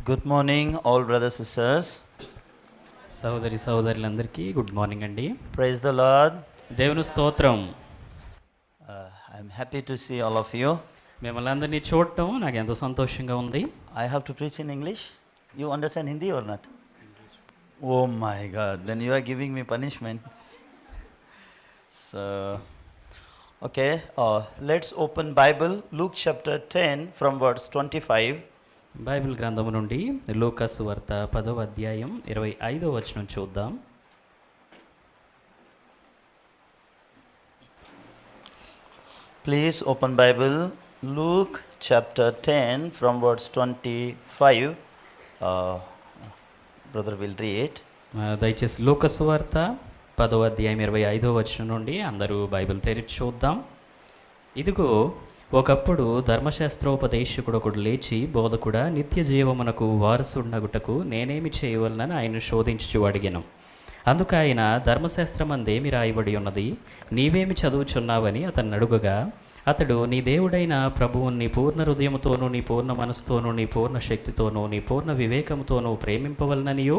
Good morning, all brothers and sisters. సహోదరి సహోదరులందరికీ good morning అండి. Praise the Lord. దేవుని స్తోత్రం. I'm happy to see all of you. మిమ్మల్ని అందరినీ చూడటం నాకు ఎంతో సంతోషంగా ఉంది. I have to preach in English. You understand Hindi or not? Oh my God, then you are giving me punishment. So, okay, let's open Bible, Luke chapter 10 from verse 25. Bible గ్రంథము నుండి లూకా సువార్త 10వ అధ్యాయం 25వ వచనం చూద్దాం. Please open Bible, Luke chapter 10 from verse 25. Brother will read. దయచేసి లూకా సువార్త 10వ అధ్యాయం 25వ వచనం నుండి అందరూ బైబిల్ తెరిచి చూద్దాం. ఇదిగో ఒకప్పుడు ధర్మశాస్త్రోపదేశకుడు ఒకడు లేచి, బోధకుడా, నిత్య జీవమునకు వారసుడగుటకు నేనేమి చేయవలనని ఆయన శోధించుచు అడిగాను. అందుకు ఆయన, ధర్మశాస్త్రమందేమి రాయబడి ఉన్నది, నీవేమి చదువుచున్నావని అతన్ని అడుగగా, అతడు, నీ దేవుడైన ప్రభువు నీ పూర్ణ హృదయముతోనూ, నీ పూర్ణ మనసుతోనూ, నీ పూర్ణ శక్తితోనూ, నీ పూర్ణ వివేకముతోనూ ప్రేమింపవలననియో,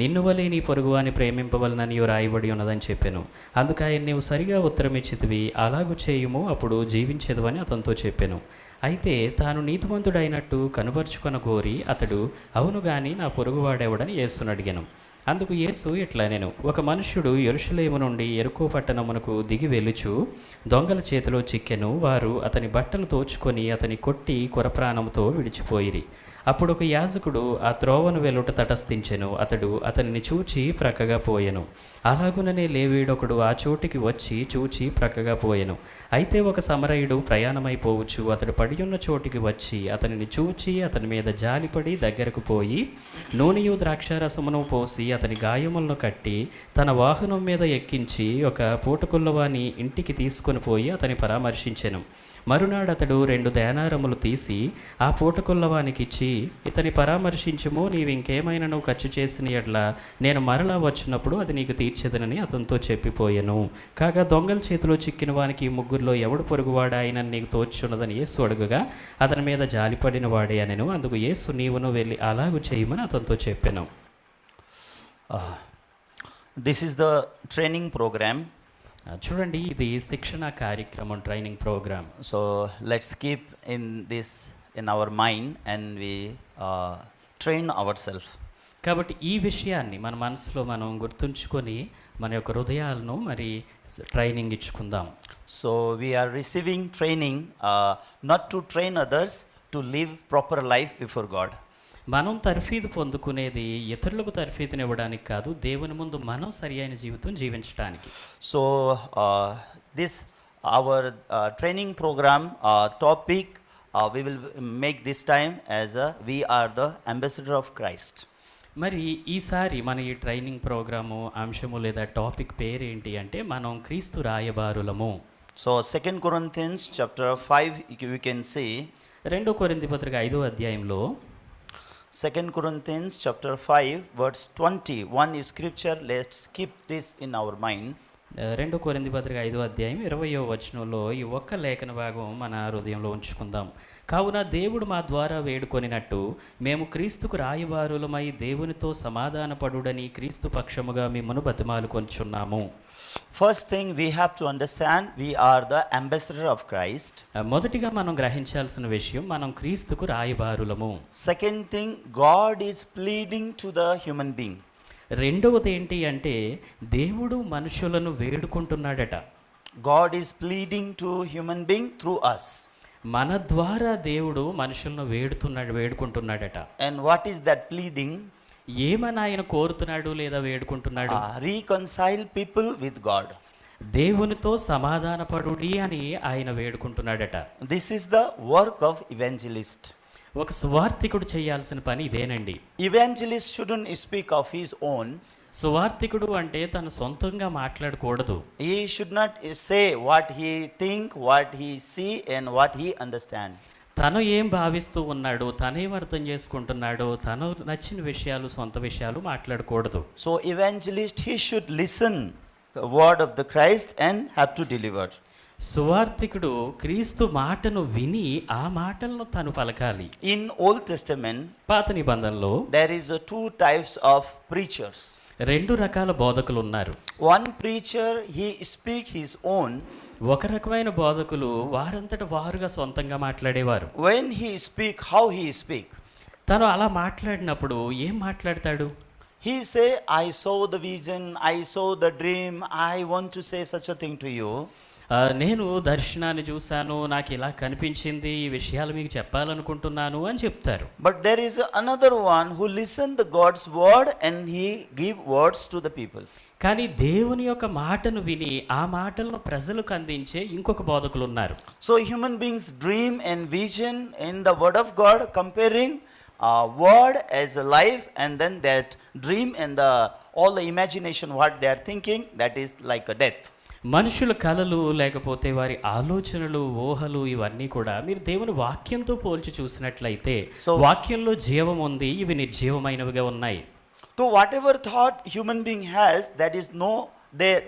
నిన్ను వలె నీ పొరుగువాని ప్రేమింపవలననియో రాయబడి ఉన్నదని చెప్పాను. అందుకు ఆయన, నీవు సరిగా ఉత్తరమిచ్చితివి, అలాగు చేయుము, అప్పుడు జీవించేదు అని అతనితో చెప్పాను. అయితే తాను నీతిమంతుడైనట్టు కనుపరుచుకొన కోరి అతడు, అవును గాని నా పొరుగువాడెవడని యేసును అడిగాను. అందుకు యేసు ఇట్లా నేను, ఒక మనుష్యుడు యెరూషలేము నుండి యెరికో పట్టణమునకు దిగి వెళ్ళుచు దొంగల చేతిలో చిక్కెను. వారు అతని బట్టలు తోచుకొని అతని కొట్టి కొరప్రాణముతో విడిచిపోయిరి. అప్పుడు ఒక యాజకుడు ఆ త్రోవను వెలుట తటస్థించెను. అతడు అతనిని చూచి ప్రక్కగా పోయెను. అలాగుననే లేవీడొకడు ఆ చోటికి వచ్చి చూచి ప్రక్కగా పోయెను. అయితే ఒక సమరయుడు ప్రయాణమైపోవచ్చు అతడు పడియున్న చోటికి వచ్చి అతనిని చూచి అతని మీద జాలిపడి దగ్గరకు పోయి నూనెయు ద్రాక్షారసమును పోసి అతని గాయములను కట్టి తన వాహనం మీద ఎక్కించి ఒక పూటకుల్లవాని ఇంటికి తీసుకొని పోయి అతని పరామర్శించెను. మరునాడు అతడు 2 దేనారములు తీసి ఆ పూటకుల్లవానికిచ్చి, ఇతని పరామర్శించుము, నీవు ఇంకేమైనా ఖర్చు చేసిన యెడల నేను మరలా వచ్చినప్పుడు అది నీకు తీర్చెదనని అతనితో చెప్పిపోయెను. కాగా దొంగల చేతిలో చిక్కిన వానికి ముగ్గురిలో ఎవడు పొరుగువాడా ఆయన నీకు తోచున్నదని యేసు అడుగగా, అతని మీద జాలిపడిన వాడే అనెను. అందుకు యేసు, నీవును వెళ్ళి అలాగు చేయమని అతనితో చెప్పెను. This is the training program. చూడండి, ఇది శిక్షణ కార్యక్రమం, training program. So let's keep in this in our mind and we train ourselves. కాబట్టి ఈ విషయాన్ని మన మనసులో మనం గుర్తుంచుకొని మన యొక్క హృదయాలను మరి training ఇచ్చుకుందాం. So we are receiving training not to train others to live proper life before God. మనం తర్ఫీదు పొందుకునేది ఇతరులకు తర్ఫీదునివ్వడానికి కాదు, దేవుని ముందు మనం సరి అయిన జీవితం జీవించడానికి. So this our training program topic we will make this time as we are the ambassador of Christ. మరి ఈసారి మన ఈ ట్రైనింగ్ ప్రోగ్రాము అంశము లేదా టాపిక్ పేరేంటి అంటే, మనం క్రీస్తు రాయబారులము. So 2 Corinthians chapter 5 you can see. 2 కొరింథీ పత్రిక 5వ అధ్యాయంలో 2 Corinthians chapter 5 verse 20, one is scripture. Let's keep this in our mind. 2 కొరింథీ పత్రిక 5వ అధ్యాయం 20వ వచనంలో ఈ ఒక్క లేఖన భాగం మన హృదయంలో ఉంచుకుందాం. కావున దేవుడు మా ద్వారా వేడుకొనినట్టు మేము క్రీస్తుకు రాయబారులమై దేవునితో సమాధానపడుడని క్రీస్తు పక్షముగా మిమ్మను బతిమాలుకొంచున్నాము. First thing we have to understand, we are the ambassador of Christ. మొదటిగా మనం గ్రహించాల్సిన విషయం, మనం క్రీస్తుకు రాయబారులము. Second thing, God is pleading to the human being. రెండవది ఏంటి అంటే, దేవుడు మనుషులను వేడుకుంటున్నాడట. God is pleading to human being through us. మన ద్వారా దేవుడు మనుషులను వేడుకుంటున్నాడట. And what is that pleading? ఏమని ఆయన కోరుతున్నాడు లేదా వేడుకుంటున్నాడు? Reconcile people with God. దేవునితో సమాధానపడుడి అని ఆయన వేడుకుంటున్నాడట. This is the work of evangelist. ఒక సువార్తికుడు చేయాల్సిన పని ఇదేనండి. Evangelist shouldn't speak of his own. సువార్తికుడు అంటే తన సొంతంగా మాట్లాడకూడదు. He should not say what he think, what he see and what he understand. తను ఏం భావిస్తూ ఉన్నాడో, తనేం అర్థం చేసుకుంటున్నాడో, తను నచ్చిన విషయాలు, సొంత విషయాలు మాట్లాడకూడదు. So evangelist, he should listen the word of the Christ and have to deliver. సువార్థికుడు క్రీస్తు మాటను విని ఆ మాటలను తను పలకాలి. In Old Testament, పాత నిబంధనలో there is two types of preachers. 2 రకాల బోధకులు ఉన్నారు. One preacher, he speak his own. ఒక రకమైన బోధకులు వారంతట వారుగా సొంతంగా మాట్లాడేవారు. When he speak, how he speak? తను అలా మాట్లాడినప్పుడు ఏం మాట్లాడతాడు? He say, I saw the vision, I saw the dream, I want to say such a thing to you. నేను దర్శనాన్ని చూశాను, నాకు ఇలా కనిపించింది, ఈ విషయాలు మీకు చెప్పాలనుకుంటున్నాను అని చెప్తారు. But there is another one who listen the God's word and he give words to the people. కానీ దేవుని యొక్క మాటను విని ఆ మాటలను ప్రజలకు అందించే ఇంకొక బోధకులు ఉన్నారు. So human beings dream and vision in the word of God, comparing word as a life, and then that dream and all the imagination what they are thinking, that is like a death. మనుషుల కలలు లేకపోతే వారి ఆలోచనలు, ఊహలు ఇవన్నీ కూడా మీరు దేవుని వాక్యంతో పోల్చి చూసినట్లయితే వాక్యంలో జీవం ఉంది, ఇవి నిర్జీవమైనవిగా ఉన్నాయి. So whatever thought human being has, that is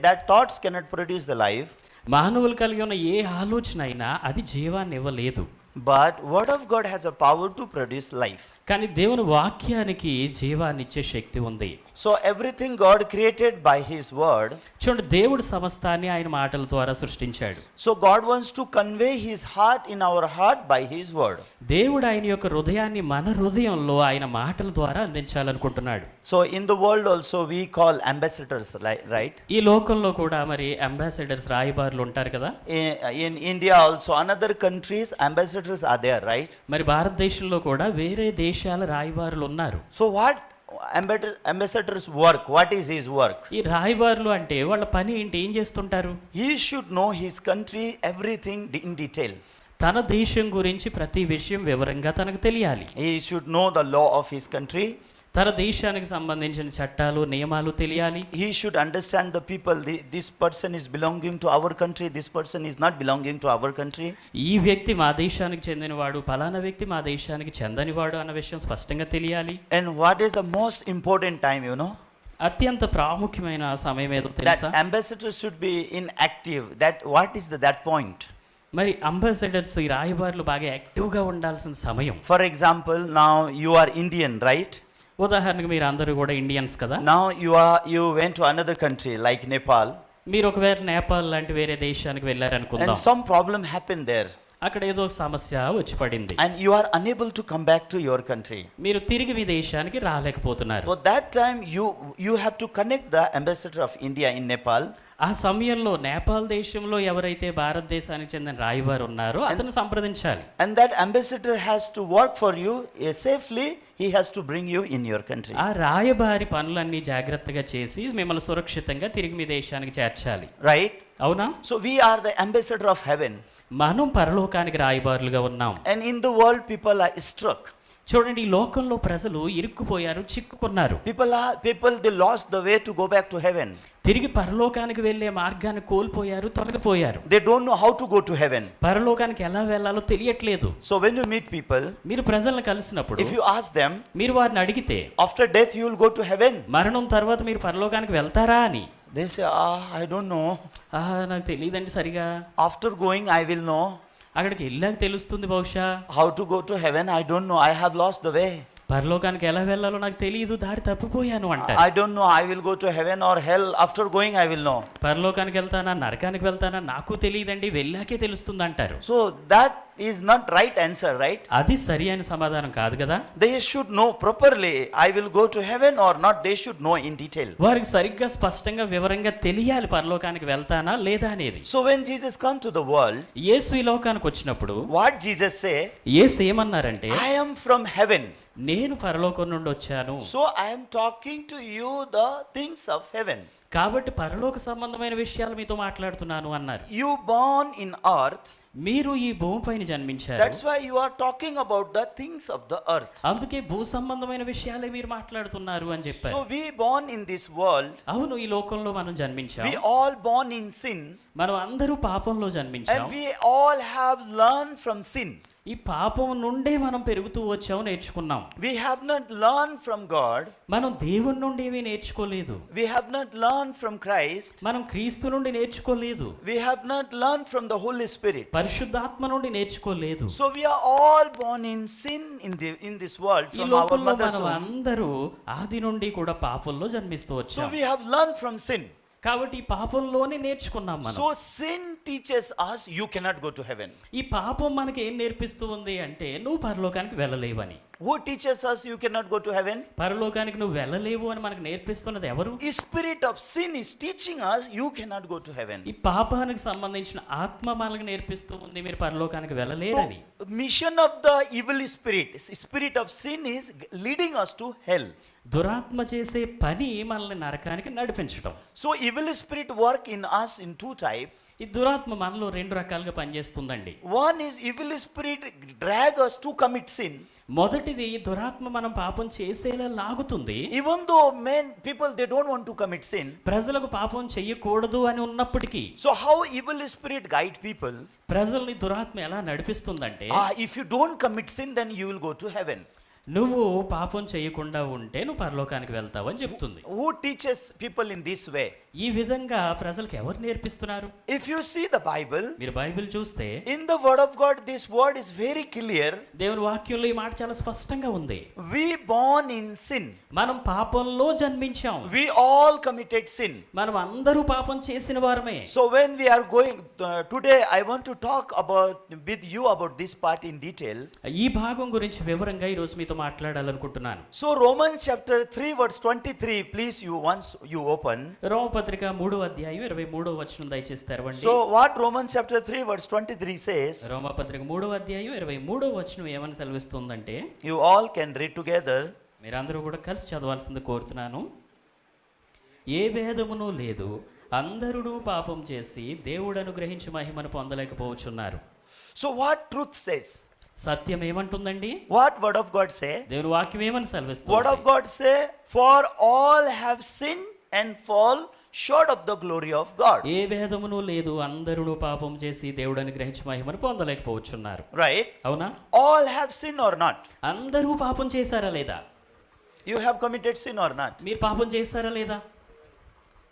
that thoughts cannot produce the life. మానవులు కలిగి ఉన్న ఏ ఆలోచన అయినా అది జీవాన్ని ఇవ్వలేదు. But word of God has a power to produce life. కానీ దేవుని వాక్యానికి జీవాన్ని ఇచ్చే శక్తి ఉంది. So everything God created by his word. చూడండి, దేవుడు సమస్తాన్ని ఆయన మాటల ద్వారా సృష్టించాడు. So God wants to convey his heart in our heart by his word. దేవుడు ఆయన యొక్క హృదయాన్ని మన హృదయంలో ఆయన మాటల ద్వారా అందించాలనుకుంటున్నాడు. So in the world also we call ambassadors, right? ఈ లోకంలో కూడా మరి అంబాసిడర్స్, రాయబారులు ఉంటారు కదా. In India also, another countries ambassadors are there, right? మరి భారతదేశంలో కూడా వేరే దేశాల రాయబారులు ఉన్నారు. So what ambassadors work? What is his work? ఈ రాయబారులు అంటే వాళ్ళ పని ఏంటి, ఏం చేస్తుంటారు? He should know his country everything in detail. తన దేశం గురించి ప్రతి విషయం వివరంగా తనకు తెలియాలి. He should know the law of his country. తన దేశానికి సంబంధించిన చట్టాలు, నియమాలు తెలియాలి. He should understand the people. This person is belonging to our country, this person is not belonging to our country. ఈ వ్యక్తి మా దేశానికి చెందినవాడు, ఫలానా వ్యక్తి మా దేశానికి చెందనివాడు అన్న విషయం స్పష్టంగా తెలియాలి. And what is the most important time, you know? అత్యంత ప్రాముఖ్యమైన సమయం ఏదో తెలుసా? That ambassadors should be inactive. What is that point? మరి అంబాసిడర్స్, ఈ రాయబారులు బాగా యాక్టివ్గా ఉండాల్సిన సమయం. For example, now you are Indian, right? ఉదాహరణకు మీరు అందరూ కూడా ఇండియన్స్ కదా. Now you went to another country like Nepal. మీరు ఒకవేళ నేపాల్ లాంటి వేరే దేశానికి వెళ్ళారనుకుందాం. And some problem happened there. అక్కడ ఏదో సమస్య వచ్చి పడింది. And you are unable to come back to your country. మీరు తిరిగి మీ దేశానికి రాలేకపోతున్నారు. So that time you have to connect the ambassador of India in Nepal. ఆ సమయంలో నేపాల్ దేశంలో ఎవరైతే భారతదేశానికి చెందిన రాయబారు ఉన్నారో అతను సంప్రదించాలి. And that ambassador has to work for you safely. He has to bring you in your country. ఆ రాయబారి పనులన్నీ జాగ్రత్తగా చేసి మిమ్మల్ని సురక్షితంగా తిరిగి మీ దేశానికి చేర్చాలి. Right? అవునా? So we are the ambassador of heaven. మనం పరలోకానికి రాయబారులుగా ఉన్నాం. And in the world people are struck. చూడండి, ఈ లోకంలో ప్రజలు ఇరుక్కుపోయారు, చిక్కుకున్నారు. People they lost the way to go back to heaven. తిరిగి పరలోకానికి వెళ్ళే మార్గాన్ని కోల్పోయారు, తొలగిపోయారు. They don't know how to go to heaven. పరలోకానికి ఎలా వెళ్ళాలో తెలియట్లేదు. So when you meet people, మీరు ప్రజలను కలిసినప్పుడు if you ask them, మీరు వారిని అడిగితే after death you will go to heaven, మరణం తర్వాత మీరు పరలోకానికి వెళ్తారా అని, they say, I don't know. నాకు తెలియదండి సరిగా. After going I will know. అక్కడికి వెళ్ళాక తెలుస్తుంది బహుశా. How to go to heaven I don't know. I have lost the way. పరలోకానికి ఎలా వెళ్ళాలో నాకు తెలియదు, దారి తప్పిపోయాను అంట. I don't know. I will go to heaven or hell. After going I will know. పరలోకానికి వెళ్తానా నరకానికి వెళ్తానా నాకు తెలియదండి, వెళ్ళాకే తెలుస్తుంది అంటారు. So that is not right answer, right? అది సరి అయిన సమాధానం కాదు కదా. They should know properly. I will go to heaven or not. They should know in detail. వారికి సరిగ్గా స్పష్టంగా వివరంగా తెలియాలి పరలోకానికి వెళ్తానా లేదా అనేది. So when Jesus come to the world, యేసు ఈ లోకానికి వచ్చినప్పుడు what Jesus say? యేసు ఏమన్నారంటే, I am from heaven. నేను పరలోకం నుండి వచ్చాను. So I am talking to you the things of heaven. కాబట్టి పరలోక సంబంధమైన విషయాలు మీతో మాట్లాడుతున్నాను అన్నారు. You born in earth. మీరు ఈ భూమిపైన జన్మించారు. That's why you are talking about the things of the earth. అందుకే భూ సంబంధమైన విషయాలే మీరు మాట్లాడుతున్నారు అని చెప్పారు. So we born in this world. అవును, ఈ లోకంలో మనం జన్మించాం. We all born in sin. మనం అందరూ పాపంలో జన్మించాం. And we all have learned from sin. ఈ పాపం నుండే మనం పెరుగుతూ వచ్చాము, నేర్చుకున్నాం. We have not learned from God. మనం దేవుని నుండి ఏమీ నేర్చుకోలేదు. We have not learned from Christ. మనం క్రీస్తు నుండి నేర్చుకోలేదు. We have not learned from the Holy Spirit. పరిశుద్ధాత్మ నుండి నేర్చుకోలేదు. So we are all born in sin in this world ఈ from our లోకంలో mother's మనం womb. అందరూ ఆది నుండి కూడా పాపంలో జన్మిస్తూ So వచ్చాం. we have learned from sin. కాబట్టి ఈ పాపంలోనే నేర్చుకున్నాం మనం. So sin teaches us you cannot go to heaven. ఈ పాపం మనకి ఏం నేర్పిస్తూ ఉంది అంటే నువ్వు పరలోకానికి వెళ్ళలేవని. Who teaches us you cannot go to heaven? పరలోకానికి నువ్వు వెళ్ళలేవు అని మనకు నేర్పిస్తున్నది ఎవరు? The spirit of sin is teaching us you cannot go to heaven. ఈ పాపానికి సంబంధించిన ఆత్మ మనకు నేర్పిస్తూ ఉంది మీరు పరలోకానికి వెళ్ళలేరని. So, mission of the evil spirit of sin is leading us to hell. దురాత్మ చేసే పని మనల్ని నరకానికి నడిపించడం. So evil spirit work in us in two types. ఈ దురాత్మ మనలో రెండు రకాలుగా పనిచేస్తుందండి. One is evil spirit drag us to commit sin. మొదటిది దురాత్మ మనం పాపం చేసేలా లాగుతుంది. Even though people they don't want to commit sin. ప్రజలకు పాపం చెయ్యకూడదు అని ఉన్నప్పటికీ. So how evil spirit guide people? ప్రజల్ని దురాత్మ ఎలా నడిపిస్తుందంటే, if you don't commit sin then you will go to heaven. నువ్వు పాపం చేయకుండా ఉంటే నువ్వు పరలోకానికి వెళ్తావు అని చెప్తుంది. Who teaches people in this way? ఈ విధంగా ప్రజలకు ఎవరు నేర్పిస్తున్నారు? If you see the Bible, మీరు బైబిల్ చూస్తే in the word of God this word is very clear. దేవుని వాక్యంలో ఈ మాట చాలా స్పష్టంగా ఉంది. We born in sin. మనం పాపంలో జన్మించాం. We all committed sin. మనం అందరూ పాపం చేసిన వారమే. So when we are going today I want to talk with you about this part in detail. ఈ భాగం గురించి వివరంగా ఈ రోజు మీతో మాట్లాడాలనుకుంటున్నాను. So Romans chapter 3 verse 23 please you open. రోమపత్రిక 3వ అధ్యాయం 23వ వచనం దయచేసి తెరవండి. So what Romans chapter 3 verse 23 says? రోమపత్రిక 3వ అధ్యాయం 23వ వచనం ఏమని సెలవిస్తుందంటే, You all can read together. మీరందరూ కూడా కలిసి చదవాల్సింది కోరుతున్నాను. ఏ భేదమును లేదు, అందరూ పాపం చేసి దేవుడు అనుగ్రహించి మహిమను పొందలేకపోవచ్చున్నారు. So what truth says? Satyam ఏమంటుందండి? What word of God say? దేవుని వాక్యం ఏమని సెలవిస్తుంది? Word of God say, for all have sinned and fall short of the glory of God. ఏ భేదమును లేదు, అందరూ పాపం చేసి దేవుడు అనుగ్రహించి మహిమను పొందలేకపోవచ్చున్నారు. Right? అవునా? All have sinned or not? అందరూ పాపం చేశారా లేదా? You have committed sin or not? మీరు పాపం చేశారా లేదా?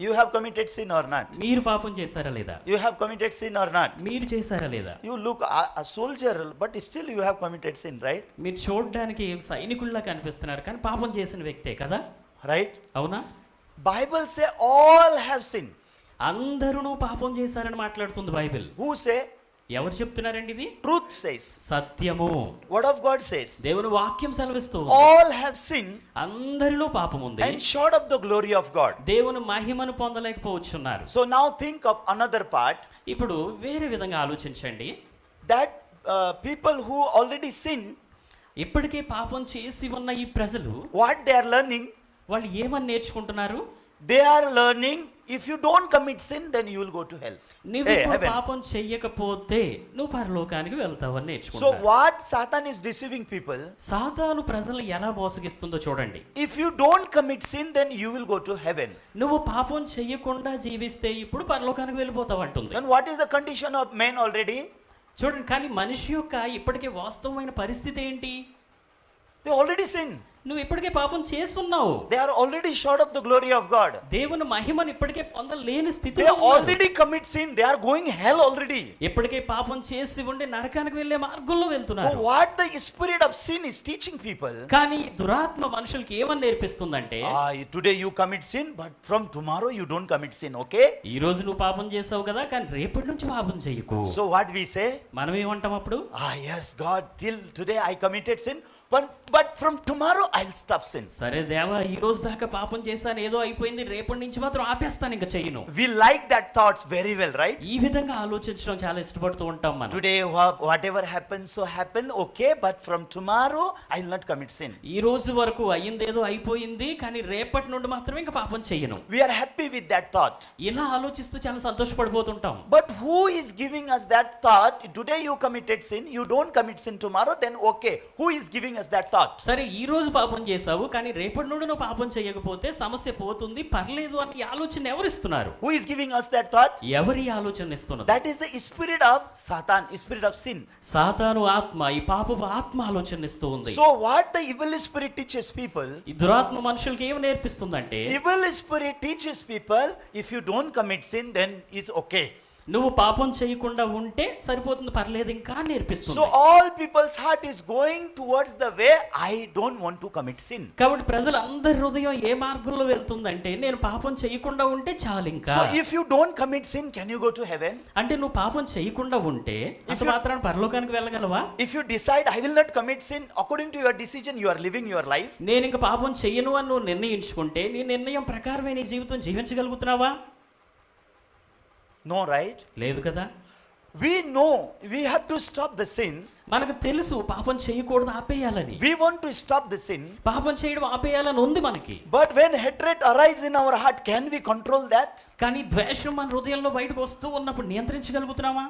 You have committed sin or not? మీరు పాపం చేశారా లేదా? You have committed sin or not? మీరు చేశారా లేదా? You look a soldier but still you have committed sin, right? మీరు చూడడానికి సైనికుల్లా కనిపిస్తున్నారు కానీ పాపం చేసిన వ్యక్తే కదా? Right? అవునా? Bible say all have sinned. అందరూ పాపం చేశారని మాట్లాడుతుంది బైబిల్. Who say? ఎవరు చెప్తున్నారండి ఇది? Truth says. సత్యము. Word of God says. దేవుని వాక్యం సెలవిస్తుంది. All have sinned. అందరిలో పాపం ఉంది. And short of the glory of God. దేవుని మహిమను పొందలేకపోవచ్చున్నారు. So now think of another part. ఇప్పుడు వేరే విధంగా ఆలోచించండి. That people who already sinned. ఇప్పటికే పాపం చేసి ఉన్న ఈ ప్రజలు What they are learning? వాళ్ళు ఏమని నేర్చుకుంటున్నారు? They are learning if you don't commit sin then you will go to hell. నువ్వు ఇప్పుడు పాపం చెయ్యకపోతే నువ్వు పరలోకానికి వెళ్తావని So నేర్చుకుంటున్నారు. what Satan is deceiving people? సాతాను ప్రజలను ఎలా మోసగిస్తుందో చూడండి. If you don't commit sin then you will go to heaven. నువ్వు పాపం చెయ్యకుండా జీవిస్తే ఇప్పుడు పరలోకానికి వెళ్ళిపోతావు అంటుంది. Then what is the condition of men already? చూడండి, కానీ మనిషి యొక్క ఇప్పటికే వాస్తవమైన పరిస్థితి ఏంటి? They already sinned. నువ్వు ఇప్పటికే పాపం చేస్తున్నావు. They are already short of the glory of God. దేవుని మహిమను ఇప్పటికే పొందలేని They స్థితిలో ఉన్నారు. already commit sin. They are going hell already. ఇప్పటికే పాపం చేసి ఉండి నరకానికి వెళ్ళే మార్గంలో So వెళ్తున్నారు. what the spirit of sin is teaching people? కానీ దురాత్మ మనుషులకి ఏమని నేర్పిస్తుందంటే, Today you commit sin but from tomorrow you don't commit sin, okay? ఈ రోజు నువ్వు పాపం చేసావు కదా, కానీ రేపటి నుంచి పాపం చేయకు. So what we say? మనం ఏమంటాం అప్పుడు? Yes God, till today I committed sin but from tomorrow I'll stop sin. సరే దేవా, ఈ రోజు దాకా పాపం చేశాను, ఏదో అయిపోయింది, రేపటి నుంచి మాత్రం ఆపేస్తాను, ఇంకా చెయ్యను. We like that thoughts very well, right? ఈ విధంగా ఆలోచించడం చాలా ఇష్టపడుతూ ఉంటాం మనం. Today whatever happens so happen, okay, but from tomorrow I'll not commit sin. ఈ రోజు వరకు అయ్యిందేదో అయిపోయింది, కానీ రేపటి నుండి మాత్రమే ఇంకా పాపం చెయ్యను. We are happy with that thought. ఇలా ఆలోచిస్తూ చాలా సంతోషపడిపోతుంటాం. But who is giving us that thought? Today you committed sin, you don't commit sin tomorrow, then okay. Who is giving us that thought? సరే, ఈ రోజు పాపం చేశావు, కానీ రేపటి నుండి నువ్వు పాపం చేయకపోతే సమస్య పోతుంది, పర్లేదు అని ఈ ఆలోచన ఎవరిస్తున్నారు? Who is giving us that thought? ఎవరి ఆలోచన ఇస్తున్నది? That is the spirit of Satan, spirit of sin. సాతాను ఆత్మ, ఈ పాపపు ఆత్మ ఆలోచన ఇస్తూ ఉంది. So what the evil spirit teaches people? ఈ దురాత్మ మనుషులకి ఏమి నేర్పిస్తుందంటే, Evil spirit teaches people, if you don't commit sin, then it's okay. నువ్వు పాపం చేయకుండా ఉంటే సరిపోతుంది, పర్లేదు ఇంకా So నేర్పిస్తుంది. all people's heart is going towards the way, I don't want to commit sin. కాబట్టి ప్రజలందరి హృదయం ఏ మార్గంలో వెళ్తుందంటే, నేను పాపం చేయకుండా ఉంటే చాలు ఇంకా. So if you don't commit sin, can you go to heaven? అంటే నువ్వు పాపం చేయకుండా ఉంటే అంత మాత్రాన పరలోకానికి వెళ్ళగలవా? If you decide, I will not commit sin, according to your decision, you are living your life. నేను ఇంక పాపం చెయ్యను అని నువ్వు నిర్ణయించుకుంటే, నీ నిర్ణయం ప్రకారమే నీ జీవితం జీవించగలుగుతున్నావా? No, right? లేదు కదా. We know we have to stop the sin. మనకు తెలుసు పాపం చేయకూడదు, ఆపేయాలని. We want to stop the sin. పాపం చేయడం ఆపేయాలని ఉంది మనకి. But when hatred arises in our heart, can we control that? కానీ ద్వేషం మన హృదయంలో బయటకు వస్తూ ఉన్నప్పుడు నియంత్రించగలుగుతున్నావా?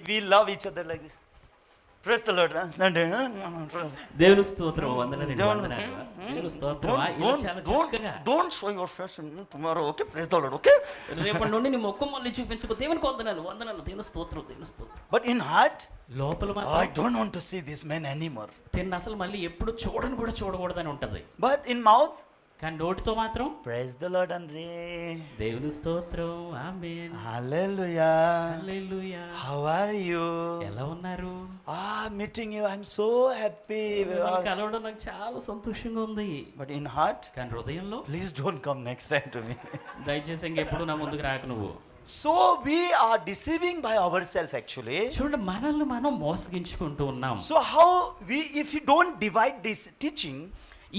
We love each other like this. Praise the Lord. దేవుని స్తోత్రం, వందనాలు, వందనాలు. దేవుని స్తోత్రం. ఇలా చాలా చక్కగా. Don't show your face tomorrow, okay? Praise the Lord, okay? రేపటి నుండి నీ ముఖం మళ్ళీ చూపించుకో. దేవునికి వందనాలు, వందనాలు. దేవుని స్తోత్రం, దేవుని స్తోత్రం. But in heart, లోపల I మాత్రం don't want to see this man anymore. తిన్న అసలు మళ్ళీ ఎప్పుడు చూడకూడదని ఉంటది. But in mouth, కానీ నోటితో మాత్రం praise the Lord, Andre. దేవుని స్తోత్రం, ఆమేన్, Hallelujah. Hallelujah. How are you? ఎలా ఉన్నారు? Meeting you, I'm so happy. మిమ్మల్ని కలవడం నాకు చాలా సంతోషంగా ఉంది. But in heart, కానీ హృదయంలో, please don't come next time to me. దయచేసి ఇంకెప్పుడు నా ముందుకు రాక నువ్వు. So we are deceiving by ourselves actually. చూడండి, మనల్ని మనం మోసగించుకుంటూ ఉన్నాం. So how if you don't divide this teaching,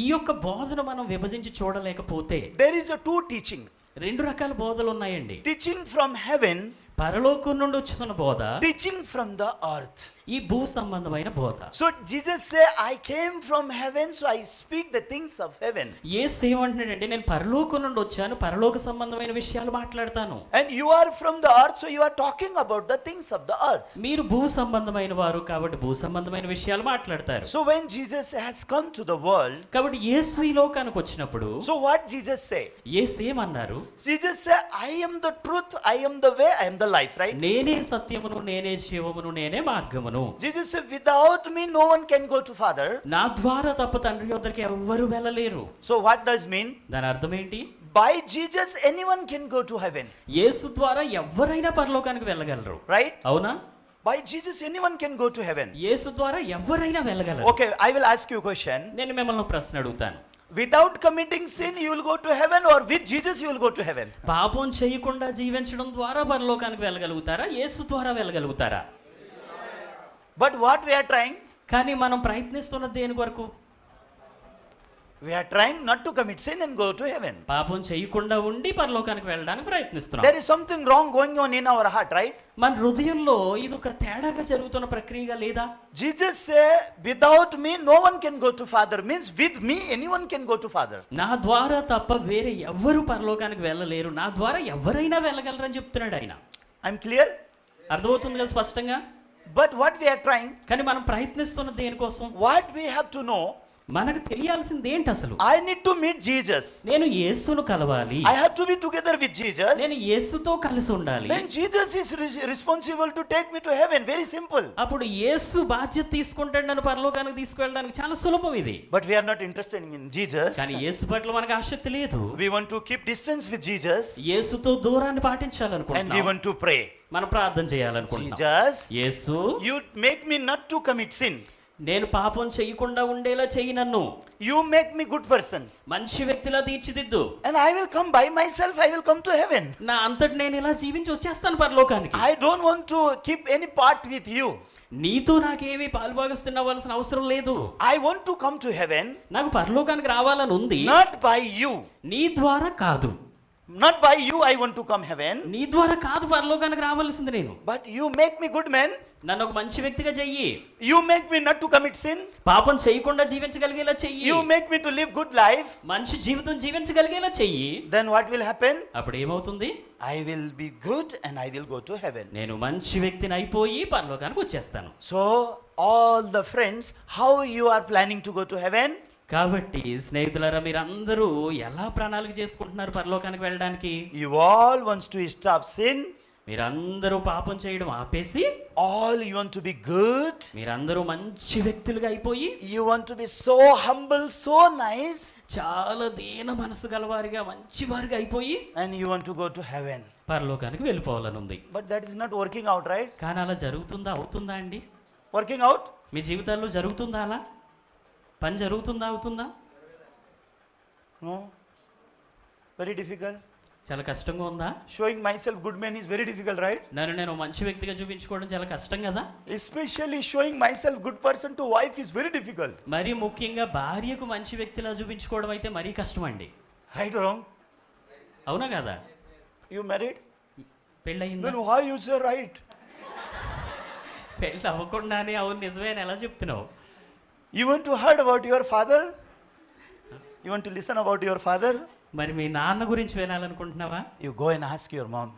ఈ యొక్క బోధన మనం విభజించి చూడలేకపోతే, there is a two teaching. రెండు రకాల బోధలు ఉన్నాయండి. Teaching from heaven, పరలోకం నుండి వచ్చిన బోధ, teaching from the earth. ఈ భూ సంబంధమైన బోధ. So Jesus said, I came from heaven, so I speak the things of heaven. యేసు ఏమంటున్నాడంటే, నేను పరలోకం నుండి వచ్చాను, పరలోక సంబంధమైన విషయాలు మాట్లాడతాను. And you are from the earth, so you are talking about the things of the earth. మీరు భూ సంబంధమైన వారు కాబట్టి భూ సంబంధమైన విషయాలు మాట్లాడతారు. So when Jesus has come to the world, కాబట్టి యేసు ఈ లోకానికి వచ్చినప్పుడు, so what Jesus say? యేసు ఏమన్నారు? Jesus said, I am the truth, I am the way, I am the life, right? నేనే సత్యమును, నేనే జీవమును, నేనే మార్గమును. Jesus said, without me no one can go to Father. నా ద్వారా తప్ప తండ్రి యొద్దకు ఎవ్వరు వెళ్ళలేరు. So what does mean? దాని అర్థం ఏంటి? By Jesus anyone can go to heaven. యేసు ద్వారా ఎవరైనా పరలోకానికి వెళ్ళగలరు. Right? అవునా? By Jesus anyone can go to heaven. యేసు ద్వారా ఎవరైనా వెళ్ళగలరు. Okay, I will ask you a question. నేను మిమ్మల్ని ప్రశ్న అడుగుతాను. Without committing sin you will go to heaven, or with Jesus you will go to heaven? పాపం చేయకుండా జీవించడం ద్వారా పరలోకానికి వెళ్ళగలుగుతారా, యేసు ద్వారా వెళ్ళగలుగుతారా? But what we are trying? కానీ మనం ప్రయత్నిస్తున్న దేని కొరకు? We are trying not to commit sin and go to heaven. పాపం చేయకుండా ఉండి పరలోకానికి వెళ్ళడానికి ప్రయత్నిస్తున్నాం. There is something wrong going on in our heart, right? మన హృదయంలో ఇది ఒక తేడాగా జరుగుతున్న ప్రక్రియగా లేదా? Jesus said, without me no one can go to Father, means with me anyone can go to Father. నా ద్వారా తప్ప వేరే ఎవ్వరు పరలోకానికి వెళ్ళలేరు, నా ద్వారా ఎవరైనా వెళ్ళగలరని చెప్తున్నాడు ఆయన. I'm clear? అర్థమవుతుంది కదా స్పష్టంగా? But what we are trying? కానీ మనం ప్రయత్నిస్తున్న దేనికోసం? What we have to know? మనకు తెలియాల్సింది ఏంటి అసలు? I need to meet Jesus. నేను యేసును కలవాలి. I have to be together with Jesus. నేను యేసుతో కలిసి ఉండాలి. Then Jesus is responsible to take me to heaven. Very simple. అప్పుడు యేసు బాధ్యత తీసుకుంటాడు నన్ను పరలోకానికి తీసుకెళ్ళడానికి. చాలా సులభం ఇది. But we are not interested in Jesus. కానీ యేసు పట్ల మనకు ఆసక్తి లేదు. We want to keep distance with Jesus. యేసుతో దూరాన్ని And we పాటించాలనుకుంటున్నాం. want to pray. మనం ప్రార్థన చేయాలనుకుంటున్నాం. Jesus, Yesu, you make me not to commit sin. నేను పాపం చేయకుండా ఉండేలా చెయ్యి నన్ను. You make me good person. మంచి వ్యక్తిలా తీర్చిదిద్దు. And I will come by myself, I will come to heaven. నా అంతటి నేను ఇలా జీవించి వచ్చేస్తాను పరలోకానికి. I don't want to keep any part with you. నీతో నాకేమీ పాలుభాగస్తున్నవలసిన అవసరం లేదు. I want to come to heaven. నాకు పరలోకానికి రావాలని ఉంది. Not by you. నీ ద్వారా కాదు. Not by you I want to come heaven, నీ ద్వారా కాదు పరలోకానికి రావాల్సింది నేను, but you make me good man. నన్ను ఒక మంచి వ్యక్తిగా చెయ్యి, You make me not to commit sin. పాపం చేయకుండా జీవించగలిగేలా చెయ్యి, You make me to live good life. మంచి జీవితం జీవించగలిగేలా చెయ్యి. Then what will happen? అప్పుడు ఏమవుతుంది? I will be good and I will go to heaven. నేను మంచి వ్యక్తిని అయిపోయి పరలోకానికి వచ్చేస్తాను. So all the friends, how you are planning to go to heaven? కాబట్టి స్నేహితులారా, మీరందరూ ఎలా ప్రణాళిక చేసుకుంటున్నారు పరలోకానికి వెళ్ళడానికి? You all wants to stop sin. మీరందరూ పాపం చేయడం ఆపేసి, All you want to be good. మీరందరూ మంచి వ్యక్తులుగా అయిపోయి, You want to be so humble, so nice, చాలా దీన మనసు గలవారిగా మంచి వారిగా అయిపోయి and you want to go to heaven. పరలోకానికి వెళ్ళిపోవాలని ఉంది. But that is not working out, right? కానీ అలా జరుగుతుందా, అవుతుందా అండి? Working out? మీ జీవితాల్లో జరుగుతుందా? అలా పని జరుగుతుందా, అవుతుందా? No. Very difficult. చాలా కష్టంగా ఉందా? Showing myself good man is very difficult, right? నేను మంచి వ్యక్తిగా చూపించుకోవడం చాలా కష్టం కదా. Especially showing myself good person to wife is very difficult. మరి ముఖ్యంగా భార్యకు మంచి వ్యక్తిలా చూపించుకోవడం అయితే మరీ కష్టం అండి. Right or wrong? అవునా కదా? You married? పెళ్ళయిందా? Then why you say right? పెళ్ళి అవ్వకుండానే అవును నిజమే అని ఎలా చెప్తున్నావు? You want to heard about your father? You want to listen about your father? మరి మీ నాన్న గురించి వినాలనుకుంటున్నావా? You go and ask your mom.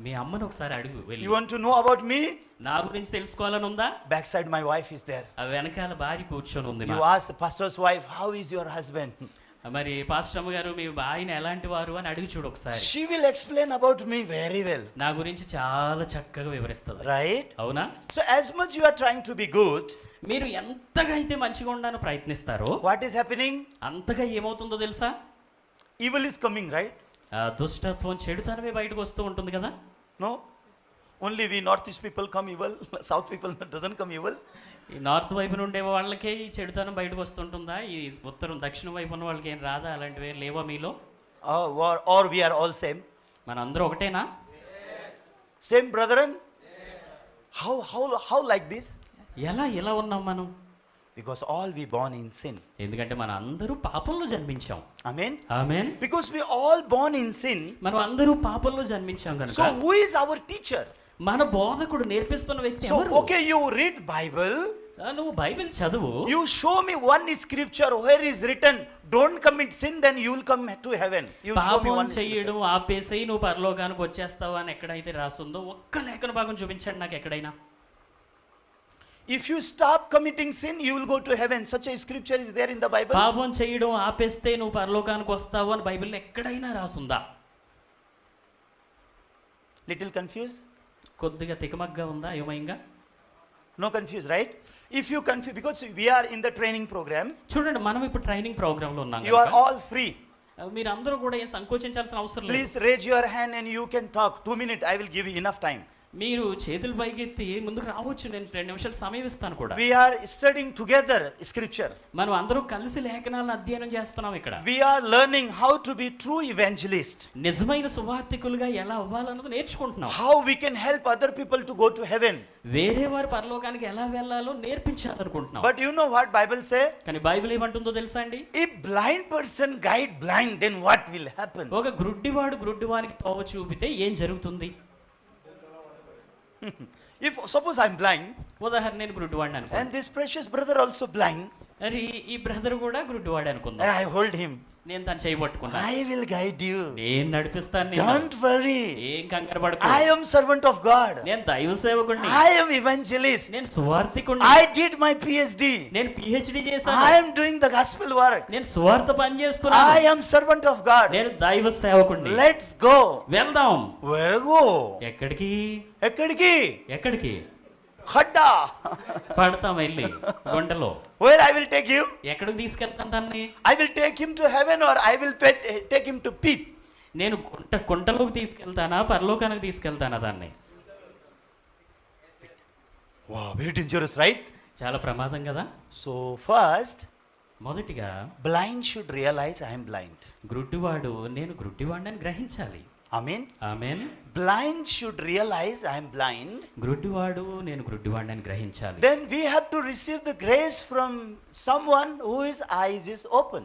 మీ అమ్మను ఒకసారి అడుగు వెళ్ళి. You want to know about me? నా గురించి తెలుసుకోవాలని ఉందా? Backside my wife is there. ఆ వెనకాల భార్య కూర్చొని ఉంది. You ask the pastor's wife, how is your husband? మరి పాస్టర్ అమ్మ గారు మీ ఆయన ఎలాంటి వారు అని అడిగి చూడు ఒకసారి. She will explain about me very well. నా గురించి చాలా చక్కగా వివరిస్తుంది. Right? అవునా? So as much you are trying to be good, మీరు ఎంతగా అయితే మంచిగా ఉండాలని ప్రయత్నిస్తారో what is happening? అంతగా ఏమవుతుందో తెలుసా? Evil is coming, right? దుష్టత్వం, చెడుతనమే బయటకు వస్తూ ఉంటుంది కదా. No? Only we northeast people come evil. South people doesn't come evil. ఈ నార్త్ వైపు నుండే వాళ్ళకే ఈ చెడుతనం బయటకు వస్తుంటుందా? ఈ ఉత్తరం దక్షిణ వైపు ఉన్న వాళ్ళకి ఏం రాదా? అలాంటివి లేవా మీలో? Or we are all same? మన అందరూ ఒకటేనా? Same brethren? How like this? ఎలా ఉన్నాం మనం? Because all we born in sin. ఎందుకంటే మన అందరూ పాపంలో జన్మించాం. Amen? Amen. Because we all born in sin. మనం అందరూ పాపంలో జన్మించాం కనుక. So who is our teacher? మన బోధకుడు, నేర్పిస్తున్న వ్యక్తి So ఎవరు? okay, you read Bible. నువ్వు బైబిల్ చదువు. You show me one scripture where is written, don't commit sin, then you will come to heaven. You show me పాపం one చేయడం scripture. ఆపేసి నువ్వు పరలోకానికి వచ్చేస్తావా అని ఎక్కడైతే రాసుందో ఒక్క లేఖన భాగం చూపించండి నాకు ఎక్కడైనా. If you stop committing sin, you will go to heaven. Such a scripture is there in the Bible. పాపం చేయడం ఆపేస్తే నువ్వు పరలోకానికి వస్తావు అని బైబిల్లో ఎక్కడైనా రాసుందా? Little confused? కొద్దిగా తికమగ్గా ఉందా, అయోమయంగా? No confused, right? If you confuse, because we are in the training program, చూడండి, మనం ఇప్పుడు ట్రైనింగ్ ప్రోగ్రామ్ లో ఉన్నాం. you are all free. మీరు అందరూ కూడా ఏం సంకోచించాల్సిన అవసరం లేదు. Please raise your hand and you can talk. 2 minutes, I will give you enough time. మీరు చేతులు పైకెత్తి ముందుకు రావచ్చు, నేను 2 నిమిషాలు సమయం ఇస్తాను కూడా. We are studying together scripture. మనం అందరూ కలిసి లేఖనాలను అధ్యయనం చేస్తున్నాం ఇక్కడ. We are learning how to be true evangelist. నిజమైన సువార్థికులుగా ఎలా అవ్వాలన్నది నేర్చుకుంటున్నాం. How we can help other people to go to heaven. వేరే వారు పరలోకానికి ఎలా వెళ్ళాలో నేర్పించాలనుకుంటున్నాం. But you know what Bible say? కానీ బైబిల్ ఏమంటుందో తెలుసా అండి? If blind person guide blind, then what will happen? ఒక గ్రుడ్డివాడు గ్రుడ్డివానికి తోవ చూపితే ఏం జరుగుతుంది? If suppose I'm blind, ఉదాహరణ నేను గ్రుడ్డివాడిని అనుకో, and this precious brother also blind, మరి ఈ బ్రదర్ కూడా గ్రుడ్డివాడు అనుకుందాం. I hold him. నేను తను చేయబట్టుకున్నా, I will guide you. నేను నడిపిస్తాను నిన్ను. Don't worry. ఏం కంగారు పడకు. I am servant of God. నేను దైవ సేవకుడిని. I am evangelist. నేను సువార్థికుడిని. I did my PhD. నేను PhD చేశాను. I am doing the gospel work. నేను సువార్త పని చేస్తున్నాను. I am servant of God. నేను దైవ సేవకుడిని. Let's go. వెళ్దాం. Where go? ఎక్కడికి? ఎక్కడికి? ఖడ్డా. పడతాం వెళ్ళి గుంటలో. Where I will take him? ఎక్కడికి తీసుకెళ్తాను దాన్ని? I will take him to heaven or I will take him to pit. నేను కుంటలోకి తీసుకెళ్తానా, పరలోకానికి తీసుకెళ్తానా దాన్ని? Wow, very dangerous, right? చాలా ప్రమాదం కదా. So first, మొదటిగా blind should realize I am blind. గ్రుడ్డివాడు నేను గ్రుడ్డివాడిని గ్రహించాలి. Amen. Amen. Blind should realize I am blind. గ్రుడ్డివాడు నేను గ్రుడ్డివాడిని గ్రహించాలి. Then we have to receive the grace from someone whose eyes is open.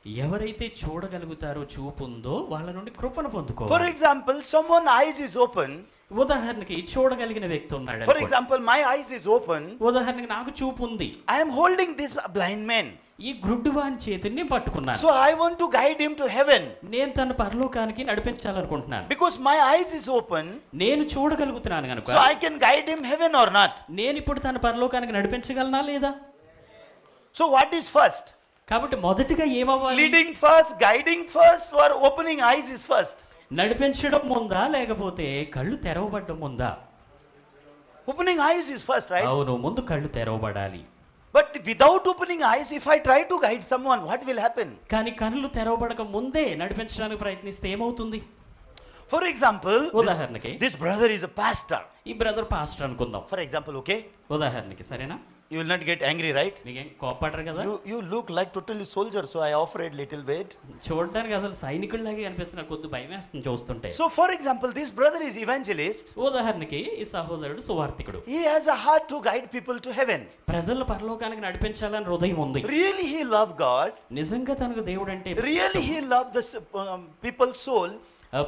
ఎవరైతే చూడగలుగుతారో, చూపుందో వాళ్ళ నుండి కృపను For పొందుకోవాలి. example, someone's eyes is open. ఉదాహరణకి చూడగలిగిన వ్యక్తి ఉన్నాడు For అనుకోండి. example, my eyes is open. ఉదాహరణకి నాకు చూపు ఉంది, I am holding this blind man. ఈ గుడ్డివాని చేతిని నేను పట్టుకున్నాను. So I want to guide him to heaven. నేను తన పరలోకానికి నడిపించాలనుకుంటున్నాను. Because my eyes is open. నేను చూడగలుగుతున్నాను కనుక So I can guide him heaven or not. నేను ఇప్పుడు తన పరలోకానికి నడిపించగలనా లేదా? So what is first? కాబట్టి మొదటిగా ఏమవ్వాలి? Leading first, guiding first, or opening eyes is first? నడిపించడం ముందా లేకపోతే కళ్ళు తెరవబడడం ముందా? Opening eyes is first, right? అవును, ముందు కళ్ళు తెరవబడాలి. But without opening eyes, if I try to guide someone, what will happen? కానీ కళ్ళు తెరవబడక ముందే నడిపించడానికి ప్రయత్నిస్తే ఏమవుతుంది? For example, ఉదాహరణకి this brother is a pastor. ఈ బ్రదర్ పాస్టర్ అనుకుందాం. For example, okay? ఉదాహరణకి, సరేనా? You will not get angry, right? మీకేం కోప్పడరు కదా? You look like totally soldier, so I afraid little bit. చూడడానికి అసలు సైనికుల్లాగే అనిపిస్తున్నారు, కొద్ది భయం వేస్తుంది చూస్తుంటే. So for example, this brother is evangelist. ఉదాహరణకి ఈ సహోదరుడు సువార్తికుడు. He has a heart to guide people to heaven. ప్రజలను పరలోకానికి నడిపించాలని హృదయం ఉంది. Really he loved God. నిజంగా తనకు దేవుడు అంటే, Really he loved the people's soul.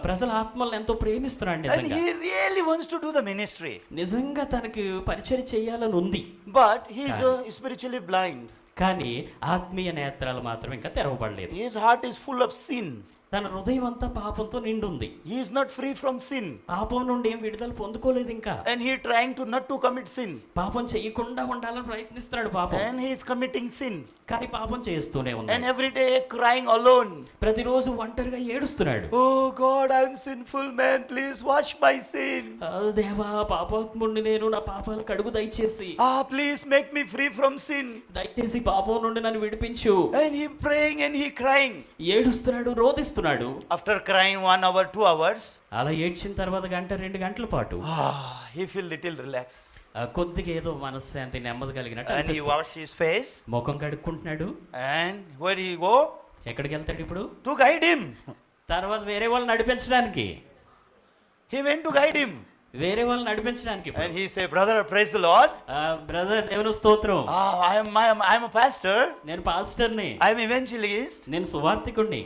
ప్రజల ఆత్మలను ఎంతో ప్రేమిస్తున్నాడు And నిజంగా. he really wants to do the ministry. నిజంగా తనకు పరిచయం చేయాలని ఉంది. But he is spiritually blind. కానీ ఆత్మీయ నేత్రాలు మాత్రం ఇంకా తెరవబడలేదు. His heart is full of sin. తన హృదయం అంతా పాపంతో నిండుంది. He is not free from sin. పాపం నుండి ఏం విడుదల పొందుకోలేదు ఇంకా. And he trying to not to commit sin. పాపం చేయకుండా ఉండాలని ప్రయత్నిస్తున్నాడు పాపం. And he is committing sin. కానీ పాపం చేస్తూనే And ఉన్నాడు. every day crying alone. ప్రతిరోజు ఒంటరిగా ఏడుస్తున్నాడు. Oh God, I am sinful man. Please wash my sin. దేవా, పాపాత్ముడిని నేను, నా పాపాలు కడుగు దయచేసి. Please make me free from sin. దయచేసి పాపం నుండి నన్ను విడిపించు. And he praying and he crying. ఏడుస్తున్నాడు, రోదిస్తున్నాడు. After crying 1 hour, 2 hours. అలా ఏడ్చిన తర్వాత గంట 2 గంటల పాటు He feel little relaxed. కొద్దిగా ఏదో మనశ్శాంతి, నెమ్మది కలిగినట్టు And he అనిపిస్తుంది. wash his face. ముఖం కడుక్కుంటున్నాడు. And where he go? ఎక్కడికి వెళ్తాడు ఇప్పుడు? To guide him. తర్వాత వేరే వాళ్ళు నడిపించడానికి. He went to guide him. వేరే వాళ్ళు నడిపించడానికి. And he say, brother, praise the Lord. Brother, దేవుని స్తోత్రం. I am a pastor. నేను పాస్టర్ని. I am evangelist. నేను సువార్తికుణ్ణి.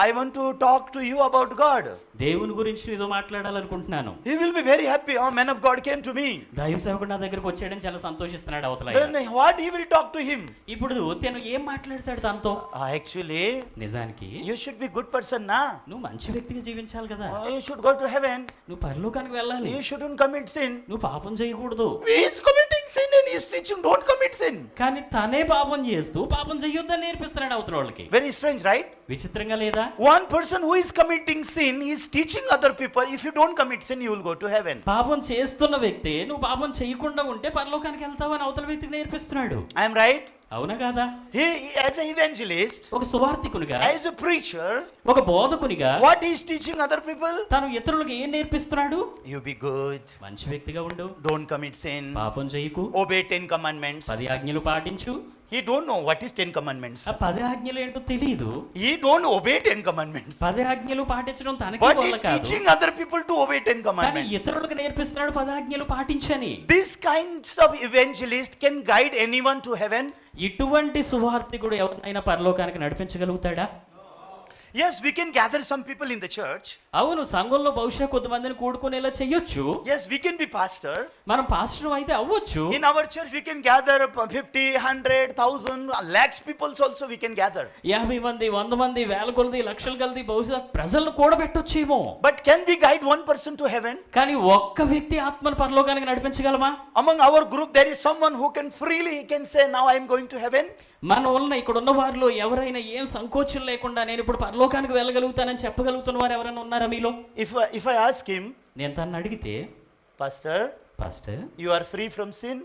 I want to talk to you about God. దేవుని గురించి ఏదో మాట్లాడాలనుకుంటున్నాను. He will be very happy. Man of God came to me. దైవ సేవకుడు నా దగ్గరకు వచ్చాడని చాలా సంతోషిస్తున్నాడు అవతల. Then what he will talk to him? ఇప్పుడు తను ఏం మాట్లాడతాడు తనతో? Actually, నిజానికి you should be good person, na? నువ్వు మంచి వ్యక్తిగా జీవించాలి కదా. You should go to heaven. నువ్వు పరలోకానికి వెళ్ళాలి. You shouldn't commit sin. నువ్వు పాపం చేయకూడదు. He is committing sin and he is teaching don't commit sin. కానీ తనే పాపం చేస్తూ పాపం చేయొద్దని నేర్పిస్తున్నాడు అవతల వాళ్ళకి. Very strange, right? విచిత్రంగా లేదా? One person who is committing sin is teaching other people, if you don't commit sin, you will go to heaven. పాపం చేస్తున్న వ్యక్తి నువ్వు పాపం చేయకుండా ఉంటే పరలోకానికి వెళ్తావని అవతల వ్యక్తికి నేర్పిస్తున్నాడు. I am right? అవునా కాదా? He as an evangelist, ఒక సువార్తికునిగా, as a preacher, ఒక బోధకునిగా what he is teaching other people? తను ఇతరులకు ఏం నేర్పిస్తున్నాడు? You be good. మంచి వ్యక్తిగా ఉండు. Don't commit sin. పాపం చేయకు. Obey 10 commandments. 10 ఆజ్ఞలు పాటించు. He don't know what is 10 commandments. ఆ 10 ఆజ్ఞలు ఏంటో తెలియదు. He don't obey 10 commandments. 10 ఆజ్ఞలు పాటించడం తనకి But he వల్ల కాదు. teaching other people to obey 10 కానీ commandments. ఇతరులకు నేర్పిస్తున్నాడు 10 ఆజ్ఞలు పాటించని. This kinds of evangelist can guide anyone to heaven. ఇటువంటి సువార్తికుడు ఎవరినైనా పరలోకానికి నడిపించగలుగుతాడా? Yes, we can gather some people in the church. అవును, సంఘంలో బహుశా కొంతమందిని కూడుకునేలా చేయొచ్చు. Yes, we can be pastor. మనం పాస్టర్ అయితే అవ్వచ్చు. In our church we can gather 50, 100, 1000, lakhs people also we can gather. 50 మంది, 100 మంది, వేల కొలది, లక్షల కొలది బహుశా ప్రజలను కూడబెట్టొచ్చేమో. But can we guide one person to heaven? కానీ ఒక్క వ్యక్తి ఆత్మను పరలోకానికి నడిపించగలమా? Among our group there is someone who can freely can say now I am going to heaven. ఇక్కడ ఉన్న వారిలో ఎవరైనా ఏం సంకోచం లేకుండా నేను ఇప్పుడు పరలోకానికి వెళ్ళగలుగుతానని చెప్పగలుగుతున్న వారు ఎవరైనా ఉన్నారా మీలో? If I ask him, నేను తనని అడిగితే, pastor you are free from sin,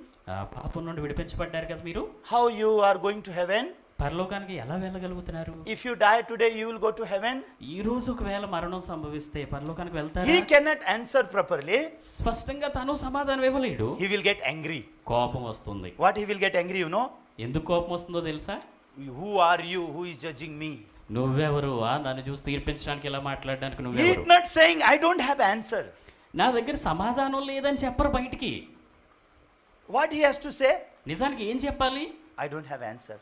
పాపం నుండి విడిపించబడ్డారు కదా మీరు, how you are going to heaven? పరలోకానికి ఎలా వెళ్ళగలుగుతున్నారు? If you die today you will go to heaven. ఈ రోజు ఒకవేళ మరణం సంభవిస్తే పరలోకానికి వెళ్తారా? He cannot answer properly. స్పష్టంగా తను సమాధానం ఇవ్వలేడు. He will get angry. కోపం వస్తుంది. What he will get angry, you know? ఎందుకు కోపం వస్తుందో తెలుసా? Who are you who is judging me? నువ్వెవరు నన్ను చూసి తీర్పించడానికి ఇలా మాట్లాడడానికి He నువ్వెవరు? is not saying I don't have answer. నా దగ్గర సమాధానం లేదని చెప్పరు బయటికి. What he has to say? నిజానికి ఏం చెప్పాలి? I don't have answer.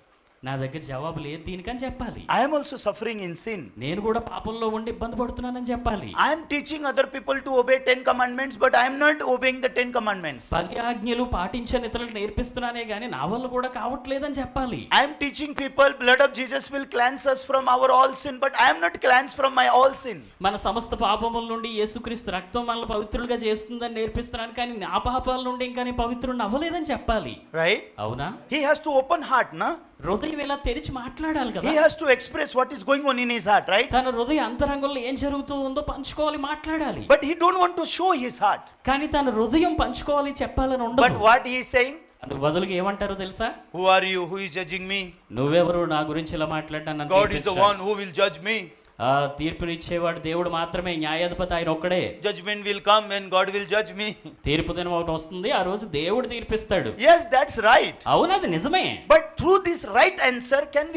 నా దగ్గర జవాబు లేదు దీనికని చెప్పాలి. I am also suffering in sin. నేను కూడా పాపంలో ఉండి ఇబ్బంది పడుతున్నానని చెప్పాలి. I am teaching other people to obey 10 commandments, but I am not obeying the 10 commandments. 10 ఆజ్ఞలు పాటించని ఇతరులకు నేర్పిస్తున్నానే గానీ నా వల్ల కూడా కావట్లేదని చెప్పాలి. I am teaching people blood of Jesus will cleanse us from our all sin, but I am not cleansed from my all sin. మన సమస్త పాపముల నుండి యేసుక్రీస్తు రక్తం మనల్ని పవిత్రులుగా చేస్తుందని నేర్పిస్తున్నాను, కానీ నా పాపాల నుండి ఇంకా నేను పవిత్రుడిని అవ్వలేదని చెప్పాలి. Right? అవునా? He has to open heart, na? హృదయం ఇలా తెరిచి మాట్లాడాలి కదా. He has to express what is going on in his heart, right? తన హృదయ అంతరంగంలో ఏం జరుగుతూ ఉందో పంచుకోవాలి, మాట్లాడాలి. But he don't want to show his heart. కానీ తన హృదయం పంచుకోవాలి, చెప్పాలని But ఉండదు. what he is saying? అందుకు బదులుగా ఏమంటారో తెలుసా? Who are you? Who is judging me? నువ్వెవరు నా గురించి ఇలా మాట్లాడడానికి? God is the one who will judge me. ఆ తీర్పునిచ్చేవాడు దేవుడు మాత్రమే, న్యాయాధిపతి ఆయన ఒక్కడే. Judgment will come when God will judge me. తీర్పు దినం ఒకటి వస్తుంది, ఆ రోజు దేవుడు తీర్పిస్తాడు. Yes, that's right. అవును, అది నిజమే. But through this right answer, can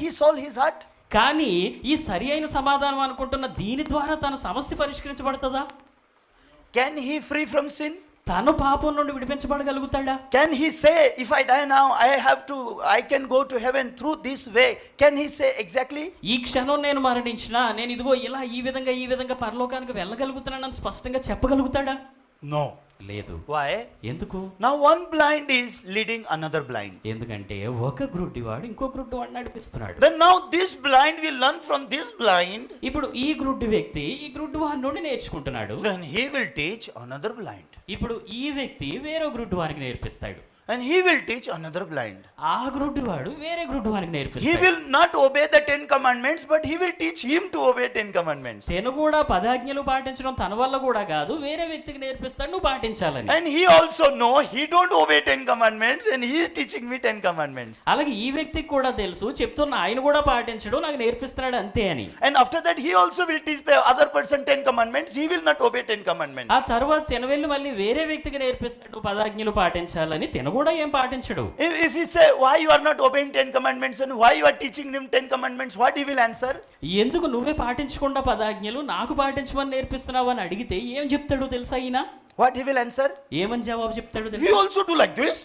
he solve his heart? కానీ ఈ సరి అయిన సమాధానం అనుకుంటున్న దీని ద్వారా తన సమస్య పరిష్కరించబడుతుందా? Can he free from sin? తను పాపం నుండి విడిపించబడగలుగుతాడా? Can he say, if I die now, I can go to heaven through this way? Can he say exactly? ఈ క్షణం నేను మరణించినా నేను ఇదిగో ఇలా ఈ విధంగా పరలోకానికి వెళ్ళగలుగుతున్నానని స్పష్టంగా చెప్పగలుగుతాడా? No. లేదు. Why? ఎందుకు? Now one blind is leading another blind. ఎందుకంటే ఒక గ్రుడ్డివాడు ఇంకో గ్రుడ్డివాడు నడిపిస్తున్నాడు. Then now this blind will learn from this blind. ఇప్పుడు ఈ గ్రుడ్డి వ్యక్తి ఈ గ్రుడ్డివాడి నుండి నేర్చుకుంటున్నాడు. Then he will teach another blind. ఇప్పుడు ఈ వ్యక్తి వేరే గ్రుడ్డివానికి నేర్పిస్తాడు. And he will teach another blind. ఆ గ్రుడ్డివాడు వేరే గ్రుడ్డివానికి He నేర్పిస్తాడు. will not obey the 10 commandments, but he will teach him to obey 10 commandments. తను కూడా 10 ఆజ్ఞలు పాటించడం తన వల్ల కూడా కాదు, వేరే వ్యక్తికి నేర్పిస్తాడు నువ్వు పాటించాలని. And he also know he don't obey 10 commandments, and he is teaching me 10 commandments. అలాగే ఈ వ్యక్తికి కూడా తెలుసు, చెప్తున్న ఆయన కూడా పాటించడు, నాకు నేర్పిస్తున్నాడు అంతే అని. And after that he also will teach the other person 10 commandments. He will not obey 10 commandments. ఆ తర్వాత తిన వెళ్ళి మళ్ళీ వేరే వ్యక్తికి నేర్పిస్తాడు 10 ఆజ్ఞలు పాటించాలని, తిన కూడా ఏం పాటించడు. If he say why you are not obeying 10 commandments and why you are teaching him 10 commandments, what he will answer? ఎందుకు నువ్వే పాటించకుండా 10 ఆజ్ఞలు నాకు పాటించమని నేర్పిస్తున్నావు అని అడిగితే ఏం చెప్తాడు తెలుసా ఈయన? What he will answer? ఏమని జవాబు చెప్తాడు We తెలుసా? also do like this.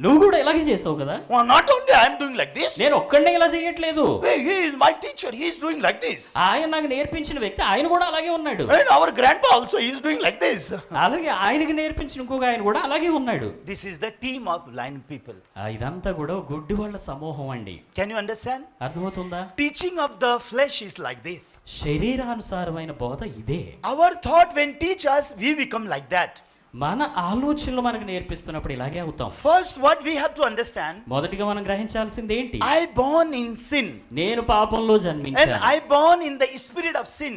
నువ్వు కూడా ఇలాగే చేసావు కదా. Well, not only I am doing like this. నేను ఒక్కడే ఇలా చేయట్లేదు. Hey, he is my teacher. He is doing like this. ఆయన నాకు నేర్పించిన వ్యక్తి ఆయన కూడా అలాగే ఉన్నాడు. And our grandpa also he is doing like this. అలాగే ఆయనకి నేర్పించిన ఇంకొక ఆయన కూడా అలాగే ఉన్నాడు. This is the team of blind people. ఇదంతా కూడా గుడ్డి వాళ్ళ సమూహం అండి. Can you understand? అర్థమవుతుందా? Teaching of the flesh is like this. శరీరానుసారమైన బోధ ఇదే. Our thought when teach us, we become like that. మన ఆలోచనలు మనకు నేర్పిస్తున్నప్పుడు ఇలాగే అవుతాం. First, what we have to understand. మొదటిగా మనం గ్రహించాల్సింది ఏంటి? I born in sin. నేను పాపంలో And జన్మించాను. I born in the spirit of sin.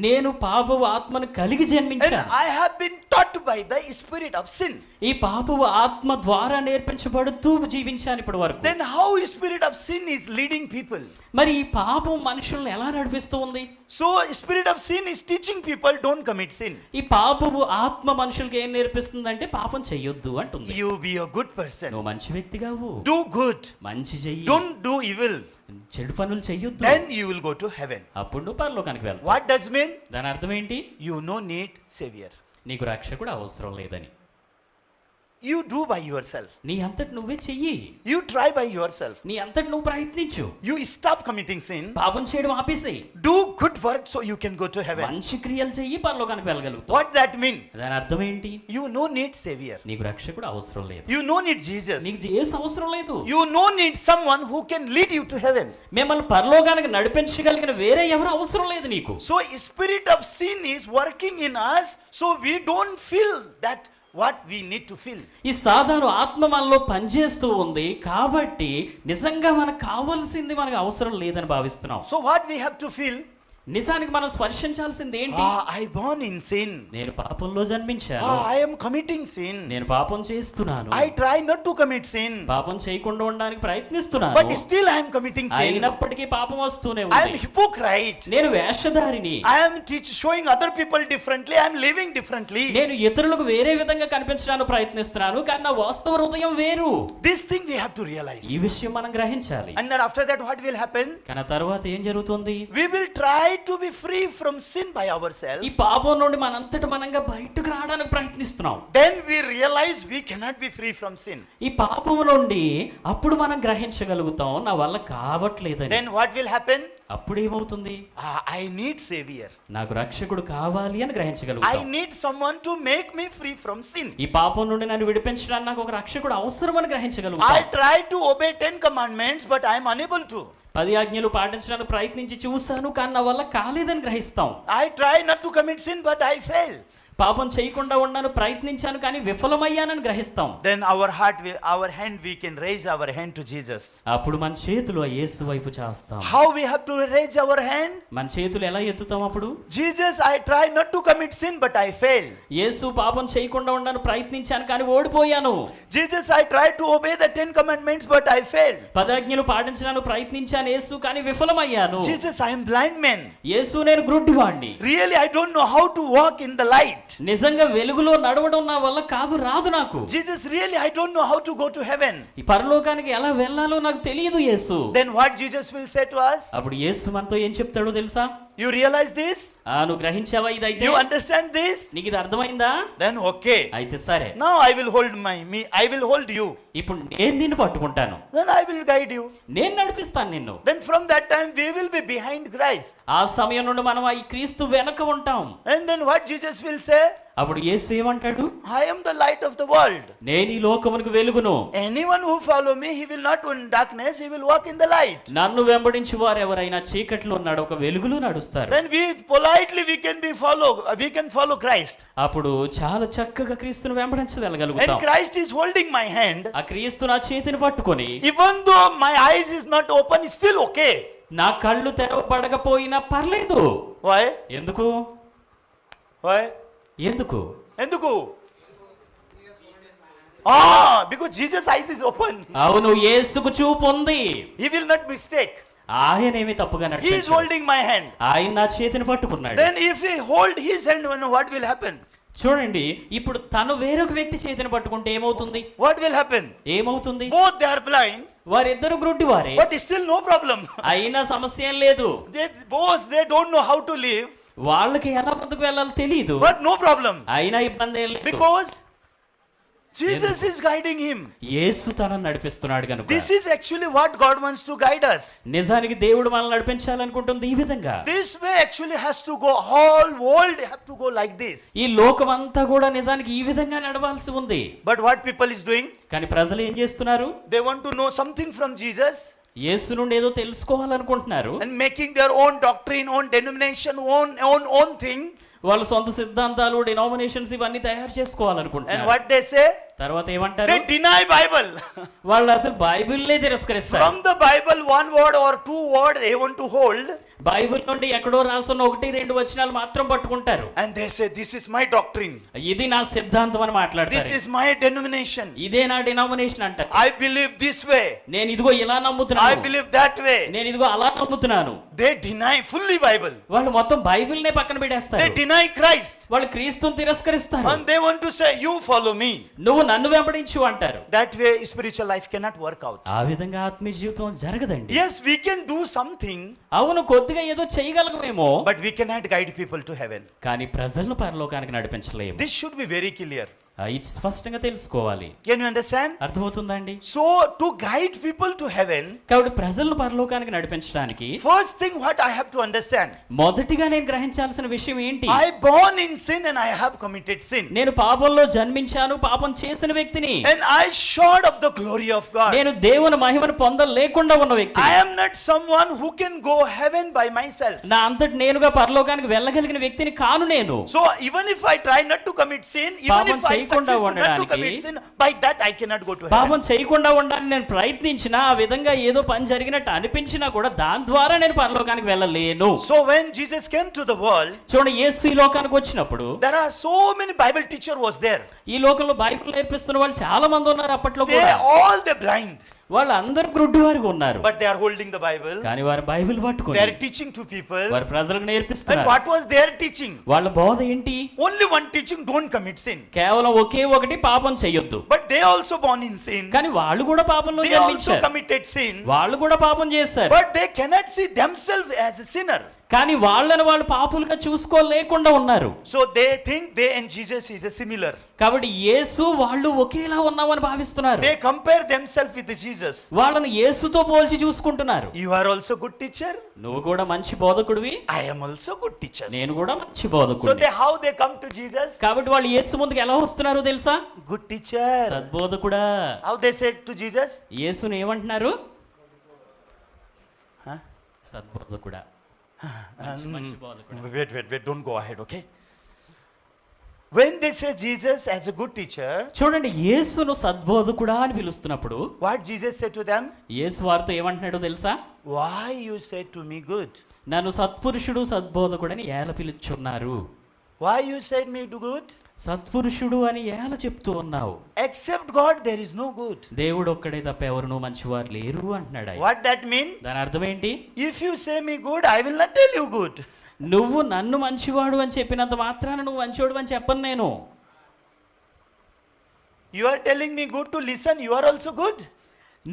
నేను పాపపు ఆత్మను కలిగి And జన్మించాను. I have been taught by the spirit of sin. ఈ పాపపు ఆత్మ ద్వారా నేర్పించబడుతూ జీవించాను ఇప్పటి వరకు. Then how spirit of sin is leading people? మరి ఈ పాపం మనుషుల్ని ఎలా నడిపిస్తూ ఉంది? So spirit of sin is teaching people don't commit sin. ఈ పాపపు ఆత్మ మనుషులకి ఏం నేర్పిస్తుందంటే పాపం చెయ్యొద్దు అంటుంది. You be a good person. నువ్వు మంచి వ్యక్తిగావు, Do good. మంచి చెయ్యి, Don't do evil. చెడు పనులు చెయ్యొద్దు, Then you will go to heaven. అప్పుడు నువ్వు పరలోకానికి వెళ్తావు. What does mean? దాని అర్థం ఏంటి? You no need savior. నీకు రక్షకుడు అవసరం లేదని. You do by yourself. నీ అంతటి నువ్వే చెయ్యి, You try by yourself. నీ అంతటి నువ్వు ప్రయత్నించు. You stop committing sin. పాపం చేయడం ఆపేసేయి, Do good work so you can go to heaven. మంచి క్రియలు చెయ్యి, పరలోకానికి వెళ్ళగలుగుతావు. What that mean? దాని అర్థం ఏంటి? You no need savior. నీకు రక్షకుడు అవసరం లేదు, You no need Jesus. నీకు చేసే అవసరం లేదు. You no need someone who can lead you to heaven. మిమ్మల్ని పరలోకానికి నడిపించగలిగిన వేరే ఎవరు అవసరం లేదు నీకు. So spirit of sin is working in us, so we don't feel that what we need to feel. ఈ సాధారణ ఆత్మ మనలో పనిచేస్తూ ఉంది కాబట్టి నిజంగా మనకు కావాల్సింది మనకు అవసరం లేదని భావిస్తున్నాం. So what we have to feel? నిజానికి మనం స్పర్శించాల్సింది ఏంటి? I born in sin. నేను పాపంలో జన్మించాను, I am committing sin. నేను పాపం చేస్తున్నాను, I try not to commit sin. పాపం చేయకుండా ఉండడానికి ప్రయత్నిస్తున్నాను, But still I am committing sin. అయినప్పటికీ పాపం వస్తూనే I am ఉంది. hypocrite. నేను వేషధారిని, I am showing other people differently. I am living differently. నేను ఇతరులకు వేరే విధంగా కనిపించడానికి ప్రయత్నిస్తున్నాను, కానీ నా వాస్తవ హృదయం వేరు. This thing we have to realize. ఈ విషయం మనం గ్రహించాలి. And then after that what will happen? కానీ తర్వాత ఏం జరుగుతుంది? We will try to be free from sin by ourselves, ఈ పాపం నుండి మనంతట మనంగా బయటకు రావడానికి ప్రయత్నిస్తున్నాం. then we realize we cannot be free from sin. ఈ పాపం నుండి అప్పుడు మనం గ్రహించగలుగుతాం నా వల్ల కావట్లేదని. Then what will happen? అప్పుడు ఏమవుతుంది? I need savior. నాకు రక్షకుడు కావాలి అని I గ్రహించగలుగుతాం. need someone to make me free from sin. ఈ పాపం నుండి నన్ను విడిపించడానికి నాకు ఒక రక్షకుడు అవసరం అని I గ్రహించగలుగుతాం. try to obey 10 commandments, but I am unable to. 10 ఆజ్ఞలు పాటించడానికి ప్రయత్నించి చూశాను కానీ నా వల్ల కాలేదని గ్రహిస్తాం. I try not to commit sin, but I fail. పాపం చేయకుండా ఉన్నాను ప్రయత్నించాను కానీ విఫలమయ్యానని గ్రహిస్తాం. Then our hand, we can raise our hand to Jesus. అప్పుడు మన చేతులు ఆ యేసు వైపు చేస్తాం. How we have to raise our hand? మన చేతులు ఎలా ఎత్తుతాం అప్పుడు? Jesus, I try not to commit sin, but I fail. యేసు పాపం చేయకుండా ఉన్నాను ప్రయత్నించాను కానీ ఓడిపోయాను. Jesus, I try to obey the 10 commandments, but I failed. 10 ఆజ్ఞలు పాటించడానికి ప్రయత్నించాను యేసు కానీ విఫలమయ్యాను. Jesus, I am blind man. యేసు నేను గ్రుడ్డివాణ్ణి. Really, I don't know how to walk in the light. నిజంగా వెలుగులో నడవడం నా వల్ల రాదు నాకు. Jesus, really, I don't know how to go to heaven. ఈ పరలోకానికి ఎలా వెళ్ళాలో నాకు తెలియదు యేసు. Then what Jesus will say to us? అప్పుడు యేసు మనతో ఏం చెప్తాడో తెలుసా? You realize this? నువ్వు గ్రహించావా ఇదైతే? You understand this? నీకు ఇది అర్థమైందా? Then okay. అయితే సరే. Now I will hold I will hold you. ఇప్పుడు నేను నిన్ను పట్టుకుంటాను. Then I will guide you. నేను నడిపిస్తాను నిన్ను. Then from that time we will be behind Christ. ఆ సమయం నుండి మనం ఈ క్రీస్తు వెనక ఉంటాం. And then what Jesus will say? అప్పుడు యేసు ఏమంటాడు? I am the light of the world. నేను ఈ లోకమునకు వెలుగును. Anyone who follow me, he will not in darkness, he will walk in the light. నన్ను వెంబడించు వారు ఎవరైనా చీకట్లో ఒక వెలుగులో నడుస్తారు. Then we politely we can follow Christ. అప్పుడు చాలా చక్కగా క్రీస్తును And వెంబడించగలుగుతాం. Christ is holding my hand. ఆ క్రీస్తు నా చేతిని పట్టుకొని Even though my eyes is not open, it's still okay. నా కళ్ళు తెరవబడకపోయినా పర్లేదు. Why? ఎందుకు? Why? ఎందుకు? Enduku? Because Jesus' eyes is open. అవును, యేసుకు చూపు ఉంది. He will not mistake. ఆయన ఏమీ తప్పుగా He is నడిపించడు. holding my hand. ఆయన నా చేతిని పట్టుకున్నాడు. Then if he hold his hand, what will happen? చూడండి, ఇప్పుడు తను వేరొక వ్యక్తి చేతిని పట్టుకుంటే ఏమవుతుంది? What will happen? ఏమవుతుంది? Both they are blind, వారిద్దరు గ్రుడ్డివారే. but still no problem. అయినా సమస్య ఏం లేదు. They don't know how to live, వాళ్ళకి ఎలా ముందుకు వెళ్ళాలో తెలియదు. but no problem. అయినా ఇబ్బంది ఏం లేదు. Because Jesus is guiding him. యేసు తనను నడిపిస్తున్నాడు కనుక. This is actually what God wants to guide us. నిజానికి దేవుడు మనల్ని నడిపించాలనుకుంటుంది ఈ విధంగా. This way actually has to go. Whole world have to go like this. ఈ లోకమంతా కూడా నిజానికి ఈ విధంగా నడవాల్సి ఉంది. But what people is doing? కానీ ప్రజలు ఏం చేస్తున్నారు? They want to know something from Jesus యేసు నుండి ఏదో తెలుసుకోవాలనుకుంటున్నారు. and making their own doctrine, own denomination, own thing. వాళ్ళ సొంత సిద్ధాంతాలు, డినామినేషన్స్ ఇవన్నీ తయారు And చేసుకోవాలనుకుంటున్నారు. what they say? తర్వాత ఏమంటారు? They deny Bible. వాళ్ళు అసలు బైబిల్నే తిరస్కరిస్తారు. From the Bible, one word or two word they want to hold. Bible నుండి ఎక్కడో రాసున్న 1-2 వచనాలు మాత్రం పట్టుకుంటారు. And they say, this is my doctrine. ఇది నా సిద్ధాంతం అని This మాట్లాడతారు. is my denomination. ఇదే నా డినామినేషన్ అంటారు. I believe this way. నేను ఇదిగో ఇలా I నమ్ముతున్నాను. believe that way. నేను ఇదిగో అలా నమ్ముతున్నాను. They deny fully Bible. వాళ్ళు మొత్తం బైబిల్నే పక్కన They పెట్టేస్తారు. deny Christ. వాళ్ళు క్రీస్తుని తిరస్కరిస్తారు. And they want to say, you follow me. నువ్వు నన్ను వెంబడించు అంటారు. That way spiritual life cannot work out. ఆ విధంగా ఆత్మీయ జీవితం జరగదండి. Yes, we can do something, అవును, కొద్దిగా ఏదో చేయగలగమేమో, but we cannot guide people to heaven. కానీ ప్రజలను పరలోకానికి నడిపించలేము. This should be very clear. ఇది స్పష్టంగా తెలుసుకోవాలి. Can you understand? అర్థమవుతుందండి? So to guide people to heaven, కాబట్టి ప్రజలను పరలోకానికి నడిపించడానికి first thing what I have to understand, మొదటిగా నేను గ్రహించాల్సిన విషయం ఏంటి? I born in sin and I have committed sin. నేను పాపంలో జన్మించాను, పాపం చేసిన వ్యక్తిని. And I short of the glory of God. నేను దేవుని మహిమను పొందలేకుండా ఉన్న వ్యక్తి. I am not someone who can go heaven by myself. నా అంతటి నేనుగా పరలోకానికి వెళ్ళగలిగిన వ్యక్తిని కాను నేను. So even if I try not to commit sin, even if I succeed not to commit sin, by that I cannot go to heaven. పాపం చేయకుండా ఉండడానికి నేను ప్రయత్నించినా, ఆ విధంగా ఏదో పని జరిగినట్టు అనిపించినా కూడా దాని ద్వారా నేను పరలోకానికి వెళ్ళలేను. So when Jesus came to the world, చూడండి, యేసు ఈ లోకానికి వచ్చినప్పుడు there are so many Bible teacher was there. ఈ లోకంలో బైబిల్ నేర్పిస్తున్న వాళ్ళు చాలా మంది ఉన్నారు అప్పట్లో They కూడా. all they blind, వాళ్ళందరూ గ్రుడ్డివారిగా ఉన్నారు. but they are holding the Bible. కానీ వారు బైబిల్ They పట్టుకొని are teaching to people. వారు ప్రజలకు And నేర్పిస్తున్నారు. what was their teaching? వాళ్ళ బోధ ఏంటి? Only one teaching, don't commit sin. కేవలం ఒకే ఒకటి, పాపం చెయ్యొద్దు. But they also born in sin. కానీ వాళ్ళు కూడా పాపంలో They also జన్మించారు. committed sin. వాళ్ళు కూడా పాపం చేస్తారు. But they cannot see themselves as a sinner. కానీ వాళ్ళని వాళ్ళు పాపులుగా చూసుకోలేకుండా ఉన్నారు. So they think they and Jesus is a similar. కాబట్టి యేసు వాళ్ళు ఒకేలా ఉన్నామని భావిస్తున్నారు. They compare themselves with Jesus. వాళ్ళను యేసుతో పోల్చి చూసుకుంటున్నారు. You are also good teacher. నువ్వు కూడా మంచి బోధకుడివి, I am also good teacher. నేను కూడా మంచి So బోధకుడిని. how they come to Jesus? కాబట్టి వాళ్ళు యేసు ముందుకు ఎలా వస్తున్నారో తెలుసా? Good teacher. సద్బోధకుడా. How they said to Jesus? యేసుని ఏమంటున్నారు? Huh? సద్బోధకుడా. మంచి బోధకుడు. Wait, don't go ahead, okay? When they say Jesus as a good teacher, చూడండి, యేసును సద్బోధకుడా అని పిలుస్తున్నప్పుడు what Jesus said to them? యేసు వారితో ఏమంటున్నాడో తెలుసా? Why you say to me good? నన్ను సత్పురుషుడు సద్బోధకుడని ఏల పిలుచున్నారు. Why you said me to good? సత్పురుషుడు అని ఏల చెప్తూ ఉన్నావు. Except God, there is no good. దేవుడు ఒక్కడే తప్ప ఎవరునూ మంచివారు లేరు అంటున్నాడు ఆయన. What that mean? దాని అర్థం ఏంటి? If you say me good, I will not tell you good. నువ్వు నన్ను మంచివాడు అని చెప్పినంత మాత్రాన నువ్వు మంచివాడు అని చెప్పను నేను. You are telling me good to listen, you are also good.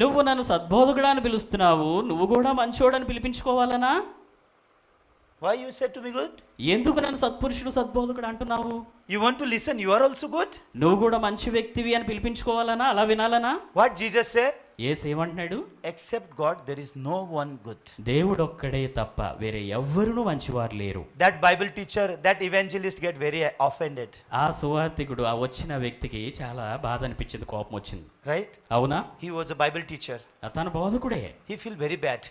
నువ్వు నన్ను సద్బోధకుడా అని పిలుస్తున్నావు, నువ్వు కూడా మంచివాడు అని పిలిపించుకోవాలనా? Why you said to me good? ఎందుకు నన్ను సత్పురుషుడు సద్బోధకుడు అంటున్నావు? You want to listen, you are also good. నువ్వు కూడా మంచి వ్యక్తివి అని పిలిపించుకోవాలనా, అలా వినాలనా? What Jesus say? యేసు ఏమంటున్నాడు? Except God, there is no one good. దేవుడు ఒక్కడే తప్ప వేరే ఎవ్వరునూ మంచివారు లేరు. That Bible teacher, that evangelist get very offended. ఆ సువార్తికుడు ఆ వచ్చిన వ్యక్తికి చాలా బాధ అనిపించింది, కోపం వచ్చింది. Right? అవునా? He was a Bible teacher. తన బోధకుడే. He feel very bad.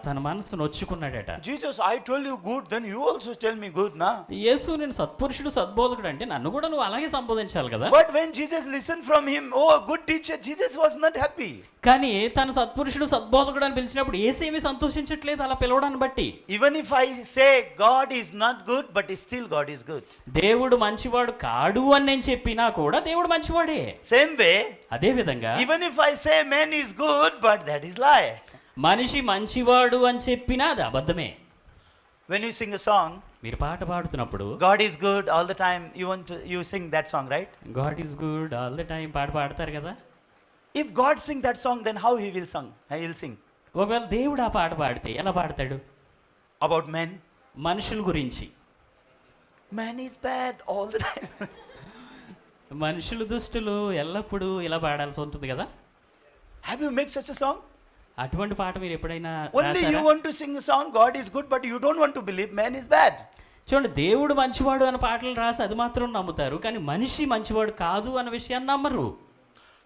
తన మనసు నొచ్చుకున్నాడట. Jesus, I told you good, then you also tell me good, na? యేసు నేను సత్పురుషుడు సద్బోధకుడు అంటే నన్ను కూడా నువ్వు అలాగే సంబోధించాలి కదా. But when Jesus listened from him, oh good teacher, Jesus was not happy. కానీ తన సత్పురుషుడు సద్బోధకుడు అని పిలిచినప్పుడు యేసేమీ సంతోషించట్లేదు అలా పిలవడాన్ని బట్టి. Even if I say God is not good, but still God is good. దేవుడు మంచివాడు కాడు అని నేను చెప్పినా కూడా దేవుడు మంచివాడే. Same way, అదే విధంగా even if I say man is good, but that is lie. మనిషి మంచివాడు అని చెప్పినా అది అబద్ధమే. When you sing a song, మీరు పాట పాడుతున్నప్పుడు God is good all the time, you sing that song, right? God is good all the time పాట పాడతారు కదా. If God sing that song, then how he will sing? ఒకవేళ దేవుడు ఆ పాట పాడితే ఎలా పాడతాడు? About men? మనుషుల గురించి. Man is bad all the time. మనుషులు దుష్టులు ఎల్లప్పుడూ ఇలా పాడాల్సి ఉంటుంది కదా. Have you made such a song? అటువంటి పాట మీరు ఎప్పుడైనా Only you రాశారా? want to sing a song, God is good, but you don't want to believe man is bad. చూడండి, దేవుడు మంచివాడు అన్న పాటలు రాసి అది మాత్రం నమ్ముతారు, కానీ మనిషి మంచివాడు కాదు అన్న విషయాన్ని నమ్మరు.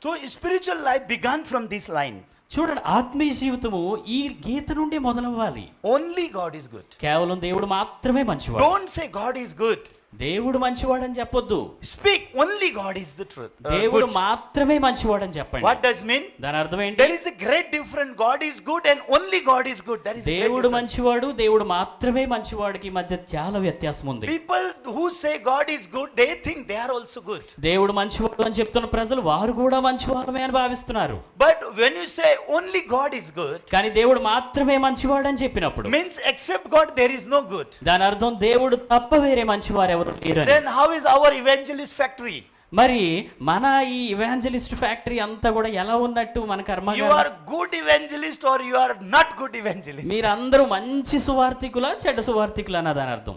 So spiritual life began from this line. చూడండి, ఆత్మీయ జీవితము ఈ గీత నుండి మొదలవ్వాలి. Only God is good. కేవలం దేవుడు మాత్రమే మంచివాడు. Don't say God is good. దేవుడు మంచివాడని చెప్పొద్దు. Speak only God is the truth. దేవుడు Good. మాత్రమే మంచివాడని చెప్పండి. What does mean? దాని అర్థం ఏంటి? There is a great difference. God is good and only God is good. That is a great దేవుడు difference. మంచివాడు, దేవుడు మాత్రమే మంచివాడికి మధ్య చాలా వ్యత్యాసం ఉంది. People who say God is good, they think they are also good. దేవుడు మంచివాడు అని చెప్తున్న ప్రజలు వారు కూడా మంచివారమే అని భావిస్తున్నారు. But when you say only God is good, కానీ దేవుడు మాత్రమే మంచివాడు అని చెప్పినప్పుడు means except God there is no good. దాని అర్థం దేవుడు తప్ప వేరే మంచివారు ఎవరు లేరు అని. Then how is our evangelist factory? మరి మన ఈ ఇవాంజలిస్ట్ ఫ్యాక్టరీ అంతా కూడా ఎలా ఉన్నట్టు మన You కర్మగారు? are good evangelist or you are not good evangelist? మీరందరూ మంచి సువార్థికులా చెడ్డ సువార్థికులా అన్న దాని అర్థం?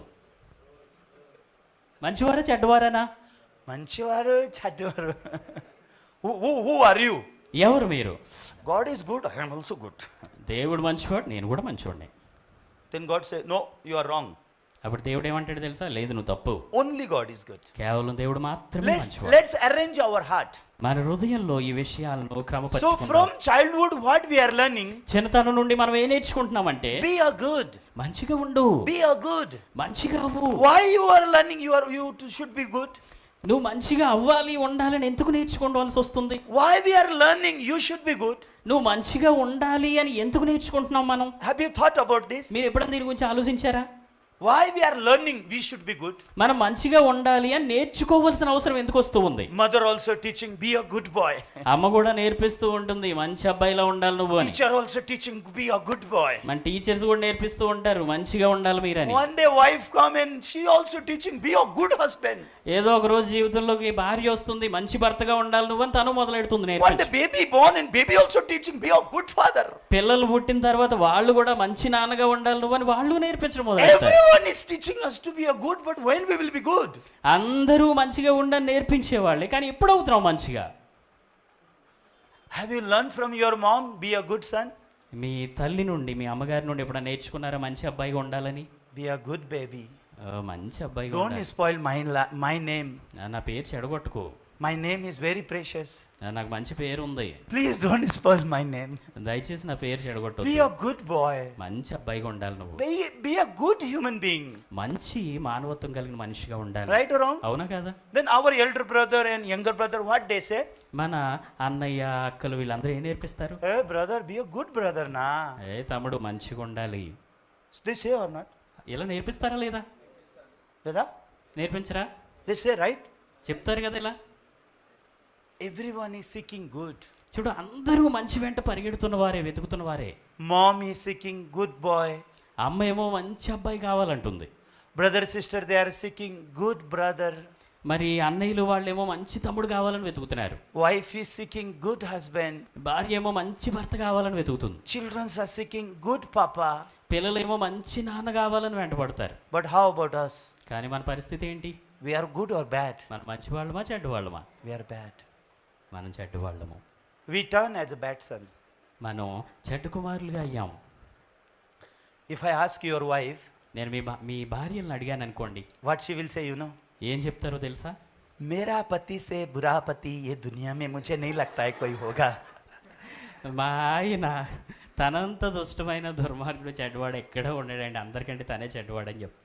మంచివారా చెడ్డవారానా? మంచివారు చెడ్డవారు. Who are you? ఎవరు మీరు? God is good, I am also good. దేవుడు మంచివాడు, నేను కూడా మంచివాడిని. Then God say, no, you are wrong. అప్పుడు దేవుడు ఏమంటాడు తెలుసా? లేదు, నువ్వు తప్పు. Only God is good. కేవలం దేవుడు మాత్రమే మంచివాడు. Let's arrange our heart. మన హృదయంలో ఈ విషయాలను So క్రమపరచుకుందాం. from childhood what we are learning, చిన్నతనం నుండి మనం ఏం నేర్చుకుంటున్నామంటే be a good. మంచిగా ఉండు, Be a good. మంచిగా అవ్వు. Why you are learning should be good? నువ్వు మంచిగా అవ్వాలి, ఉండాలని ఎందుకు నేర్చుకోవాల్సి వస్తుంది? Why we are learning you should be good? నువ్వు మంచిగా ఉండాలి అని ఎందుకు నేర్చుకుంటున్నాం మనం? Have you thought about this? మీరు ఎప్పుడైనా దీని గురించి ఆలోచించారా? Why we are learning we should be good? మనం మంచిగా ఉండాలి అని నేర్చుకోవాల్సిన అవసరం ఎందుకు వస్తూ ఉంది? Mother also teaching be a good boy. అమ్మ కూడా నేర్పిస్తూ ఉంటుంది మంచి అబ్బాయిలా ఉండాలి నువ్వు అని. Teacher also teaching be a good boy. మన టీచర్స్ కూడా నేర్పిస్తూ ఉంటారు మంచిగా ఉండాలి మీరని. One day wife come and she also teaching be a good husband. ఏదో ఒక రోజు జీవితంలోకి భార్య వస్తుంది మంచి భర్తగా ఉండాలి నువ్వు అని తను మొదలెడుతుంది One నేర్పించు. day baby born and baby also teaching be a good father. పిల్లలు పుట్టిన తర్వాత వాళ్ళు కూడా మంచి నాన్నగా ఉండాలి నువ్వు అని వాళ్ళు నేర్పించడం మొదలెడతారు. Everyone is teaching us to be a good, but when we will be good? అందరూ మంచిగా ఉండని నేర్పించేవాళ్ళే కానీ ఎప్పుడు అవుతున్నావు మంచిగా? Have you learned from your mom be a good son? మీ తల్లి నుండి మీ అమ్మగారి నుండి ఎప్పుడైనా నేర్చుకున్నారా మంచి అబ్బాయిగా ఉండాలని? Be a good baby. మంచి అబ్బాయిగా Don't ఉండాలి. spoil my name. నా పేరు చెడగొట్టుకో. My name is very precious. నాకు మంచి పేరు ఉంది. Please don't spoil my name. దయచేసి నా పేరు చెడగొట్టు. Be a good boy. మంచి అబ్బాయిగా ఉండాలి నువ్వు. Be a good human being. మంచి మానవత్వం కలిగిన మనిషిగా ఉండాలి. Right or wrong? అవునా కదా? Then our elder brother and younger brother, what they say? మన అన్నయ్య అక్కలు వీళ్ళందరూ ఏం నేర్పిస్తారు? Hey brother, be a good brother na. తమ్ముడు మంచిగా ఉండాలి. They say or not? ఇలా నేర్పిస్తారా లేదా? లేదా? నేర్పించరా? They say right? చెప్తారు కదా ఇలా. Everyone is seeking good. చూడు అందరూ మంచి వెంట పరిగెడుతున్న వారే వెతుకుతున్న వారే. Mom is seeking good boy. అమ్మ ఏమో మంచి అబ్బాయి కావాలంటుంది. Brother sister they are seeking good brother. మరి అన్నయ్యలు వాళ్ళేమో మంచి తమ్ముడు కావాలని వెతుకుతున్నారు. Wife is seeking good husband. భార్య ఏమో మంచి భర్త కావాలని వెతుకుతుంది. Children are seeking good papa. పిల్లలేమో మంచి నాన్న కావాలని వెంటపడతారు. But how about us? కానీ మన పరిస్థితి ఏంటి? We are good or bad? మనం మంచి వాళ్ళమా చెడ్డ వాళ్ళమా? We are bad. మనం చెడ్డ వాళ్ళము. We turn as a bad son. మనం చెడ్డ కుమారులుగా అయ్యాము. If I ask your wife, నేను మీ భార్యలను అడిగాను అనుకోండి, what she will say, you know? ఏం చెప్తారో తెలుసా? मेरा पति से बुरा पति ये दुनिया में मुझे नहीं लगता है कोई होगा. మా ఆయన తనంత దుష్టమైన దుర్మార్గుడు చెడ్డవాడు ఎక్కడ ఉండడండి, అందరికంటే తనే చెడ్డవాడని చెప్పు.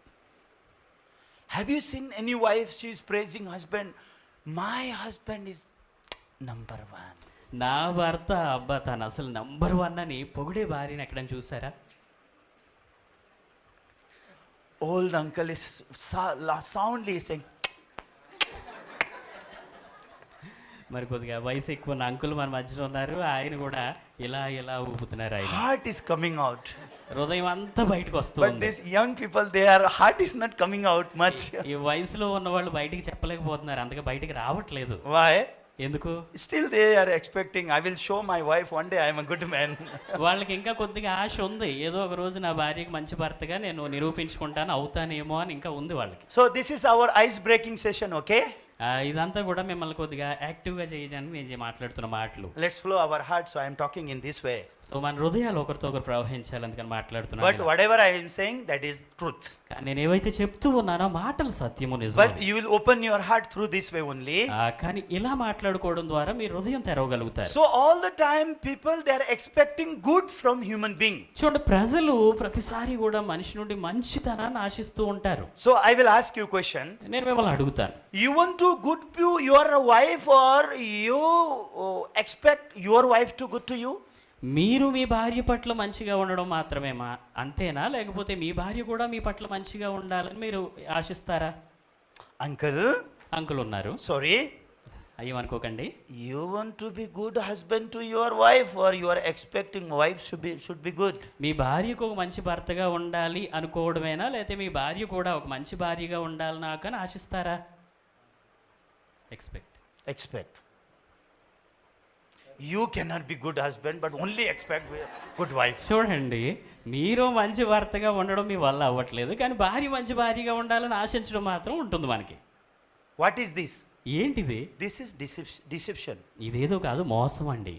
Have you seen any wife, she is praising husband, my husband is number one. నా భర్త అబ్బా తను అసలు నంబర్ 1 అని పొగిడే భార్యని ఎక్కడని చూసారా? Old uncle is soundly saying. మరి కొద్దిగా వయసు ఎక్కువ ఉన్న అంకుల్ మన మధ్యలో ఉన్నారు, ఆయన కూడా ఇలా ఇలా ఊపుతున్నారు. ఆయన Heart is coming out. హృదయం అంతా బయటకు But వస్తుంది. these young people, their heart is not coming out much. ఈ వయసులో ఉన్న వాళ్ళు బయటికి చెప్పలేకపోతున్నారు, అందుకే బయటికి రావట్లేదు. Why? ఎందుకు? Still they are expecting, I will show my wife one day I am a good man. వాళ్ళకి ఇంకా కొద్దిగా ఆశ ఉంది, ఏదో ఒక రోజు నా భార్యకి మంచి భర్తగా నేను నిరూపించుకుంటాను అవుతానేమో అని ఇంకా ఉంది వాళ్ళకి. So this is our ice breaking session, okay? ఇదంతా కూడా మిమ్మల్ని కొద్దిగా యాక్టివ్గా చేయడానికి నేను మాట్లాడుతున్న మాటలు. Let's flow our heart, so I am talking in this way. So మన హృదయాలు ఒకరితో ఒకరు ప్రవహించాలి, అందుకని మాట్లాడుతున్నాను. But whatever I am saying, that is truth. నేను ఏవైతే చెప్తూ ఉన్నానో మాటలు సత్యము నిజం. But you will open your heart through this way only. కానీ ఇలా మాట్లాడుకోవడం ద్వారా మీ హృదయం తెరవగలుగుతారు. So all the time people they are expecting good from human being. చూడండి ప్రజలు ప్రతిసారి కూడా మనిషి నుండి మంచితనాన్ని ఆశిస్తూ ఉంటారు. So I will ask you a question. నేను మిమ్మల్ని అడుగుతాను, You want to good to your wife or you expect your wife to good to you? మీరు మీ భార్య పట్ల మంచిగా ఉండడం మాత్రమేమా అంతేనా, లేకపోతే మీ భార్య కూడా మీ పట్ల మంచిగా ఉండాలని మీరు ఆశిస్తారా? అంకుల్ ఉన్నారు, Sorry. అయ్యమనుకోకండి. You want to be good husband to your wife or you are expecting wife should be good? మీ భార్యకు ఒక మంచి భర్తగా ఉండాలి అనుకోవడమేనా, లేకపోతే మీ భార్య కూడా ఒక మంచి భార్యగా ఉండాలి నాకని ఆశిస్తారా? Expect. You cannot be good husband but only expect good wife. చూడండి మీరు మంచి భర్తగా ఉండడం మీ వల్ల అవ్వట్లేదు, కానీ భార్య మంచి భార్యగా ఉండాలని ఆశించడం మాత్రం ఉంటుంది మనకి. What is this? ఏంటిది? This is deception. ఇదేదో కాదు, మోసం అండి.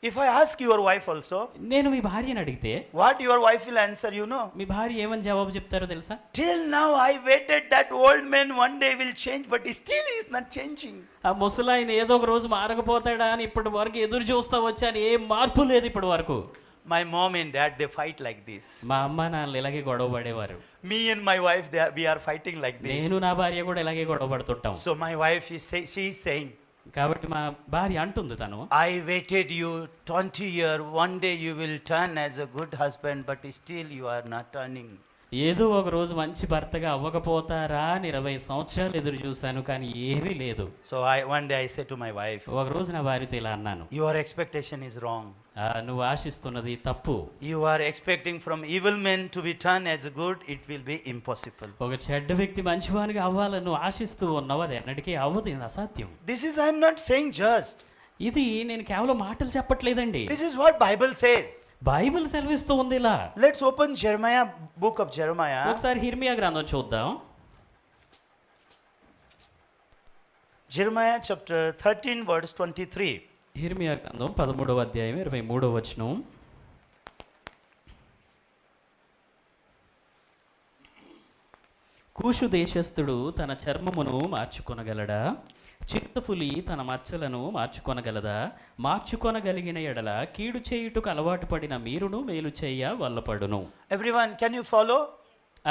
If I ask your wife also, నేను మీ భార్యని అడిగితే what your wife will answer, you know? మీ భార్య ఏమని జవాబు చెప్తారో తెలుసా? Till now I waited that old man one day will change, but still he is not changing. ఆ ముసలాయన ఏదో ఒక రోజు మారకపోతాడా అని ఇప్పటి వరకు ఎదురు చూస్తా వచ్చాను, ఏ మార్పు లేదు ఇప్పటి వరకు. My mom and dad they fight like this. మా అమ్మ నాన్నలు ఇలాగే గొడవ పడేవారు. Me and my wife we are fighting like this. నేను నా భార్య కూడా ఇలాగే గొడవ పడుతుంటాం. So my wife she is saying, కాబట్టి మా భార్య అంటుంది, తను I waited you 20 years, one day you will turn as a good husband, but still you are not turning. ఏదో ఒక రోజు మంచి భర్తగా అవ్వకపోతారా అని 20 సంవత్సరాలు ఎదురు చూశాను, కానీ ఏమీ లేదు. So one day I said to my wife, ఒక రోజు నా భార్యతో ఇలా అన్నాను, your expectation is wrong. నువ్వు ఆశిస్తున్నది తప్పు. You are expecting from evil men to be turned as good, it will be impossible. ఒక చెడ్డ వ్యక్తి మంచివానిగా అవ్వాలని నువ్వు ఆశిస్తూ ఉన్నావు, అది ఎన్నటికీ అవ్వదు, ఇది అసాధ్యం. This is, I am not saying just. ఇది నేను కేవలం మాటలు చెప్పట్లేదండి, This is what Bible says. Bible సెలవిస్తూ ఉంది ఇలా. Let's open Jeremiah, book of Jeremiah. ఒకసారి హిర్మియా గ్రంథం చూద్దాం. Jeremiah chapter 13 verse 23. హిర్మియా గ్రంథం 13వ అధ్యాయం 23వ వచనం. కూషు దేశస్థుడు తన చర్మమును మార్చుకొనగలడా? చిత్తపులి తన మచ్చలను మార్చుకొనగలదా? మార్చుకొనగలిగిన ఎడల కీడు చేయుటకు అలవాటు పడిన మీరును మేలు చేయ వల్లపడును. Everyone, can you follow?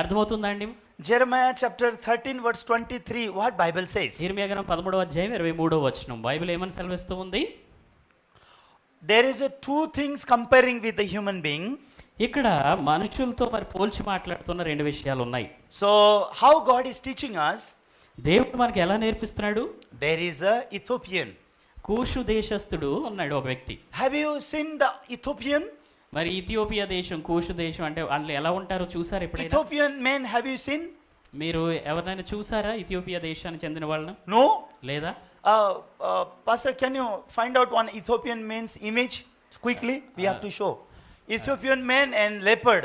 అర్థమవుతుందా అండి? Jeremiah chapter 13 verse 23, what Bible says? హిర్మియా గ్రంథం 13వ అధ్యాయం 23వ వచనం. బైబిల్ ఏమని సెలవిస్తూ ఉంది? There is a two things comparing with the human being. ఇక్కడ మనుషులతో మరి పోల్చి మాట్లాడుతున్న రెండు విషయాలు ఉన్నాయి. So how God is teaching us? దేవుడు మనకి ఎలా నేర్పిస్తున్నాడు? There is a Ethiopian. కూషు దేశస్థుడు ఉన్నాడు ఒక వ్యక్తి. Have you seen the Ethiopian? మరి ఇథియోపియా దేశం, కూషు దేశం అంటే వాళ్ళు ఎలా ఉంటారో చూసారా ఎప్పుడైనా? Ethiopian men, have you seen? మీరు ఎవరినైనా చూసారా ఇథియోపియా దేశానికి చెందిన వాళ్ళను? No. లేదా? Pastor, can you find out one Ethiopian man's image quickly? We have to show. Ethiopian man and leopard.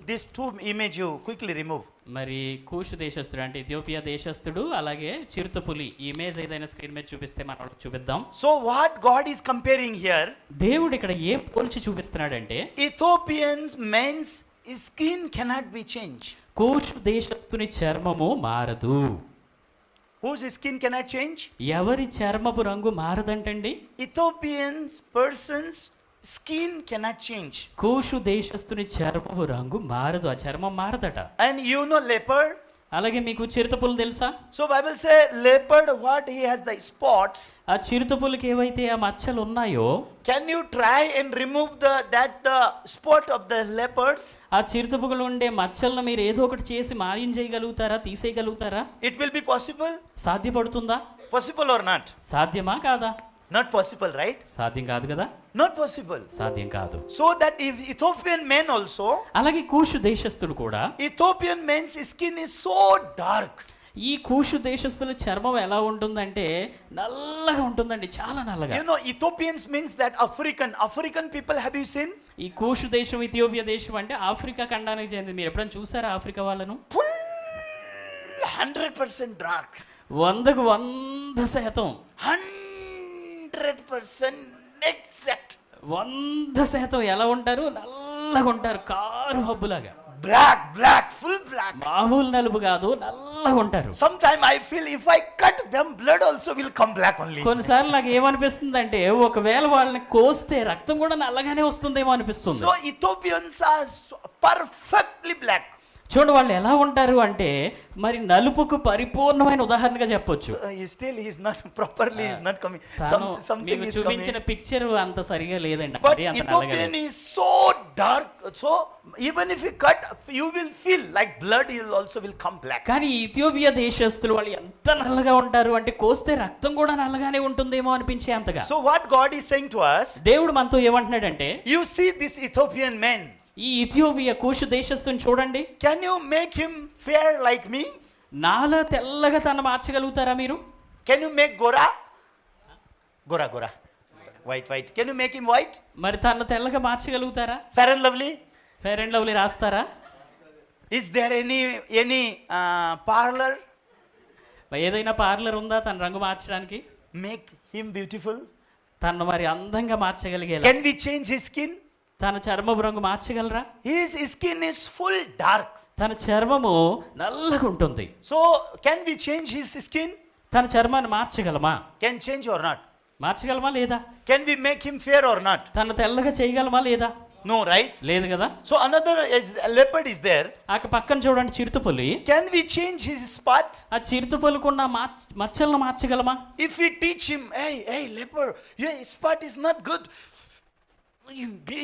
These two image you quickly remove. మరి కూషు దేశస్థుడు అంటే Ethiopia దేశస్థుడు, అలాగే చిరుతపులి ఇమేజ్ ఏదైనా స్క్రీన్ మీద చూపిస్తే మనం చూపిద్దాం. So what God is comparing here? దేవుడు ఇక్కడ ఏం పోల్చి చూపిస్తున్నాడంటే Ethiopians men's skin cannot be changed. కూషు దేశస్థుని చర్మము మారదు. Whose skin cannot change? ఎవరి చర్మపు రంగు మారదంటండి? Ethiopians person's skin cannot change. కూషు దేశస్థుని చర్మపు రంగు మారదు, ఆ చర్మం మారదట. And you know leopard? అలాగే మీకు చిరుతపులు తెలుసా? So Bible say leopard, what he has the spots. ఆ చిరుతపులకి ఏవైతే ఆ మచ్చలు ఉన్నాయో, Can you try and remove the spot of the leopards? ఆ చిరుతపులు ఉండే మచ్చలను మీరు ఏదో ఒకటి చేసి మాయం చేయగలుగుతారా, తీసేయగలుగుతారా? It will be possible? సాధ్యపడుతుందా? Possible or not? సాధ్యమా కాదా? Not possible, right? సాధ్యం కాదు కదా? Not possible. సాధ్యం కాదు. So that if Ethiopian men also, అలాగే కూషు దేశస్థుడు కూడా, Ethiopian men's skin is so dark. ఈ కూషు దేశస్థుల చర్మం ఎలా ఉంటుందంటే నల్లగా ఉంటుందండి, చాలా నల్లగా. You know, Ethiopians means that African people, have you seen? ఈ కూషు దేశం, ఇథియోపియా దేశం అంటే ఆఫ్రికా ఖండానికి చెందింది. మీరు ఎప్పుడైనా చూసారా ఆఫ్రికా వాళ్ళను? Full 100% dark. 100కు 100%. 100% exact. 100% ఎలా ఉంటారు? నల్లగా ఉంటారు, కారు హబ్బులాగా. Black, full black. మామూలు నలుపు కాదు, నల్లగా ఉంటారు. Sometimes I feel if I cut them, blood also will come black only. కొన్నిసార్లు నాకు ఏమనిపిస్తుంది అంటే ఒకవేళ వాళ్ళని కోస్తే రక్తం కూడా నల్లగానే వస్తుందేమో అనిపిస్తుంది. So Ethiopians are perfectly black. చూడండి వాళ్ళు ఎలా ఉంటారు అంటే మరి నలుపుకు పరిపూర్ణమైన ఉదాహరణగా చెప్పొచ్చు. Still he is not properly, he is not coming. Something మీకు is చూపించిన coming. పిక్చర్ అంత సరిగా లేదండి. But మరి అంత నల్లగా Ethiopian లేదు. is so dark, so even if you cut, you will feel like blood also will come black. కానీ ఇథియోపియా దేశస్తులు వాళ్ళు ఎంత నల్లగా ఉంటారు అంటే కోస్తే రక్తం కూడా నల్లగానే ఉంటుందేమో అనిపించే అంతగా. So what God is saying to us? దేవుడు మనతో ఏమంటున్నాడంటే, You see this Ethiopian man. ఈ ఇథియోపియా కూషు దేశస్తుని చూడండి. Can you make him fair like me? నాలా తెల్లగా తను మార్చగలుగుతారా మీరు? Can you make Gora? White. Can you make him white? మరి తను తెల్లగా మార్చగలుగుతారా? Fair and lovely? Fair and Lovely రాస్తారా? Is there any parlor? ఏదైనా పార్లర్ ఉందా తన రంగు మార్చడానికి? Make him beautiful? తను మరి అందంగా మార్చగలిగేలా Can we change his skin? తన చర్మపు రంగు మార్చగలరా? His skin is full dark. తన చర్మము నల్లగా ఉంటుంది. So can we change his skin? తన చర్మాన్ని మార్చగలమా? Can change or not? మార్చగలమా లేదా? Can we make him fair or not? తన తెల్లగా చేయగలమా లేదా? No, right? లేదు కదా. So another leopard is there. ఆ పక్కన చూడండి చిరుతపులి. Can we change his spot? ఆ చిరుతపులుకున్న మచ్చలను మార్చగలమా? If we teach him, hey leopard, your spot is not good.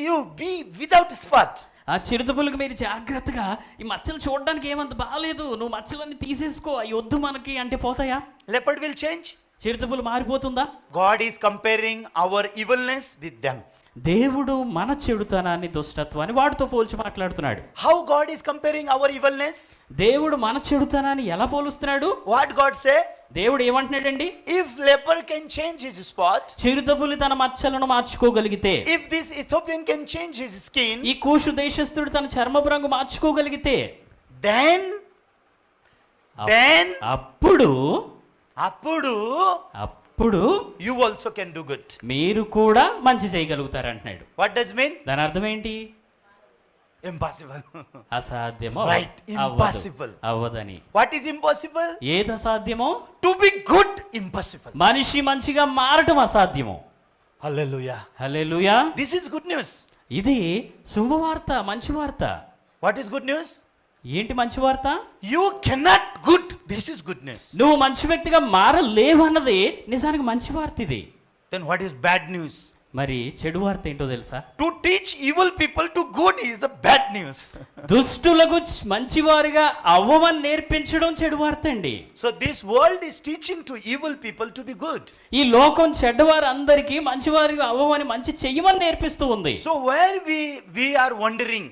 You be without spot. ఆ చిరుతపులకు మీరు జాగ్రత్తగా, ఈ మచ్చలు చూడడానికి ఏమంత బాగాలేదు, నువ్వు మచ్చలన్నీ తీసేసుకో, అవి వద్దు మనకి అంటే పోతాయా? Leopard will change. చిరుతపులు మారిపోతుందా? God is comparing our evilness with them. దేవుడు మన చెడుతనాన్ని, దుష్టత్వాన్ని వాటితో పోల్చి మాట్లాడుతున్నాడు. How God is comparing our evilness? దేవుడు మన చెడుతనాన్ని ఎలా పోలుస్తున్నాడు? What God say? దేవుడు ఏమంటున్నాడండి? If leopard can change his spot, చిరుతపులి తన మచ్చలను మార్చుకోగలిగితే, if this Ethiopian can change his skin, ఈ కూషు దేశస్థుడు తన చర్మపు రంగు మార్చుకోగలిగితే, then అప్పుడు you also can do good. మీరు కూడా మంచి చేయగలుగుతారు అంటున్నాడు. What does mean? దాని అర్థం ఏంటి? Impossible. అసాధ్యమో, Right, impossible. అవ్వదని. What is impossible? ఏది అసాధ్యమో? To be good, impossible. మనిషి మంచిగా మారటం అసాధ్యము. Hallelujah. Hallelujah. This is good news. ఇది శుభవార్త, మంచి వార్త. What is good news? ఏంటి మంచి వార్త? You cannot good. This is good news. నువ్వు మంచి వ్యక్తిగా మారలేవు అన్నది నిజానికి మంచి వార్త ఇది. Then what is bad news? మరి చెడు వార్త ఏంటో తెలుసా? To teach evil people to good is the bad news. దుష్టులకు మంచివారుగా అవ్వమని నేర్పించడం చెడు వార్త అండి. So this world is teaching to evil people to be good. ఈ లోకం చెడ్డవారు అందరికీ మంచివారుగా అవ్వమని, మంచి చెయ్యమని నేర్పిస్తూ ఉంది. So where we are wandering,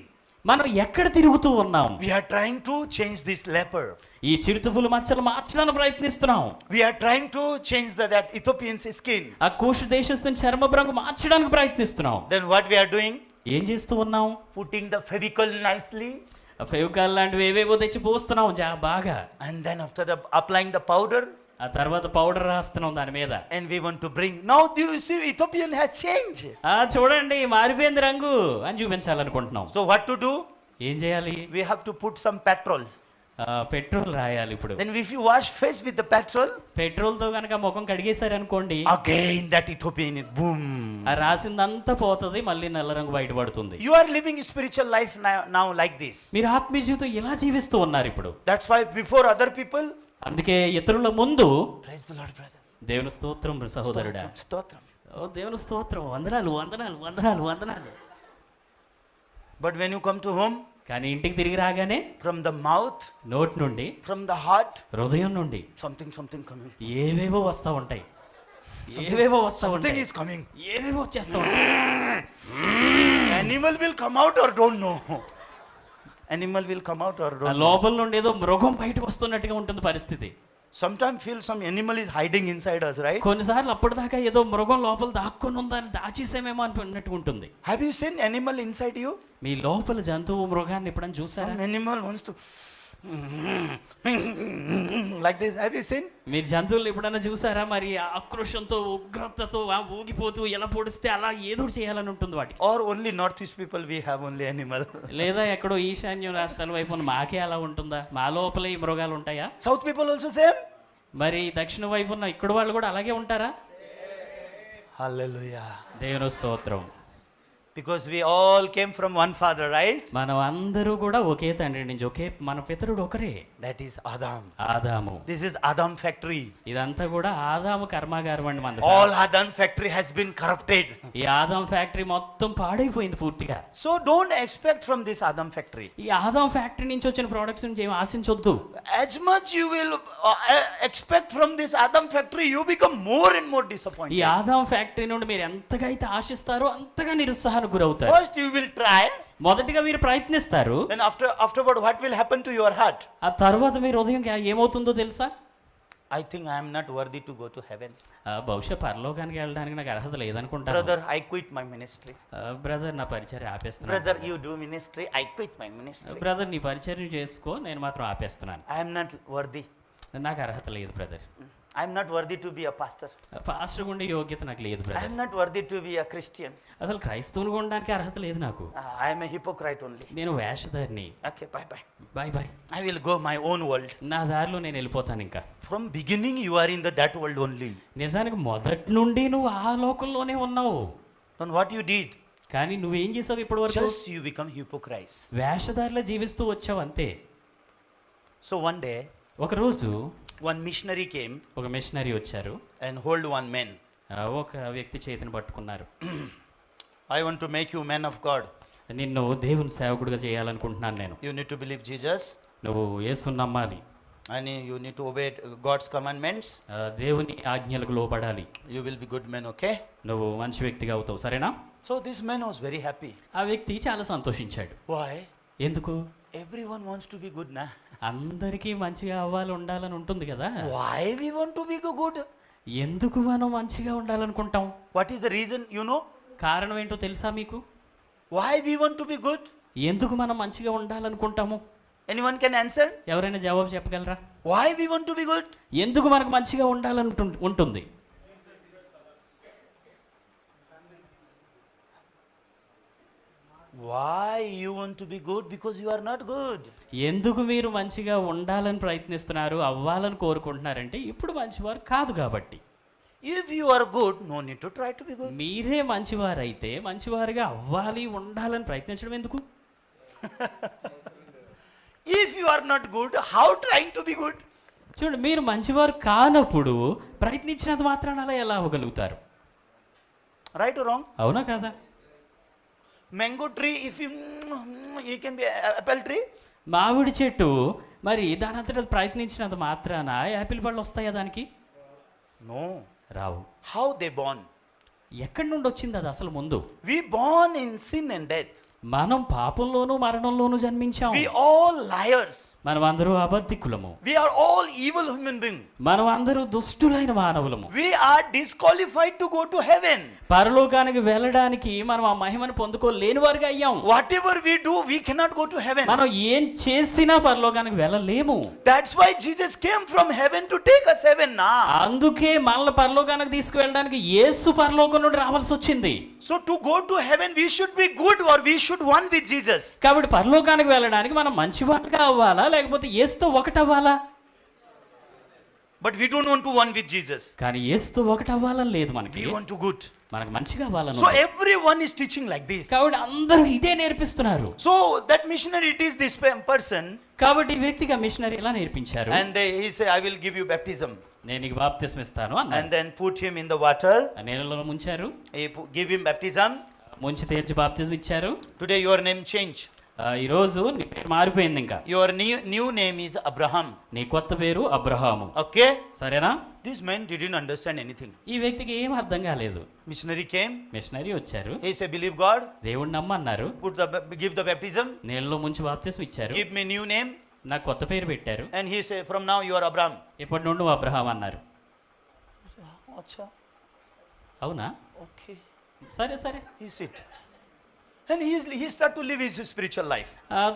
మనం ఎక్కడ తిరుగుతూ ఉన్నాం? we are trying to change this leopard. ఈ చిరుతపులు మచ్చలు మార్చడానికి ప్రయత్నిస్తున్నాం. We are trying to change that Ethiopian's skin. ఆ కూషు దేశస్థుని చర్మపు రంగు మార్చడానికి ప్రయత్నిస్తున్నాం. Then what we are doing? ఏం చేస్తూ ఉన్నాం? Putting the Fevicol nicely. Fevicol లాంటివి ఏవేవో తెచ్చి పోస్తున్నాం బాగా. And then after applying the powder. ఆ తర్వాత పౌడర్ రాస్తున్నాం దాని మీద. And we want to bring. Now do you see Ethiopian has changed? చూడండి మారిపోయింది రంగు అని చూపించాలనుకుంటున్నాం. So what to do? ఏం చేయాలి? We have to put some petrol. Petrol రాయాలి. ఇప్పుడు Then if you wash face with the petrol, petrol తో గనక ముఖం కడిగేశారు అనుకోండి, again that Ethiopian boom. ఆ రాసిందంతా పోతుంది, మళ్ళీ నల్ల రంగు బయటపడుతుంది. You are living spiritual life now like this. మీరు ఆత్మీయ జీవితం ఇలా జీవిస్తూ ఉన్నారు ఇప్పుడు. That's why before other people, అందుకే ఇతరుల ముందు, praise the Lord brother, దేవుని స్తోత్రం సహోదరుడా, స్తోత్రం, ఓ దేవుని స్తోత్రం, వందనాలు వందనాలు వందనాలు వందనాలు. But when you come to home, కానీ ఇంటికి తిరిగి రాగానే from the mouth, నోటి నుండి, from the heart, హృదయం నుండి something coming. ఏవేవో వస్తూ ఉంటాయి, ఏవేవో వస్తూ something ఉంటాయి, is coming. ఏవేవో వచ్చేస్తూ ఉంటాయి. Animal will come out or don't know. Animal will come out or don't know. లోపల నుండి ఏదో మృగం బయటకు వస్తున్నట్టుగా ఉంటుంది పరిస్థితి. Sometimes feel some animal is hiding inside us, right? కొన్నిసార్లు అప్పటిదాకా ఏదో మృగం లోపల దాక్కుని ఉందని దాచేసేమేమో అనుకున్నట్టుగా ఉంటుంది. Have you seen animal inside you? మీ లోపల జంతువు మృగాన్ని ఎప్పుడైనా చూసారా? Some animal wants to like this. Have you seen? మీరు జంతువులు ఎప్పుడైనా చూసారా? మరి ఆక్రోషంతో, ఉగ్రతతో ఊగిపోతూ ఎలా పొడిస్తే అలా ఏదో చేయాలని ఉంటుంది వాటికి. Or only northeast people we have only animal. లేదా ఎక్కడో ఈశాన్య రాష్ట్రాల వైపు మాకే అలా ఉంటుందా? మా లోపల ఈ మృగాలు ఉంటాయా? South people also same? మరి దక్షిణ వైపు ఉన్న ఇక్కడ వాళ్ళు కూడా అలాగే ఉంటారా? Hallelujah. దేవుని స్తోత్రం. Because we all came from one father, right? మనం అందరూ కూడా ఒకే తండ్రి నుంచి, మన పితరుడు ఒకరే. That is Adam. ఆదాము. This is Adam factory. ఇదంతా కూడా ఆదాము కర్మాగారం అండి. మన All Adam factory has been corrupted. ఈ ఆదాం ఫ్యాక్టరీ మొత్తం పాడైపోయింది పూర్తిగా. So don't expect from this Adam factory. ఈ ఆదాం ఫ్యాక్టరీ నుంచి వచ్చిన ప్రొడక్ట్స్ నుంచి ఏం ఆశించొద్దు. As much you will expect from this Adam factory, you become more and more disappointed. ఈ ఆదాం ఫ్యాక్టరీ నుండి మీరు ఎంతగా అయితే ఆశిస్తారో అంతగా నిరుత్సాహానికి గురవుతారు. First you will try. మొదటిగా మీరు ప్రయత్నిస్తారు. Then afterward what will happen to your heart? ఆ తర్వాత మీ హృదయం ఏమవుతుందో తెలుసా? I think I am not worthy to go to heaven. బహుశా పరలోకానికి వెళ్ళడానికి నాకు అర్హత లేదనుకుంటాను. Brother, I quit my ministry. Brother నా పరిచర్య ఆపేస్తున్నాను. Brother, you do ministry, I quit my ministry. Brother నీ పరిచర్య చేసుకో, నేను మాత్రం ఆపేస్తున్నాను. I am not worthy. నాకు అర్హత లేదు brother. I am not worthy to be a pastor. Pastor ఉండే యోగ్యత నాకు లేదు I brother. am not worthy to be a Christian. అసలు క్రైస్తవునిగా ఉండడానికి అర్హత లేదు నాకు. I am a hypocrite only. నేను వేషధారిని. Okay, bye. Bye bye. I will go my own world. నా దారిలో నేను వెళ్ళిపోతాను ఇంకా. From beginning you are in that world only. నిజానికి మొదటి నుండి నువ్వు ఆ లోకంలోనే ఉన్నావు. Then what you did? కానీ నువ్వేం చేసావు ఇప్పటి వరకు? Just you become hypocrites. వేషధారిలో జీవిస్తూ వచ్చావు అంతే. So one day, ఒకరోజు one missionary came ఒక మిషనరీ వచ్చారు. and hold one man. ఒక వ్యక్తి చేతిని పట్టుకున్నారు. I want to make you man of God. నిన్ను దేవుని సేవకుడిగా చేయాలనుకుంటున్నాను నేను. You need to believe Jesus. నువ్వు యేసుని నమ్మాలి. And you need to obey God's commandments. దేవుని ఆజ్ఞలకు లోబడాలి. You will be good man, okay? నువ్వు మంచి వ్యక్తిగా అవుతావు, సరేనా? So this man was very happy. ఆ వ్యక్తి చాలా సంతోషించాడు. Why? ఎందుకు? Everyone wants to be good, na? అందరికీ మంచిగా అవ్వాలి, ఉండాలని ఉంటుంది కదా. Why we want to be good? ఎందుకు మనం మంచిగా ఉండాలనుకుంటాం? What is the reason, you know? కారణం ఏంటో తెలుసా మీకు? Why we want to be good? ఎందుకు మనం మంచిగా ఉండాలనుకుంటాము? Anyone can answer? ఎవరైనా జవాబు చెప్పగలరా? Why we want to be good? ఎందుకు మనకు మంచిగా ఉండాలని ఉంటుంది? Why you want to be good? Because you are not good. ఎందుకు మీరు మంచిగా ఉండాలని ప్రయత్నిస్తున్నారు, అవ్వాలని కోరుకుంటున్నారంటే ఇప్పుడు మంచివారు కాదు కాబట్టి. If you are good, no need to try to be good. మీరే మంచివారైతే మంచివారుగా అవ్వాలి, ఉండాలని ప్రయత్నించడం ఎందుకు? If you are not good, how trying to be good? చూడండి, మీరు మంచివారు కానప్పుడు ప్రయత్నించినంత మాత్రాన అలా ఎలా అవ్వగలుగుతారు? Right or wrong? అవునా కదా? Mango tree, if you can be apple tree. మామిడి చెట్టు మరి దాని అంతటా ప్రయత్నించినంత మాత్రాన యాపిల్ పళ్ళు వస్తాయా దానికి? No. Rao. How they born? ఎక్కడి నుండి వచ్చింది అది అసలు ముందు? We born in sin and death. మనం పాపంలోను మరణంలోను జన్మించాం. We all liars. మనం అందరూ అబద్ధికులము. We are all evil human beings. మనం అందరూ దుష్టులైన మానవులము. We are disqualified to go to heaven. పరలోకానికి వెళ్ళడానికి మనం ఆ మహిమను పొందుకోలేని వారిగా అయ్యాం. Whatever we do, we cannot go to heaven. మనం ఏం చేసినా పరలోకానికి వెళ్ళలేము. That's why Jesus came from heaven to take us heaven now. అందుకే మనల్ని పరలోకానికి తీసుకువెళ్ళడానికి యేసు పరలోకం నుండి రావాల్సి వచ్చింది. So to go to heaven, we should be good or we should one with Jesus. కాబట్టి పరలోకానికి వెళ్ళడానికి మనం మంచివారుగా అవ్వాలా లేకపోతే యేసుతో ఒకటవ్వాలా? But we don't want to one with Jesus. కానీ యేసుతో ఒకటవ్వాలని లేదు మనకి. We want to good. మనకు మంచిగా అవ్వాలని. So everyone is teaching like this. కాబట్టి అందరూ ఇదే నేర్పిస్తున్నారు. So that missionary, it is this person. కాబట్టి ఈ వ్యక్తిగా మిషనరీ ఎలా నేర్పించారు? And he say, I will give you baptism. నేను నీకు బాప్తిస్మం ఇస్తాను అన్నారు. And then put him in the water. నీళ్ళలో ముంచారు. Give him baptism. ముంచి తీర్చి బాప్తిస్మం ఇచ్చారు. Today your name change. ఈ రోజు నీ పేరు మారిపోయింది. ఇంకా your new name is Abraham. నీ కొత్త పేరు అబ్రహాము. Okay? సరేనా? This man didn't understand anything. ఈ వ్యక్తికి ఏం అర్థం కాలేదు. Missionary came. మిషనరీ వచ్చారు. He said, believe God. దేవుణ్ణి నమ్మన్నారు. Give the baptism. నీళ్ళలో ముంచి బాప్తిస్మం ఇచ్చారు. Give me new name. నాకు కొత్త పేరు పెట్టారు. And he said, from now you are Abraham. ఇప్పటి నుండి నువ్వు అబ్రహాం అన్నారు. Acha. అవునా? Okay. సరే సరే. He sit. And he started to live his spiritual life.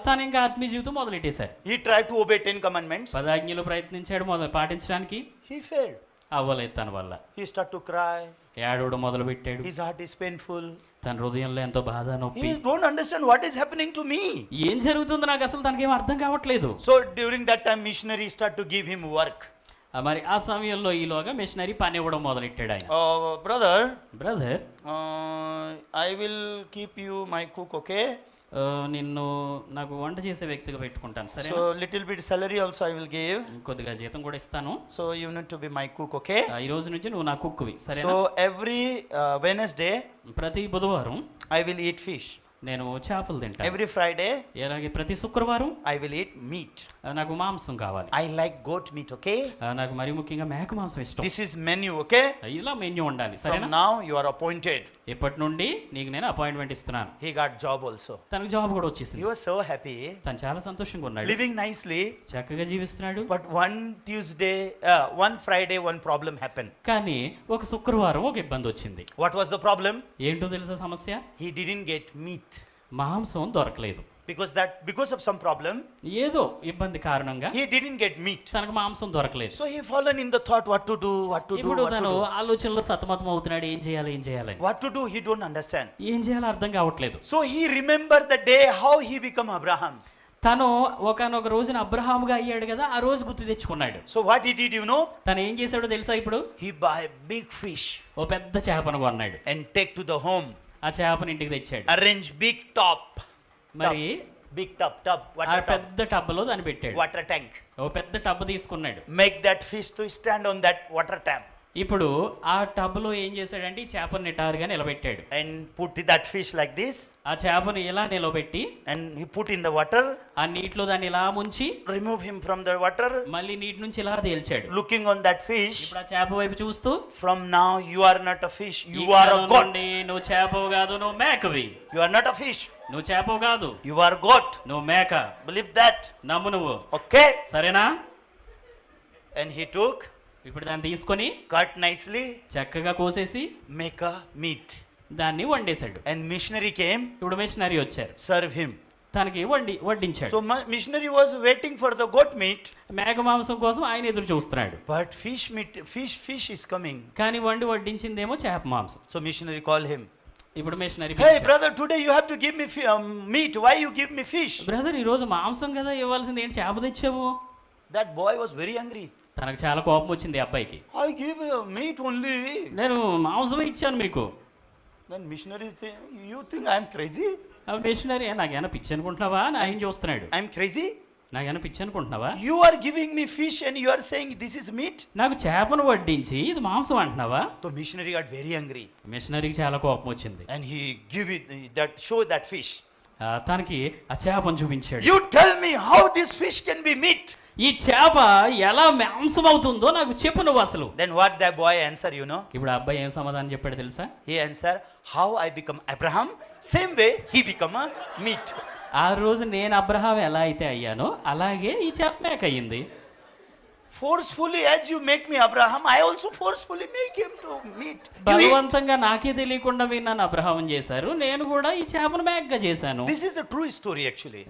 తను ఇంకా ఆత్మీయ జీవితం మొదలెట్టేశారు. He tried to obey 10 commandments. 10 ఆజ్ఞలు ప్రయత్నించాడు పాటించడానికి. He failed. అవ్వలేదు తన వల్ల. He started to cry. ఏడవడం మొదలు పెట్టాడు. His heart is painful. తన హృదయంలో ఎంతో బాధ నొప్పి. He don't understand what is happening to me. ఏం జరుగుతుందో నాకు అసలు తనకేం అర్థం కావట్లేదు. So during that time missionary start to give him work. మరి ఆ సమయంలో ఈలోగా మిషనరీ పని ఇవ్వడం మొదలెట్టాడు ఆయన. Brother I will keep you my cook, okay? నిన్ను నాకు వంట చేసే వ్యక్తిగా పెట్టుకుంటాను, సరే? So little bit salary also I will give. కొద్దిగా జీతం కూడా ఇస్తాను. So you need to be my cook, okay? ఈ రోజు నుంచి నువ్వు నా కుక్వి, సరేనా? So every Wednesday ప్రతి బుధవారం I will eat fish. నేను చేపలు తింటాను. Every Friday అలాగే ప్రతి శుక్రవారం I will eat meat. నాకు మాంసం కావాలి. I like goat meat, okay? నాకు మరి ముఖ్యంగా మేక మాంసం ఇష్టం. This is menu, okay? ఇలా మెన్యూ ఉండాలి, సరేనా? From now you are appointed. ఇప్పటి నుండి నీకు నేను అపాయింట్మెంట్ ఇస్తున్నాను. He got job also. తనకు జాబ్ కూడా వచ్చేసింది. He was so happy. తను చాలా సంతోషంగా ఉన్నాడు. Living nicely. చక్కగా జీవిస్తున్నాడు. But one Friday one problem happened. కానీ ఒక శుక్రవారం ఒక ఇబ్బంది వచ్చింది. What was the problem? ఏంటో తెలుసా సమస్య? He didn't get meat. మాంసం దొరకలేదు. Because of some problem, ఏదో ఇబ్బంది కారణంగా he didn't get meat. తనకు మాంసం దొరకలేదు. So he fallen in the thought what to do. ఇప్పుడు తను ఆలోచనలో సతమతం అవుతున్నాడు, ఏం చేయాలి. What to do he don't understand. ఏం చేయాలో అర్థం కావట్లేదు. So he remembered the day how he become Abraham. తను ఒకనొక రోజున అబ్రహాముగా అయ్యాడు కదా, ఆ రోజు గుర్తు తెచ్చుకున్నాడు. So what he did, you know? తను ఏం చేశాడో తెలుసా ఇప్పుడు? He buy big fish. ఓ పెద్ద చేపను కొన్నాడు. And take to the home. ఆ చేపని ఇంటికి తెచ్చాడు. Arrange big top. మరి big tub water tub. పెద్ద టబ్లో దాన్ని పెట్టాడు. Water tank. ఓ పెద్ద టబ్ తీసుకున్నాడు. Make that fish to stand on that water tap. ఇప్పుడు ఆ టబ్లో ఏం చేశాడంటే ఈ చేపను నిటారుగా నిలబెట్టాడు. and put that fish like this, ఆ చేపను ఇలా నిలబెట్టి and he put in the water, ఆ నీటిలో దాన్ని ఇలా ముంచి remove him from the water, మళ్ళీ నీటి నుంచి ఇలా తేల్చాడు. looking on that fish. ఇప్పుడు ఆ చేప వైపు చూస్తూ, From now you are not a fish, you "ఈ are a క్షణం goat. నుండి నువ్వు చేపవు కాదు, నువ్వు మేకవి. You are not a fish, నువ్వు చేపవు కాదు, you are goat. నువ్వు మేక. Believe that. నమ్ము నువ్వు, Okay. సరేనా?" And he took, ఇప్పుడు దాన్ని తీసుకొని cut nicely, చక్కగా కోసేసి make a meat. దాన్ని వండేశాడు. And missionary came, ఇప్పుడు మిషనరీ వచ్చారు, serve him. తనకి వడ్డించాడు. So missionary was waiting for the goat meat, మేక మాంసం కోసం ఆయన ఎదురు చూస్తున్నాడు. but fish meat, fish is coming. కానీ వడ్డించిందేమో చేప మాంసం. So missionary called him. ఇప్పుడు machinery, Hey brother, today you have to give me meat. Why you give me fish? Brother, ఈ రోజు మాంసం కదా ఇవ్వాల్సింది, ఏంటి చేప తెచ్చావు? That boy was very angry. తనకు చాలా కోపం వచ్చింది ఈ అబ్బాయికి. I give meat only. నేను మాంసమే ఇచ్చాను మీకు. Then missionary say, you think I am crazy? ఆ మిషనరీ, నాకేమైనా పిచ్చి అనుకుంటున్నావా? నా ఆయన చూస్తున్నాడు. I am crazy? నాకేమైనా పిచ్చి అనుకుంటున్నావా? You are giving me fish and you are saying this is meat? నాకు చేపను వడ్డించి ఇది మాంసం అంటున్నావా? So missionary got very angry. మిషనరీకి చాలా కోపం వచ్చింది. And he give it show that fish. తనకి ఆ చేపను చూపించాడు. You tell me how this fish can be meat? ఈ చేప ఎలా మాంసం అవుతుందో నాకు చెప్పు నువ్వు అసలు. Then what that boy answer, you know? ఇప్పుడు ఆ అబ్బాయి ఏం సమాధానం చెప్పాడు తెలుసా? He answer, how I become Abraham, same way he become a meat. ఆ రోజు నేను అబ్రహాం ఎలా అయితే అయ్యానో అలాగే ఈ చేప మేక అయ్యింది. Forcefully as you make me Abraham, I also forcefully make him to meat. బలవంతంగా నాకే తెలియకుండా నన్ను అబ్రహాం చేశారు, నేను కూడా ఈ చేపను మేకగా చేశాను. This is the true story actually.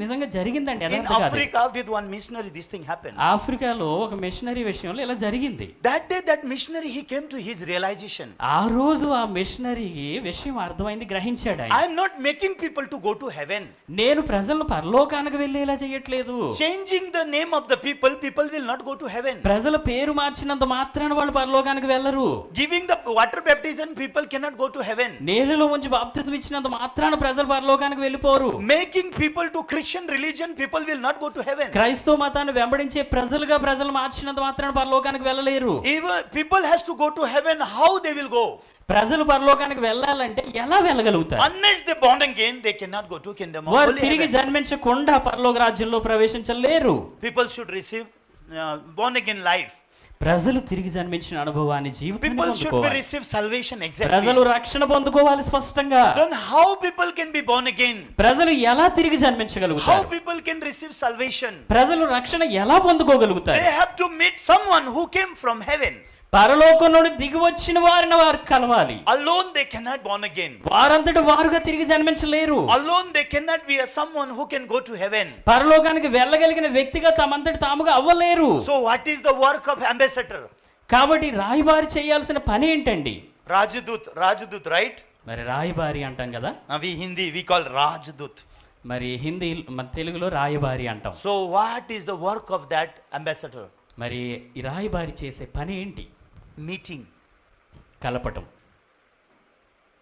నిజంగా జరిగిందండి. In Africa with one missionary this thing happened. ఆఫ్రికాలో ఒక మిషనరీ విషయంలో ఇలా జరిగింది. That day that missionary he came to his realization. ఆ రోజు ఆ మిషనరీకి విషయం అర్థమైంది, గ్రహించాడు ఆయన. I am not making people to go to heaven. నేను ప్రజలను పరలోకానికి వెళ్ళేలా చేయట్లేదు. Changing the name of the people will not go to heaven. ప్రజల పేరు మార్చినంత మాత్రాన వాళ్ళు పరలోకానికి వెళ్ళరు. Giving the water baptism people cannot go to heaven. నీళ్ళలో ఉంచి బాప్తిజం ఇచ్చినంత మాత్రాన ప్రజలు పరలోకానికి వెళ్ళిపోరు. Making people to Christian religion people will not go to heaven. క్రైస్తవ మతాన్ని వెంబడించే ప్రజలు మార్చినంత మాత్రాన పరలోకానికి వెళ్ళలేరు. Even people has to go to heaven, how they will go? ప్రజలు పరలోకానికి వెళ్ళాలంటే ఎలా వెళ్ళగలుగుతారు? Unless they born again they cannot go to kingdom of వారు holy తిరిగి heaven. జన్మించకుండా పరలోక రాజ్యంలో ప్రవేశించలేరు. People should receive born again life. ప్రజలు తిరిగి జన్మించిన అనుభవాన్ని జీవితాన్ని People should be పొందుకోవాలి. receive salvation exactly. ప్రజలు రక్షణ పొందుకోవాలి స్పష్టంగా. Then how people can be born again? ప్రజలు ఎలా తిరిగి How జన్మించగలుగుతారు? people can receive salvation? ప్రజలు రక్షణ ఎలా పొందుకోగలుగుతారు? They have to meet someone who came from heaven. పరలోకం నుండి దిగి వచ్చిన వారిని వారు కలవాలి. Alone they cannot born again. వారంతటి వారుగా తిరిగి జన్మించలేరు. Alone they cannot be a someone who can go to heaven. పరలోకానికి వెళ్ళగలిగిన వ్యక్తిగా తమంతటి తాముగా అవ్వలేరు. So what is the work of ambassador? కాబట్టి రాయబారి చేయాల్సిన పని ఏంటండి? Rajdut, right? మరి రాయబారి అంటాం కదా. We Hindi we call Rajdut. మరి హిందీ మన తెలుగులో రాయబారి అంటాం. So what is the work of that ambassador? మరి ఈ రాయబారి చేసే పని ఏంటి? Meeting. కలపటం.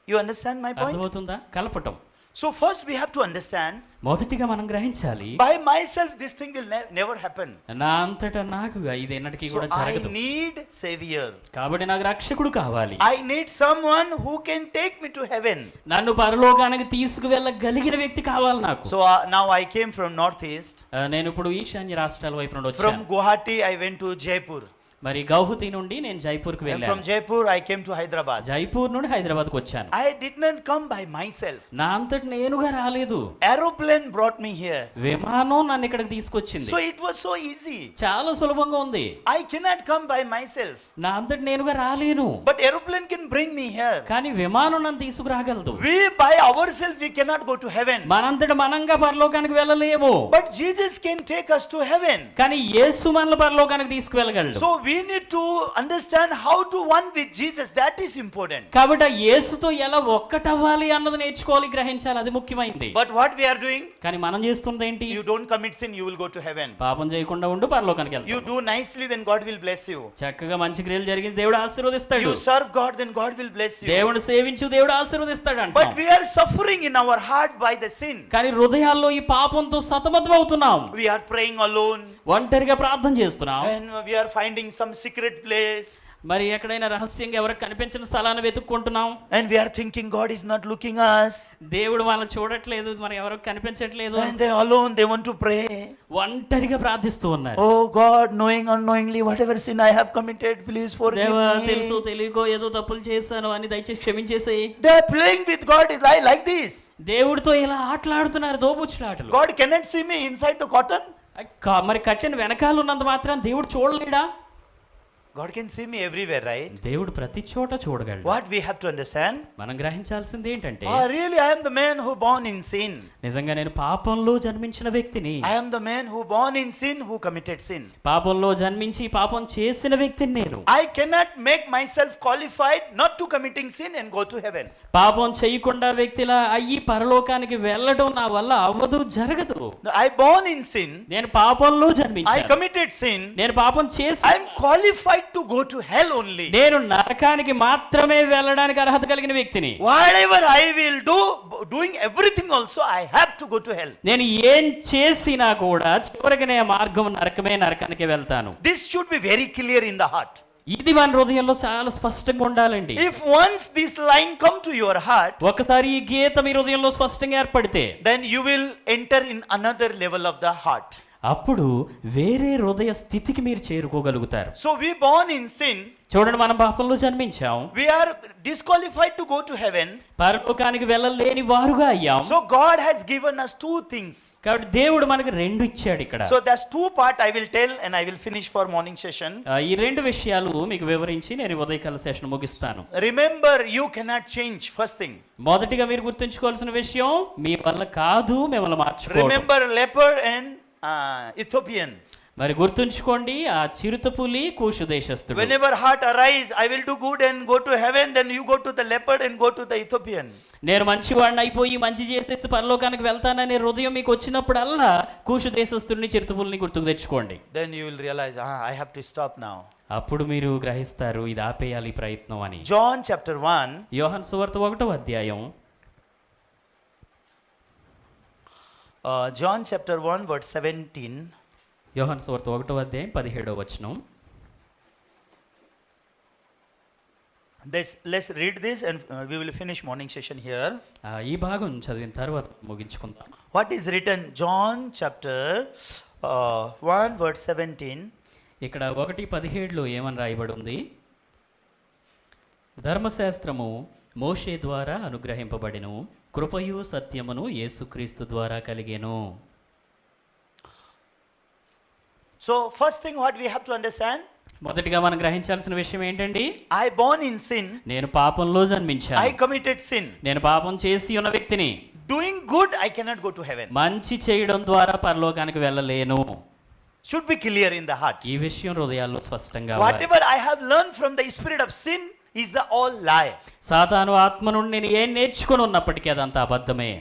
You understand my point? అర్థమవుతుందా? కలపటం. So first we have to understand, మొదటిగా మనం గ్రహించాలి, by myself this thing will never happen. నా అంతటా నాకుగా ఇది ఎన్నటికీ So కూడా I జరగదు. need savior. కాబట్టి నాకు రక్షకుడు కావాలి. I need someone who can take me to heaven. నన్ను పరలోకానికి తీసుకువెళ్ళగలిగిన వ్యక్తి కావాలి నాకు. So now I came from northeast. నేను ఇప్పుడు ఈశాన్య రాష్ట్రాల వైపు నుండి From వచ్చాను. Guwahati I went to Jaipur. మరి గౌహతి నుండి నేను జైపూర్కి And వెళ్ళాను. from Jaipur I came to Hyderabad. Jaipur నుండి హైదరాబాద్కు వచ్చాను. I did not come by myself. నా అంతటి నేనుగా రాలేదు. Aeroplane brought me here. విమానం నన్ను ఇక్కడికి తీసుకొచ్చింది. So it was so easy. చాలా సులభంగా ఉంది. I cannot come by myself. నా అంతటి నేనుగా రాలేను. But aeroplane can bring me here. కానీ విమానం నన్ను తీసుకురాగలదు. We by ourselves we cannot go to heaven. మనంతట మనంగా పరలోకానికి వెళ్ళలేము. But Jesus can take us to heaven. కానీ యేసు మనల్ని పరలోకానికి తీసుకువెళ్ళగలడు. So we need to understand how to one with Jesus. That is important. కాబట్టి ఆ యేసుతో ఎలా ఒక్కటవ్వాలి అన్నది నేర్చుకోవాలి, గ్రహించాలి. అది ముఖ్యమైనది. But what we are doing? కానీ మనం చేస్తుంది ఏంటి? You don't commit sin, you will go to heaven. పాపం చేయకుండా ఉండు, పరలోకానికి వెళ్తావు. You do nicely, then God will bless you. చక్కగా మంచి క్రియలు జరిగించి దేవుడు ఆశీర్వదిస్తాడు. You serve God, then God will bless you. దేవుడు సేవించు, దేవుడు ఆశీర్వదిస్తాడు అంట. But we are suffering in our heart by the sin. కానీ హృదయాల్లో ఈ పాపంతో సతమతం అవుతున్నాం. We are praying alone. ఒంటరిగా ప్రార్థన చేస్తున్నాం. And we are finding some secret place. మరి ఎక్కడైనా రహస్యంగా ఎవరికి కనిపించిన స్థలాన్ని వెతుక్కుంటున్నాం. And we are thinking God is not looking us. దేవుడు వాళ్ళని చూడట్లేదు, మనం ఎవరికి కనిపించట్లేదు. And they alone, they want to pray. ఒంటరిగా ప్రార్థిస్తూ ఉన్నారు. Oh God, knowing unknowingly whatever sin I have committed, please forgive దేవా, me. తెలుసు తెలియకో ఏదో తప్పులు చేశాను అని దయచేసి క్షమించేసేయి. They are playing with God like this. దేవుడితో ఇలా ఆటలాడుతున్నారు, దోబుచ్చులాటలు. God cannot see me inside the cotton. మరి కట్టిన వెనకాల ఉన్నంత మాత్రం దేవుడు చూడలేడా? God can see me everywhere, right? దేవుడు ప్రతి చోట చూడగలడు. What we have to understand? మనం గ్రహించాల్సింది ఏంటంటే, really I am the man who born in sin. నిజంగా నేను పాపంలో జన్మించిన వ్యక్తిని. I am the man who born in sin, who committed sin. పాపంలో జన్మించి పాపం చేసిన వ్యక్తిని నేను. I cannot make myself qualified not to committing sin and go to heaven. పాపం చేయకుండా వ్యక్తిలా అయ్యి పరలోకానికి వెళ్ళడం నా వల్ల అవ్వదు, జరగదు. I born in sin. నేను పాపంలో I జన్మించాను. committed sin. నేను పాపం చేసి I am qualified to go to hell only. నేను నరకానికి మాత్రమే వెళ్ళడానికి అర్హత కలిగిన వ్యక్తిని. Whatever I will do, doing everything also, I have to go to hell. నేను ఏం చేసినా కూడా చివరికి నే మార్గం నరకమే, నరకానికి వెళ్తాను. This should be very clear in the heart. ఇది మన హృదయంలో చాలా స్పష్టంగా ఉండాలండి. If once this line come to your heart, ఒకసారి ఈ గీత మీ హృదయంలో స్పష్టంగా ఏర్పడితే, then you will enter in another level of the heart. అప్పుడు వేరే హృదయ స్థితికి మీరు చేరుకోగలుగుతారు. So we born in sin. చూడండి, మనం పాపంలో జన్మించాం. We are disqualified to go to heaven. పరలోకానికి వెళ్ళలేని వారుగా అయ్యాం. So God has given us two things. కాబట్టి దేవుడు మనకు రెండు ఇచ్చాడు ఇక్కడ. So that's two part I will tell and I will finish for morning session. ఈ రెండు విషయాలు మీకు వివరించి నేను ఉదయకాల సెషన్ ముగిస్తాను. Remember, you cannot change. First thing. మొదటిగా మీరు గుర్తుంచుకోవాల్సిన విషయం, మీ వల్ల కాదు మిమ్మల్ని మార్చుకోవడం. Remember leopard and Ethiopian. మరి గుర్తుంచుకోండి, ఆ చిరుతపులి కూషు దేశస్థుడు. Whenever heart arise, I will do good and go to heaven, then you go to the leopard and go to the Ethiopian. నేను మంచివాడిని అయిపోయి మంచి చేస్తే పరలోకానికి వెళ్తాననే హృదయం మీకు వచ్చినప్పుడల్లా కూషు దేశస్థుడిని, చిరుతపులిని గుర్తుకు తెచ్చుకోండి. Then you will realize, I have to stop now. అప్పుడు మీరు గ్రహిస్తారు, ఇది ఆపేయాలి ప్రయత్నం అని. John chapter 1. యోహాను సువార్త 1వ అధ్యాయం. John chapter 1 verse 17. యోహాను సువార్త 1వ అధ్యాయం 17వ వచనం. Let's read this and we will finish morning session here. ఈ భాగం చదివిన తర్వాత ముగించుకుందాం. What is written? John chapter 1 verse 17. ఇక్కడ 1:17లో ఏమని రాయబడి ఉంది? ధర్మశాస్త్రము మోషే ద్వారా అనుగ్రహింపబడిను, కృపయు సత్యమును యేసుక్రీస్తు ద్వారా కలిగెను. So first thing what we have to understand, మొదటిగా మనం గ్రహించాల్సిన విషయం ఏంటండి? I born in sin. నేను పాపంలో జన్మించాను. I committed sin. నేను పాపం చేసి ఉన్న వ్యక్తిని. Doing good, I cannot go to heaven. మంచి చేయడం ద్వారా పరలోకానికి వెళ్ళలేను. Should be clear in the heart. ఈ విషయం హృదయాల్లో స్పష్టంగా. Whatever I have learned from the spirit of sin is the all lie. సాతాను ఆత్మ నుండి నేను ఏం నేర్చుకొని ఉన్నప్పటికీ అదంతా అబద్ధమే.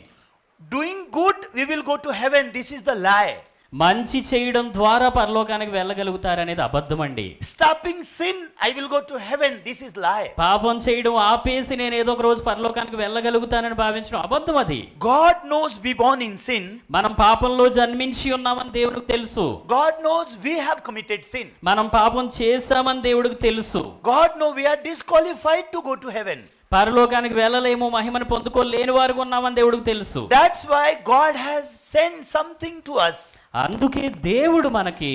Doing good, we will go to heaven. This is the lie. మంచి చేయడం ద్వారా పరలోకానికి వెళ్ళగలుగుతారనేది అబద్ధం అండి. Stopping sin, I will go to heaven. This is lie. పాపం చేయడం ఆపేసి నేను ఏదో ఒక రోజు పరలోకానికి వెళ్ళగలుగుతానని భావించడం అబద్ధం అది. God knows we born in sin. మనం పాపంలో జన్మించి ఉన్నామని దేవుడికి తెలుసు. God knows we have committed sin. మనం పాపం చేశామని దేవుడికి తెలుసు. God knows we are disqualified to go to heaven. పరలోకానికి వెళ్ళలేము, మహిమను పొందుకోలేని వారు ఉన్నామని దేవుడికి తెలుసు. That's why God has sent something to us. అందుకే దేవుడు మనకి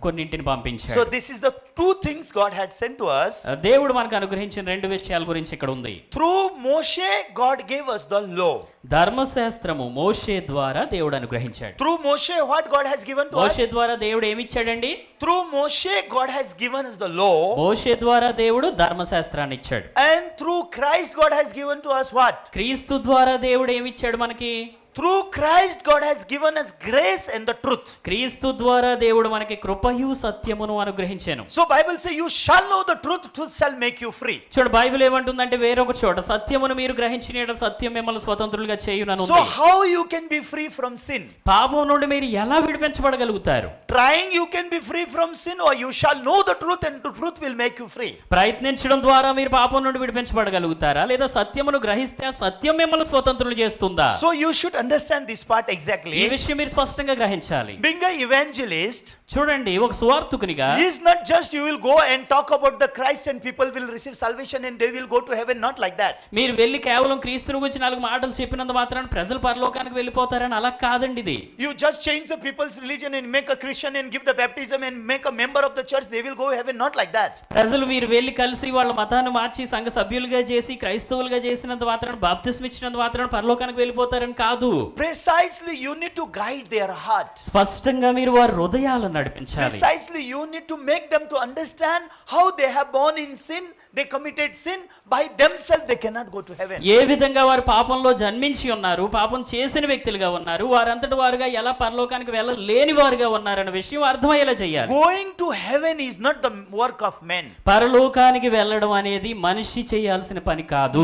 కొన్నింటిని పంపించాడు. So this is the two things God had sent to us. దేవుడు మనకు అనుగ్రహించిన రెండు విషయాల గురించి ఇక్కడ ఉంది. Through Moshe, God gave us the law. ధర్మశాస్త్రము మోషే ద్వారా దేవుడు అనుగ్రహించాడు. Through Moshe, what God has given to us? మోషే ద్వారా దేవుడు ఏమి ఇచ్చాడండి? Through Moshe, God has given us the law. మోషే ద్వారా దేవుడు ధర్మశాస్త్రాన్ని ఇచ్చాడు. And through Christ, God has given to us what? క్రీస్తు ద్వారా దేవుడు ఏమి ఇచ్చాడు మనకి? Through Christ, God has given us grace and the truth. క్రీస్తు ద్వారా దేవుడు మనకి కృపయు సత్యమును అనుగ్రహించాను. So Bible say you shall know the truth, truth shall make you free. చూడు, బైబిల్ ఏమంటుందంటే వేరొక చోట సత్యమును మీరు గ్రహించిన యెడల సత్యం మిమ్మల్ని స్వతంత్రులుగా చేయునని ఉంది. So how you can be free from sin? పాపం నుండి మీరు ఎలా విడిపించబడగలుగుతారు? trying you can be free from sin, or you shall know the truth and the truth will make you free. ప్రయత్నించడం ద్వారా మీరు పాపం నుండి విడిపించబడగలుగుతారా, లేదా సత్యమును గ్రహిస్తే ఆ సత్యం మిమ్మల్ని స్వతంత్రులు చేస్తుందా? So you should understand this part exactly. ఈ విషయం మీరు స్పష్టంగా గ్రహించాలి. Being an evangelist, చూడండి, ఒక సువార్తికునిగా he is not just you will go and talk about the Christ and people will receive salvation and they will go to heaven, not like that. మీరు వెళ్ళి కేవలం క్రీస్తుని గురించి 4 మాటలు చెప్పినంత మాత్రాన ప్రజలు పరలోకానికి వెళ్ళిపోతారని అలా కాదండి ఇది. You just change the people's religion and make a Christian and give the baptism and make a member of the church, they will go heaven, not like that. ప్రజలు మీరు వెళ్ళి కలిసి వాళ్ళ మతాన్ని మార్చి సంఘ సభ్యులుగా చేసి క్రైస్తవులుగా చేసినంత మాత్రాన బాప్తిస్మం ఇచ్చినంత మాత్రాన పరలోకానికి వెళ్ళిపోతారని కాదు. Precisely you need to guide their heart. స్పష్టంగా మీరు వారి హృదయాలను నడిపించాలి. Precisely you need to make them to understand how they have born in sin, they committed sin, by themselves they cannot go to heaven. ఏ విధంగా వారు పాపంలో జన్మించి ఉన్నారు, పాపం చేసిన వ్యక్తులుగా ఉన్నారు, వారంతటి వారుగా ఎలా పరలోకానికి వెళ్ళలేని వారుగా ఉన్నారన్న విషయం అర్థమయ్యేలా చేయాలి. Going to heaven is not the work of men. పరలోకానికి వెళ్ళడం అనేది మనిషి చేయాల్సిన పని కాదు.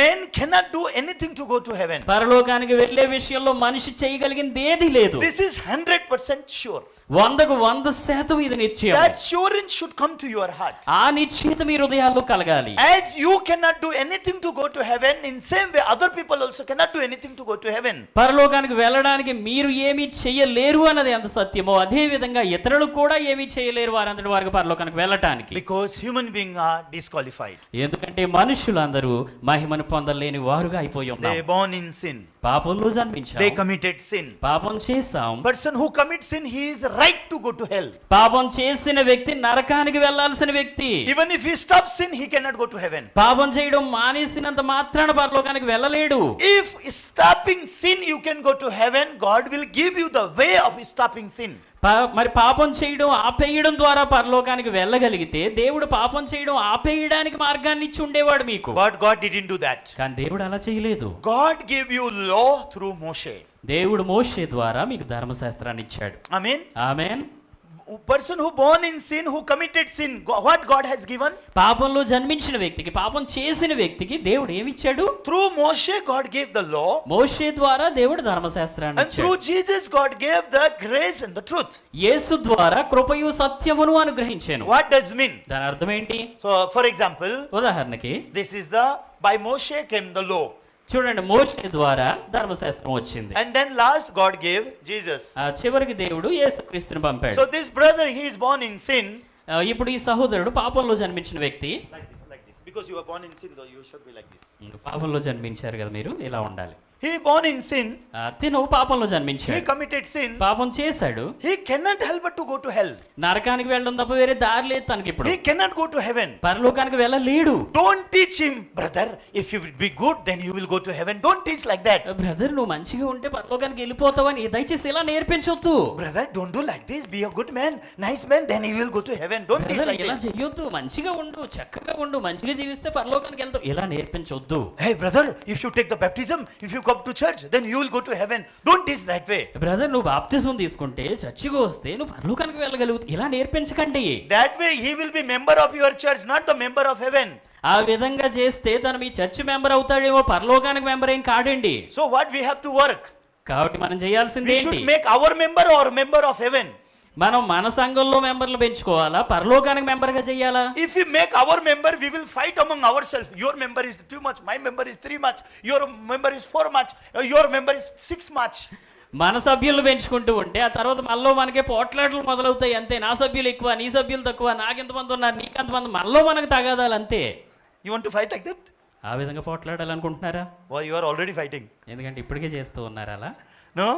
Men cannot do anything to go to heaven. పరలోకానికి వెళ్ళే విషయంలో మనిషి చేయగలిగింది ఏదీ లేదు. This is 100% sure. 100కు 100% ఇది నిశ్చయం. That assurance should come to your heart. ఆ నిశ్చయిత మీ హృదయాల్లో కలగాలి. As you cannot do anything to go to heaven, in same way other people also cannot do anything to go to heaven. పరలోకానికి వెళ్ళడానికి మీరు ఏమీ చేయలేరు అన్నది ఎంత సత్యమో అదే విధంగా ఇతరులు కూడా ఏమీ చేయలేరు వారంతటి వారికి పరలోకానికి వెళ్ళటానికి. Because human beings are disqualified. ఎందుకంటే మనుషులందరూ మహిమను పొందలేని వారుగా అయిపోయి They ఉన్నారు. are born in sin. పాపంలో జన్మించాం, They committed sin. పాపం చేశాం. Person who commits sin, he is right to go to hell. పాపం చేసిన వ్యక్తి నరకానికి వెళ్ళాల్సిన వ్యక్తి. Even if he stops sin, he cannot go to heaven. పాపం చేయడం మానేసినంత మాత్రాన పరలోకానికి వెళ్ళలేడు. If stopping sin you can go to heaven, God will give you the way of stopping sin. మరి పాపం చేయడం ఆపేయడం ద్వారా పరలోకానికి వెళ్ళగలిగితే దేవుడు పాపం చేయడం ఆపేయడానికి మార్గాన్ని ఇచ్చి ఉండేవాడు మీకు. But God didn't do that. కానీ దేవుడు అలా చేయలేదు. God gave you law through Moshe. దేవుడు మోషే ద్వారా మీకు ధర్మశాస్త్రాన్ని ఇచ్చాడు. Amen. Amen. Person who born in sin, who committed sin, what God has given? పాపంలో జన్మించిన వ్యక్తికి, పాపం చేసిన వ్యక్తికి దేవుడు ఏమి ఇచ్చాడు? Through Moshe God gave the law. మోషే ద్వారా దేవుడు ధర్మశాస్త్రాన్ని And ఇచ్చాడు. through Jesus God gave the grace and the truth. యేసు ద్వారా కృపయు సత్యమును అనుగ్రహించాను. What does it mean? దాని అర్థం ఏంటి? So for example, ఉదాహరణకి this is the by Moshe came the law. చూడండి, మోషే ద్వారా ధర్మశాస్త్రం వచ్చింది. And then last God gave Jesus. ఆ చివరికి దేవుడు యేసుక్రీస్తుని పంపాడు. So this brother, he is born in sin. ఇప్పుడు ఈ సహోదరుడు పాపంలో జన్మించిన వ్యక్తి. Like this. Because you are born in sin, though you should be like this. పాపంలో జన్మించారు కదా మీరు, ఇలా ఉండాలి. He born in sin. తిను పాపంలో He జన్మించాడు, committed sin. పాపం చేశాడు. He cannot help but to go to hell. నరకానికి వెళ్ళడం తప్ప వేరే దారి లేదు తనకి. ఇప్పుడు He cannot go to heaven. పరలోకానికి వెళ్ళలేడు. Don't teach him, brother. If you will be good, then you will go to heaven. Don't teach like that. Brother, నువ్వు మంచిగా ఉంటే పరలోకానికి వెళ్ళిపోతావని దయచేసి ఇలా నేర్పించొద్దు. Brother, don't do like this. Be a good man, nice man, then you will go to heaven. Don't teach like ఇలా that. చెయ్యొద్దు. మంచిగా ఉండు, చక్కగా ఉండు, మంచిగా జీవిస్తే పరలోకానికి వెళ్తావు, ఇలా నేర్పించొద్దు. Hey, brother, if you take the baptism, if you come to church, then you will go to heaven. Don't teach that way. Brother, నువ్వు బాప్తిస్మం తీసుకుంటే చర్చికి వస్తే నువ్వు పరలోకానికి వెళ్ళగలుగుతావు, ఇలా నేర్పించకండి. That way he will be member of your church, not the member of heaven. ఆ విధంగా చేస్తే తను మీ చర్చ్ మెంబర్ అవుతాడేమో, పరలోకానికి మెంబర్ ఏం కాడండి. So what we have to work? కాబట్టి మనం చేయాల్సింది We ఏంటి? should make our member or member of heaven. మనం మన సంఘంలో మెంబర్లు పెంచుకోవాలా, పరలోకానికి మెంబర్గా చేయాలా? If we make our member, we will fight among ourselves. Your member is too much, my member is 3 much, your member is 4 much, your member is 6 much. మన సభ్యులు పెంచుకుంటూ ఉంటే ఆ తర్వాత మనలో మనకే పోట్లాటలు మొదలవుతాయి. అంతే, నా సభ్యులు ఎక్కువ, నీ సభ్యులు తక్కువ, నాకెంతమంది ఉన్నారు, నీకెంతమంది, మనలో మనకు తగాదాలు అంతే. You want to fight like that? ఆ విధంగా పోట్లాడాలనుకుంటున్నారా? Or you are already fighting? ఎందుకంటే ఇప్పటికే చేస్తూ ఉన్నారు అలా. No?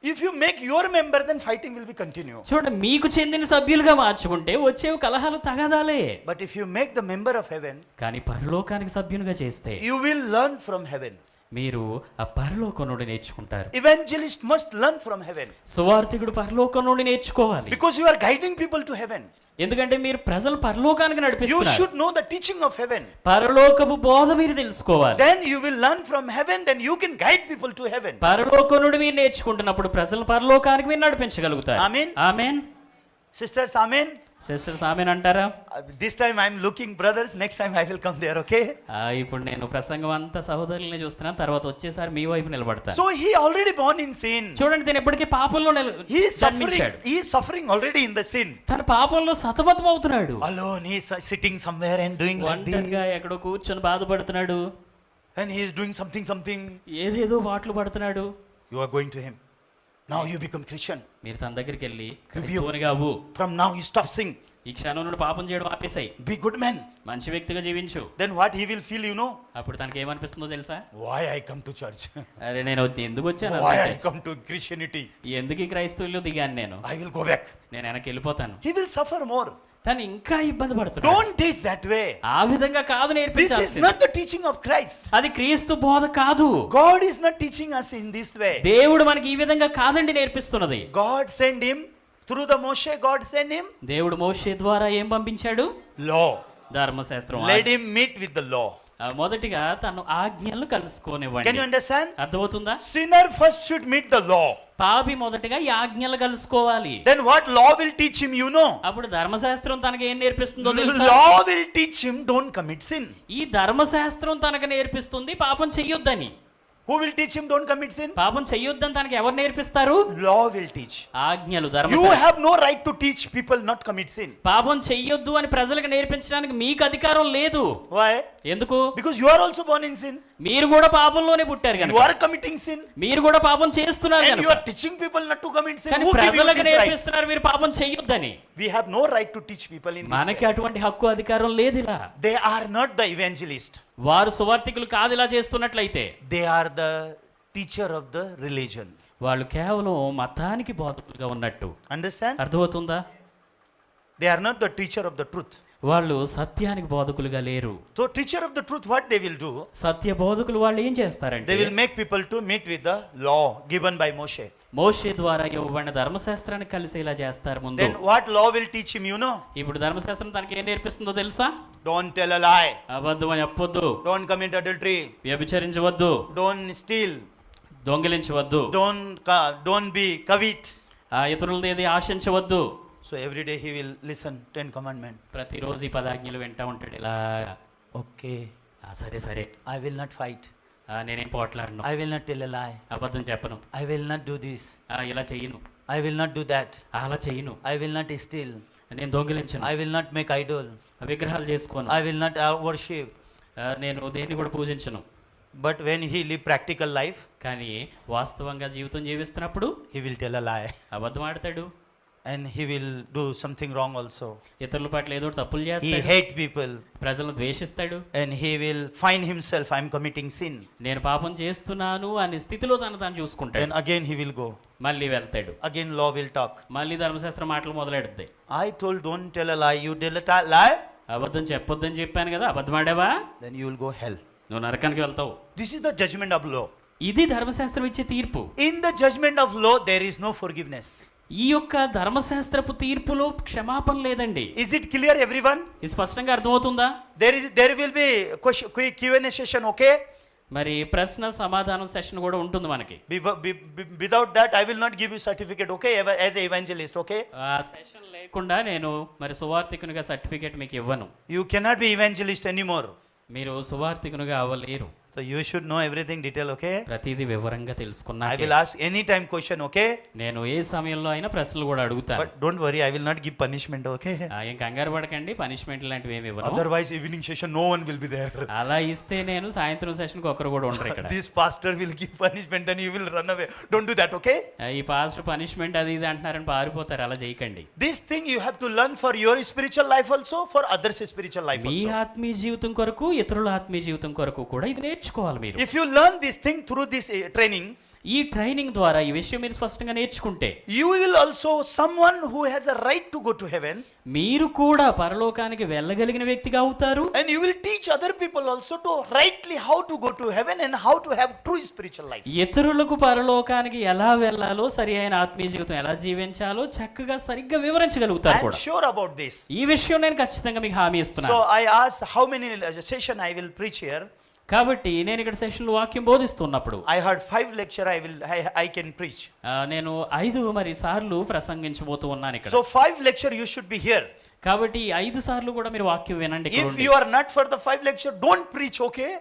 If you make your member, then fighting will be continue. చూడండి, మీకు చెందిన సభ్యులుగా మార్చుకుంటే వచ్చేవి కలహాలు, తగాదాలే. But if you make the member of heaven, కానీ పరలోకానికి సభ్యునిగా చేస్తే you will learn from heaven. మీరు ఆ పరలోకం నుండి నేర్చుకుంటారు. Evangelist must learn from heaven. సువార్తికుడు పరలోకం నుండి నేర్చుకోవాలి. Because you are guiding people to heaven. ఎందుకంటే మీరు ప్రజలు పరలోకానికి You నడిపిస్తున్నారు. should know the teaching of heaven. పరలోకపు బోధ మీరు తెలుసుకోవాలి. Then you will learn from heaven, then you can guide people to heaven. పరలోకం నుండి మీరు నేర్చుకుంటున్నప్పుడు ప్రజలు పరలోకానికి మీరు నడిపించగలుగుతారు. Amen. ఆమేన్. Sisters, amen. సిస్టర్స్ ఆమెన్ అంటారా? This time I'm looking brothers, next time I will come there, okay? ఇప్పుడు నేను ప్రసంగం అంతా సహోదరుల్ని చూస్తున్నాను, తర్వాత వచ్చేసారి మీ వైపు నిలబడతాను. So he already born in sin. చూడండి, తను ఎప్పటికీ పాపంలో He is suffering already in the sin. తన పాపంలో సతమతం అవుతున్నాడు. Alone he is sitting somewhere and doing like this. ఒంటరిగా ఎక్కడో కూర్చొని బాధపడుతున్నాడు. And he is doing something. ఏదేదో పాటలు పడుతున్నాడు. You are going to him. Now you become Christian. మీరు తన దగ్గరికి వెళ్ళి క్రైస్తవునిగా అవ్వు. From now you stop sin. ఈ క్షణం నుండి పాపం చేయడం ఆపేసాయి. Be good man. మంచి వ్యక్తిగా జీవించు. Then what he will feel, you know? అప్పుడు తనకి ఏమనిపిస్తుందో తెలుసా? Why I come to church? అరే నేను ఎందుకు వచ్చాను? Why I come to Christianity? ఎందుకు ఈ క్రైస్తవుల్లో దిగాను నేను? I will go back. నేను వెనక్కి వెళ్ళిపోతాను. He will suffer more. తను ఇంకా ఇబ్బంది పడుతున్నాడు. Don't teach that way. ఆ విధంగా కాదు This is నేర్పించాల్సింది. not the teaching of Christ. అది క్రీస్తు బోధ కాదు. God is not teaching us in this way. దేవుడు మనకి ఈ విధంగా కాదండి నేర్పిస్తున్నది. God sent him through the Moshe. God sent him దేవుడు మోషే ద్వారా ఏం పంపించాడు? law. ధర్మశాస్త్రం. Let him meet with the law. మొదటిగా తను ఆజ్ఞలు Can you కలుసుకోనివ్వండి. understand? అర్థమవుతుందా? Sinner first should meet the law. పాపి మొదటిగా ఈ ఆజ్ఞలు కలుసుకోవాలి. Then what law will teach him, you know? అప్పుడు ధర్మశాస్త్రం తనకి ఏం నేర్పిస్తుందో తెలుసా? Law will teach him don't commit sin. ఈ ధర్మశాస్త్రం తనకు నేర్పిస్తుంది పాపం చెయ్యొద్దని. Who will teach him don't commit sin? పాపం చెయ్యొద్దని తనకి ఎవరు నేర్పిస్తారు? Law will teach. ఆజ్ఞలు, You ధర్మశాస్త్రం. have no right to teach people not commit sin. పాపం చెయ్యొద్దు అని ప్రజలకు నేర్పించడానికి మీకు అధికారం లేదు. Why? ఎందుకు? Because you are also born in sin. మీరు కూడా పాపంలోనే పుట్టారు You కనుక. are committing sin. మీరు కూడా పాపం చేస్తున్నారు And you కనుక. are teaching people not to commit sin. కానీ Who give you ప్రజలకు this right? నేర్పిస్తున్నారు మీరు పాపం చెయ్యొద్దని. We have no right to teach people in this మనకి way. అటువంటి హక్కు అధికారం లేదు ఇలా. They are not the evangelist. వారు సువార్తికులు కాదు ఇలా చేస్తున్నట్లయితే. They are the teacher of the religion. వాళ్ళు కేవలం మతానికి బోధకులుగా ఉన్నట్టు. Understand? అర్థమవుతుందా? They are not the teacher of the truth. వాళ్ళు సత్యానికి బోధకులుగా లేరు. So teacher of the truth, what they will do? సత్య బోధకులు వాళ్ళు ఏం చేస్తారంటే They will make people to meet with the law given by Moshe. మోషే ద్వారా ఇవ్వబడిన ధర్మశాస్త్రాన్ని కలిసేలా చేస్తారు ముందు. Then what law will teach him, you know? ఇప్పుడు ధర్మశాస్త్రం తనకి ఏం నేర్పిస్తుందో తెలుసా? Don't tell a lie. అబద్ధం అని చెప్పొద్దు. Don't commit adultery. వ్యభిచరించవద్దు. Don't steal. దొంగిలించవద్దు. Don't be covet. ఇతరులది ఏది ఆశించవద్దు. So every day he will listen 10 commandments. ప్రతిరోజు ఈ 10 ఆజ్ఞలు వింటా ఉంటాడు ఇలా. Okay. సరే సరే, I will not fight. నేనేం పోట్లాడను. I will not tell a lie. అబద్ధం చెప్పను. I will not do this. ఇలా చెయ్యను. I will not do that. అలా చెయ్యను. I will not steal. నేను దొంగిలించను. I will not make idol. విగ్రహాలు చేసుకోను. I will not worship. నేను దేన్ని కూడా పూజించను. But when he live practical life, కానీ వాస్తవంగా జీవితం జీవిస్తున్నప్పుడు he will tell a lie. అబద్ధం ఆడతాడు. And he will do something wrong also. ఇతరుల పట్ల ఏదో ఒకటి తప్పులు He చేస్తాడు. hate people. ప్రజలను ద్వేషిస్తాడు. And he will find himself, I am committing sin. నేను పాపం చేస్తున్నాను అనే స్థితిలో తాను చూసుకుంటాడు. Then again he will go. మళ్ళీ వెళ్తాడు. Again law will talk. మళ్ళీ ధర్మశాస్త్రం మాటలు మొదలెడుతాయి. I told don't tell a lie. You tell a lie. అబద్ధం చెప్పొద్దని చెప్పాను కదా, అబద్ధం ఆడావా? Then you will go hell. నువ్వు నరకానికి వెళ్తావు. This is the judgment of law. ఇది ధర్మశాస్త్రం ఇచ్చే తీర్పు. In the judgment of law, there is no forgiveness. ఈ యొక్క ధర్మశాస్త్రపు తీర్పులో క్షమాపణ లేదండి. Is it clear, everyone? ఇది స్పష్టంగా అర్థమవుతుందా? There will be Q&A session, okay? మరి ప్రశ్న సమాధానం సెషన్ కూడా ఉంటుంది మనకి. Without that, I will not give you certificate, okay? As an evangelist, okay? ఆ సెషన్ లేకుండా నేను మరి సువార్తికునిగా సర్టిఫికేట్ మీకు ఇవ్వను. You cannot be evangelist anymore. మీరు సువార్తికునిగా అవ్వలేరు. So you should know everything detail, okay? ప్రతిదీ వివరంగా తెలుసుకున్నా. I will ask anytime question, okay? నేను ఏ సమయంలో అయినా ప్రశ్నలు కూడా అడుగుతాను. But don't worry, I will not give punishment, okay? ఏం కంగారు పడకండి, పనిష్మెంట్ లాంటివి ఏమి ఇవ్వను. Otherwise, evening session, no one will be there. అలా ఇస్తే నేను సాయంత్రం సెషన్కి ఒక్కరు కూడా ఉండరు ఇక్కడ. This pastor will give punishment, then you will run away. Don't do that, okay? ఈ పాస్టర్ పనిష్మెంట్ అది ఇది అంటున్నారని పారిపోతారు, అలా చేయకండి. This thing you have to learn for your spiritual life also, for others' spiritual life me also. ఆత్మీయ జీవితం కొరకు, ఇతరుల ఆత్మీయ జీవితం కొరకు కూడా ఇది నేర్చుకోవాలి మీరు. If you learn this thing through this training, ఈ ట్రైనింగ్ ద్వారా ఈ విషయం మీరు స్పష్టంగా నేర్చుకుంటే, you will also someone who has a right to go to heaven, మీరు కూడా పరలోకానికి వెళ్ళగలిగిన వ్యక్తిగా అవుతారు. and you will teach other people also to rightly how to go to heaven and how to have true spiritual life. ఇతరులకు పరలోకానికి ఎలా వెళ్ళాలో, సరి అయిన ఆత్మీయ జీవితం ఎలా జీవించాలో చక్కగా సరిగ్గా వివరించగలుగుతారు I am కూడా. sure about this. ఈ విషయం నేను ఖచ్చితంగా మీకు హామీ ఇస్తున్నాను. So I asked how many session I will preach here. కాబట్టి నేను ఇక్కడ సెషన్లో వాక్యం బోధిస్తున్నప్పుడు I heard 5 lecture I can preach. నేను 5 మరి సార్లు ప్రసంగించబోతూ ఉన్నాను ఇక్కడ. So 5 lecture you should be here. కాబట్టి 5 సార్లు కూడా మీరు వాక్యం వినండి ఇక్కడ If ఉండి. you are not for the 5 lecture, don't preach, okay?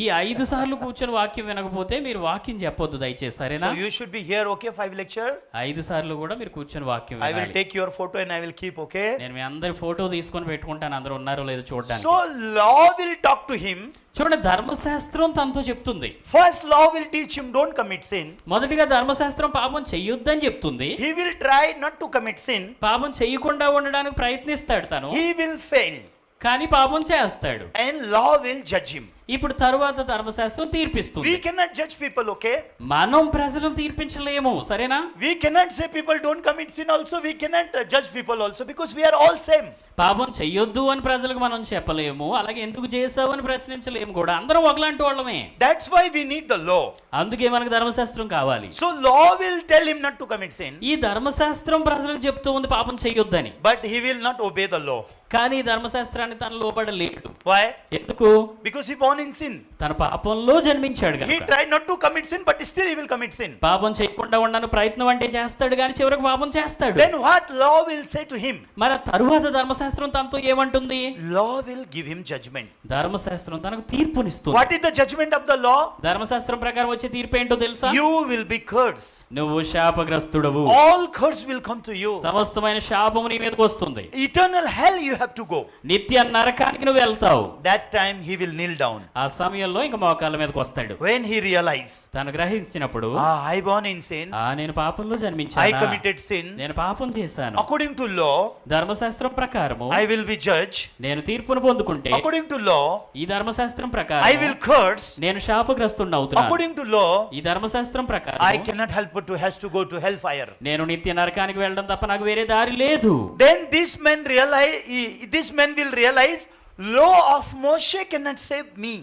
ఈ 5 సార్లు కూర్చొని వాక్యం వినకపోతే మీరు వాక్యం చెప్పొద్దు దయచేసి, సరేనా? So you should be here, okay? 5 lecture. 5 సార్లు కూడా మీరు కూర్చొని వాక్యం I will వినాలి. take your photo and I will keep, okay? నేను మీ అందరి ఫోటో తీసుకొని పెట్టుకుంటాను, అందరూ ఉన్నారో లేదో చూడడానికి. So law will talk to him. చూడండి, ధర్మశాస్త్రం తనతో చెప్తుంది. First law will teach him don't commit sin. మొదటిగా ధర్మశాస్త్రం పాపం చెయ్యొద్దని చెప్తుంది. He will try not to commit sin. పాపం చెయ్యకుండా ఉండడానికి ప్రయత్నిస్తాడు తను, He will fail. కానీ పాపం చేస్తాడు. And law will judge him. ఇప్పుడు తరువాత ధర్మశాస్త్రం తీర్పిస్తుంది. We cannot judge people, okay? మనం ప్రజలను తీర్పించలేము, సరేనా? We cannot say people don't commit sin also. We cannot judge people also because we are all same. పాపం చెయ్యొద్దు అని ప్రజలకు మనం చెప్పలేము, అలాగే ఎందుకు చేసావు అని ప్రశ్నించలేము కూడా. అందరం ఒకలాంటి వాళ్ళమే. That's why we need the law. అందుకే మనకు ధర్మశాస్త్రం కావాలి. So law will tell him not to commit sin. ఈ ధర్మశాస్త్రం ప్రజలకు చెప్తూ ఉంది పాపం చెయ్యొద్దని, But he will not obey the law. కానీ ధర్మశాస్త్రాన్ని తన లోబడలేడు. Why? ఎందుకు? Because he born in sin. తన పాపంలో జన్మించాడు He కనుక. tried not to commit sin, but still he will commit sin. పాపం చేయకుండా ఉండను ప్రయత్నం అంటే చేస్తాడు, కానీ చివరికి పాపం చేస్తాడు. Then what law will say to him? మరి ఆ తరువాత ధర్మశాస్త్రం తనతో ఏమంటుంది? Law will give him judgment. ధర్మశాస్త్రం తనకు తీర్పునిస్తుంది. What is the judgment of the law? ధర్మశాస్త్రం ప్రకారం వచ్చే తీర్పు ఏంటో తెలుసా? You will be cursed. నువ్వు శాపగ్రస్తుడవు. All curse will come to you. సమస్తమైన శాపము నీ మీదకి వస్తుంది. Eternal hell you have to go. నిత్య నరకానికి నువ్వు వెళ్తావు. That time he will kneel down. ఆ సమయంలో ఇంకా మోకాళ్ళ మీదకి వస్తాడు. When he realize, తను గ్రహించినప్పుడు, I born in sin. నేను పాపంలో I జన్మించాను, committed sin. నేను పాపం చేశాను. According to law, ధర్మశాస్త్రం ప్రకారము I will be judged. నేను తీర్పును పొందుకుంటే, According to law, ఈ ధర్మశాస్త్రం I ప్రకారం will curse. నేను శాపగ్రస్తుడిని అవుతున్నాను. According to law, ఈ ధర్మశాస్త్రం ప్రకారం I cannot help but to has to go to hellfire. నేను నిత్య నరకానికి వెళ్ళడం తప్ప నాకు వేరే దారి లేదు. Then this man will realize law of Moshe cannot save me.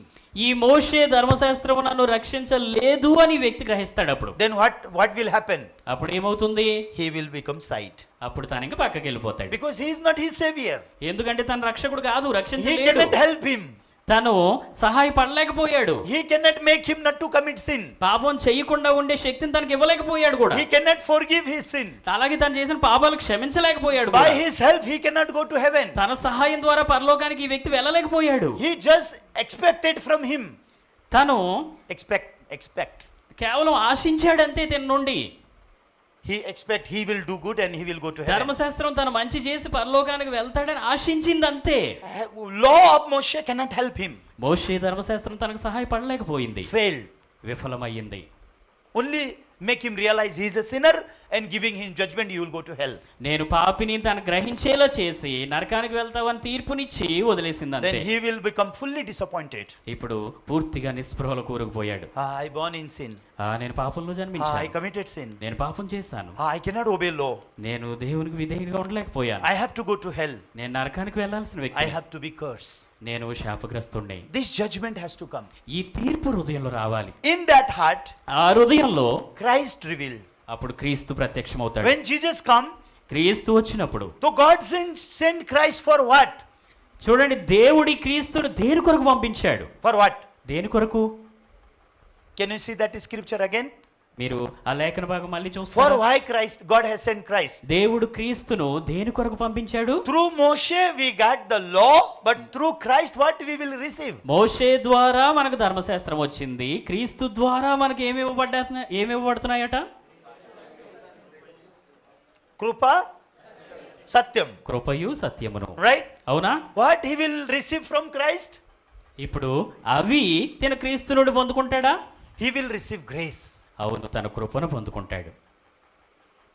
ఈ మోషే ధర్మశాస్త్రం నన్ను రక్షించలేదు అని వ్యక్తి గ్రహిస్తాడు. అప్పుడు Then what will happen? అప్పుడు ఏమవుతుంది? He will become sight. అప్పుడు తను ఇంకా పక్కకి వెళ్ళిపోతాడు. Because he is not his savior. ఎందుకంటే తన రక్షకుడు కాదు, He రక్షించలేడు. cannot help him. తను సహాయపడలేకపోయాడు. He cannot make him not to commit sin. పాపం చేయకుండా ఉండే శక్తిని తనకి ఇవ్వలేకపోయాడు కూడా. He cannot forgive his sin. అలాగే తను చేసిన పాపాలు క్షమించలేకపోయాడు By కూడా. his help he cannot go to heaven. తన సహాయం ద్వారా పరలోకానికి ఈ వ్యక్తి వెళ్ళలేకపోయాడు. He just expected from him. తను Expect. కేవలం ఆశించాడంతే తన నుండి. He expect he will do good and he will go to heaven. ధర్మశాస్త్రం తను మంచి చేసి పరలోకానికి వెళ్తాడని ఆశించింది అంతే. Law of Moshe cannot help him. మోషే ధర్మశాస్త్రం తనకు సహాయపడలేకపోయింది, Failed. విఫలమయ్యింది. Only make him realize he is a sinner and giving him judgment, you will go to hell. నేను పాపిని తను గ్రహించేలా చేసి నరకానికి వెళ్తావని తీర్పునిచ్చి వదిలేసింది అంతే. Then he will become fully disappointed. ఇప్పుడు పూర్తిగా నిస్పృహలో కూరుకుపోయాడు. I born in sin. నేను పాపంలో I జన్మించాను, committed sin. నేను పాపం చేశాను, I cannot obey law. నేను దేవునికి విధేయునిగా ఉండలేకపోయాను, I have to go to hell. నేను నరకానికి వెళ్ళాల్సిన I వ్యక్తి, have to be cursed. నేను శాపగ్రస్తుణ్ణి. This judgment has to come. ఈ తీర్పు హృదయంలో రావాలి. In that heart, ఆ హృదయంలో Christ revealed. అప్పుడు క్రీస్తు ప్రత్యక్షమవుతాడు. When Jesus come, క్రీస్తు వచ్చినప్పుడు, so God sent Christ for what? చూడండి, దేవుడి క్రీస్తును దేని కొరకు పంపించాడు? For what? దేని కొరకు? Can you see that scripture again? మీరు ఆ లేఖన భాగం మళ్ళీ For చూస్తారు. why Christ? God has sent Christ. దేవుడు క్రీస్తును దేని కొరకు పంపించాడు? Through Moshe we got the law, but through Christ what we will receive? మోషే ద్వారా మనకు ధర్మశాస్త్రం వచ్చింది, క్రీస్తు ద్వారా మనకు ఏమి ఇవ్వబడుతున్నాయట? Krupa, Satyam. కృపయు సత్యమును. Right? అవునా? What he will receive from Christ? ఇప్పుడు అవి తన క్రీస్తు నుండి పొందుకుంటాడా? He will receive grace. అవును, తన కృపను పొందుకుంటాడు.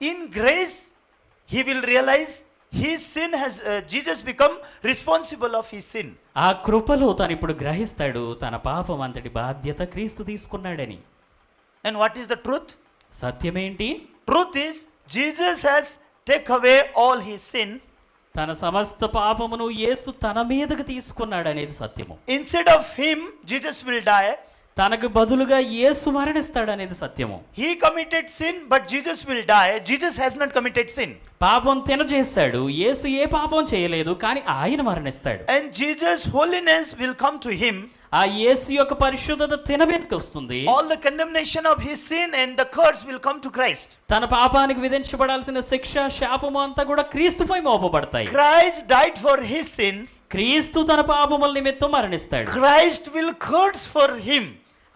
In grace, he will realize his sin has, Jesus become responsible of his sin. ఆ కృపలో తను ఇప్పుడు గ్రహిస్తాడు తన పాపం అంతటి బాధ్యత క్రీస్తు తీసుకున్నాడని. And what is the truth? సత్యమేంటి? Truth is, Jesus has taken away all his sin. తన సమస్త పాపమును యేసు తన మీదకు తీసుకున్నాడు అనేది సత్యము. Instead of him, Jesus will die. తనకు బదులుగా యేసు మరణిస్తాడు అనేది సత్యము. He committed sin, but Jesus will die. Jesus has not committed sin. పాపం తిన చేశాడు, యేసు ఏ పాపం చేయలేదు, కానీ ఆయన మరణిస్తాడు. And Jesus' holiness will come to him. ఆ యేసు యొక్క పరిశుద్ధత తిన వెనుక వస్తుంది. All the condemnation of his sin and the curse will come to Christ. తన పాపానికి విధించబడాల్సిన శిక్ష, శాపము అంతా కూడా క్రీస్తుపై మోపబడతాయి. Christ died for his sin. క్రీస్తు తన పాపముల నిమిత్తం మరణిస్తాడు. Christ will curse for him.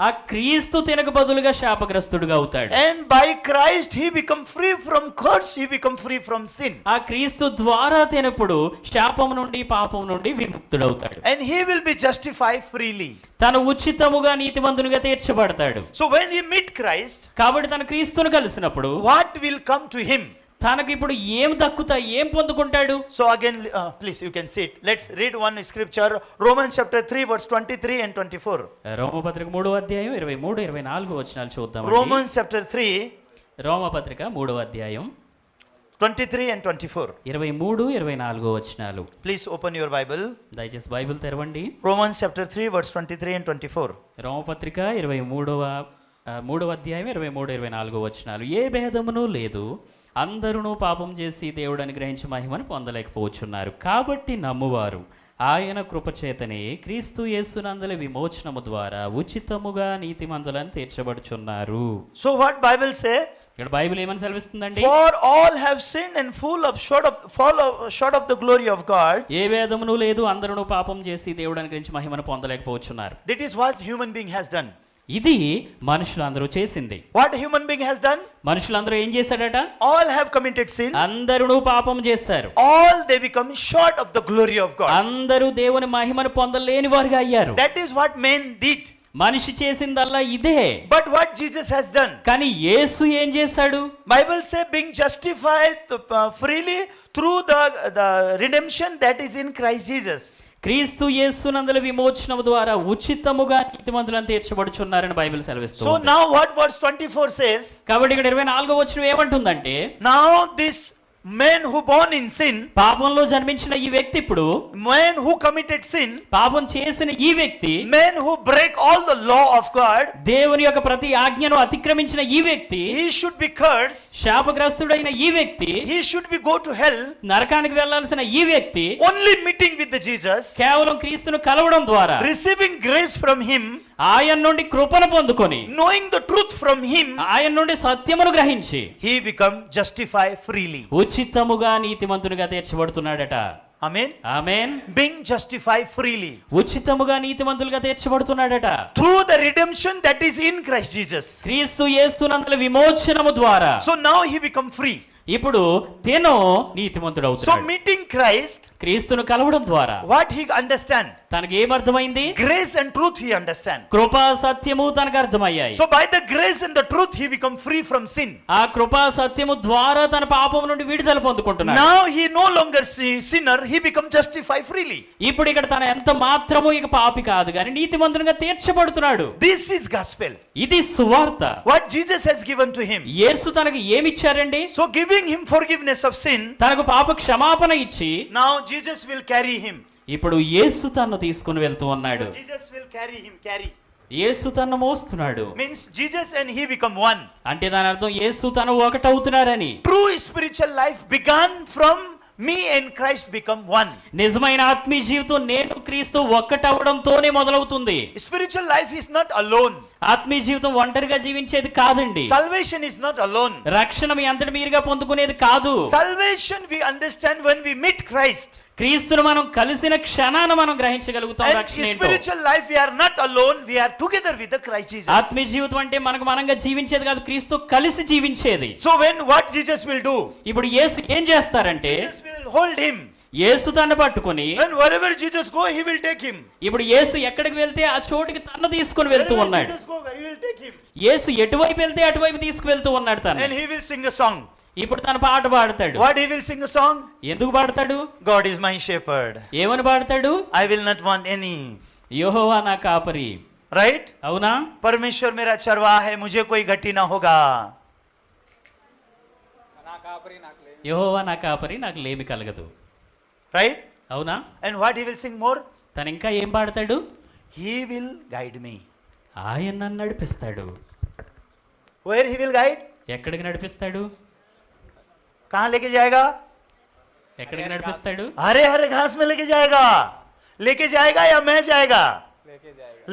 ఆ క్రీస్తు తినకు బదులుగా శాపగ్రస్తుడుగా అవుతాడు. And by Christ he become free from curse, he become free from sin. ఆ క్రీస్తు ద్వారా తినప్పుడు శాపము నుండి పాపం నుండి విముక్తుడవుతాడు. And he will be justified freely. తను ఉచితముగా నీతిమంతునిగా తీర్చబడతాడు. So when he meet Christ, కాబట్టి తన క్రీస్తును కలిసినప్పుడు what will come to him? తనకు ఇప్పుడు ఏం దక్కుతాయి, ఏం పొందుకుంటాడు? So again, please you can sit. Let's read one scripture, Romans chapter 3 verse 23 and 24. రోమపత్రిక 3వ అధ్యాయం 23, 24 వచనాలు చూద్దాం. Romans chapter 3 రోమపత్రిక 3వ అధ్యాయం 23 and 24. 23, 24 వచనాలు. Please open your Bible. దయచేసి బైబిల్ తెరవండి. Romans chapter 3 verse 23 and 24. రోమపత్రిక 3వ అధ్యాయం 23, 24 వచనాలు. ఏ భేదమును లేదు, అందరూ పాపం చేసి దేవుడు అనుగ్రహించి మహిమను పొందలేకపోవచ్చున్నారు. కాబట్టి నమ్మువారు ఆయన కృపచేతనే క్రీస్తు యేసునందలి విమోచనము ద్వారా ఉచితముగా నీతిమంతులను తీర్చబడుచున్నారు. So what Bible say? ఇక్కడ బైబిల్ ఏమని సెలవిస్తుందండి? For all have sinned and fall short of the glory of God. ఏ భేదమును లేదు, అందరూ పాపం చేసి దేవుడు అనుగ్రహించి మహిమను పొందలేకపోవచ్చున్నారు. That is what human being has done. ఇది మనుషులందరూ చేసింది. What human being has done? మనుషులందరూ ఏం చేశాడట? All have committed sin. అందరూ పాపం చేశారు. All they become short of the glory of God. అందరూ దేవుని మహిమను పొందలేని వారుగా అయ్యారు. That is what men did. మనిషి చేసిందల్లా ఇదే. But what Jesus has done? కానీ యేసు ఏం చేశాడు? Bible say being justified freely through the redemption that is in Christ Jesus. క్రీస్తు యేసునందలి విమోచనము ద్వారా ఉచితముగా నీతిమంతులను తీర్చబడుచున్నారని బైబిల్ సెలవిస్తుంది. So now what verse 24 says? కాబట్టి ఇక్కడ 24వ వచనం ఏమంటుందంటే, now this man who born in sin, పాపంలో జన్మించిన ఈ వ్యక్తి ఇప్పుడు, man who committed sin, పాపం చేసిన ఈ వ్యక్తి, man who break all the law of God, దేవుని యొక్క ప్రతి ఆజ్ఞను అతిక్రమించిన ఈ వ్యక్తి, he should be cursed, శాపగ్రస్తుడైన ఈ వ్యక్తి, he should be go to hell, నరకానికి వెళ్ళాల్సిన ఈ వ్యక్తి, only meeting with the Jesus, కేవలం క్రీస్తును కలవడం ద్వారా, receiving grace from him, ఆయన నుండి కృపను పొందుకొని, knowing the truth from him, ఆయన నుండి సత్యమును గ్రహించి, he become justified freely. ఉచితముగా నీతిమంతునిగా తీర్చబడుతున్నాడట. Amen. ఆమేన్. Being justified freely ఉచితముగా నీతిమంతులుగా తీర్చబడుతున్నాడట. through the redemption that is in Christ Jesus. క్రీస్తు యేసునందలి విమోచనము ద్వారా. So now he become free. ఇప్పుడు తిను So నీతిమంతుడవుతున్నాడు. meeting Christ, క్రీస్తును కలవడం ద్వారా what he understand? తనకి ఏమర్థమైంది? Grace and truth he understand. కృపా సత్యము తనకు అర్థమయ్యాయి. So by the grace and the truth he become free from sin. ఆ కృపా సత్యము ద్వారా తన పాపం నుండి విడుదల పొందుకుంటున్నాడు. Now he no longer sinner, he become justified freely. ఇప్పుడు ఇక్కడ తన ఎంత మాత్రము ఇక పాపి కాదు కానీ నీతిమంతునిగా తీర్చబడుతున్నాడు. This is gospel. ఇది సువార్త. What Jesus has given to him. యేసు తనకు ఏమిచ్చారండి? So giving him forgiveness of sin, తనకు పాప క్షమాపణ ఇచ్చి now Jesus will carry him. ఇప్పుడు యేసు తన్ను తీసుకుని వెళ్తూ ఉన్నాడు. Jesus will carry. యేసు తన్ను మోస్తున్నాడు. Means Jesus and he become one. అంటే దాని అర్థం యేసు తను ఒకటవుతున్నారని. True spiritual life began from me and Christ become one. నిజమైన ఆత్మీయ జీవితం నేను క్రీస్తు ఒక్కటవడంతోనే మొదలవుతుంది. Spiritual life is not alone. ఆత్మీయ జీవితం ఒంటరిగా జీవించేది కాదండి. Salvation is not alone. రక్షణ మీ అంతటి మీరుగా పొందుకునేది కాదు. Salvation we understand when we meet Christ. క్రీస్తును మనం కలిసిన క్షణాన మనం గ్రహించగలుగుతాం And రక్షణ ఏంటో. spiritual life we are not alone, we are together with the Christ Jesus. ఆత్మీయ జీవితం అంటే మనకు మనంగా జీవించేది కాదు, క్రీస్తు కలిసి జీవించేది. So when what Jesus will do? ఇప్పుడు యేసు ఏం చేస్తారంటే, Jesus will hold him. యేసు తన్ను పట్టుకొని, And wherever Jesus go, he will take him. ఇప్పుడు యేసు ఎక్కడికి వెళ్తే ఆ చోటికి తన్ను తీసుకుని వెళ్తూ Wherever ఉన్నాడు. Jesus go, he will take him. యేసు ఎటువైపు వెళ్తే అటువైపు తీసుకువెళ్తూ ఉన్నాడు తను. And he will sing a song. ఇప్పుడు తన పాట పాడతాడు. What he will sing a song? ఎందుకు పాడతాడు? God is my shepherd. ఏమని పాడతాడు? I will not want any. యెహోవా నా కాపరి. Right? అవునా? परमेश्वर मेरा चरवाहा है, मुझे कोई घटी ना होगा. యెహోవా నా కాపరి, నాకు లేమి కలగదు. Right? అవునా? And what he will sing more? తను ఇంకా ఏం పాడతాడు? He will guide me. ఆయన నన్ను నడిపిస్తాడు. Where he will guide? ఎక్కడికి నడిపిస్తాడు? कहाँ लेके जाएगा? ఎక్కడికి నడిపిస్తాడు? हरे हरे घास में लेके जाएगा या मैं जाएगा?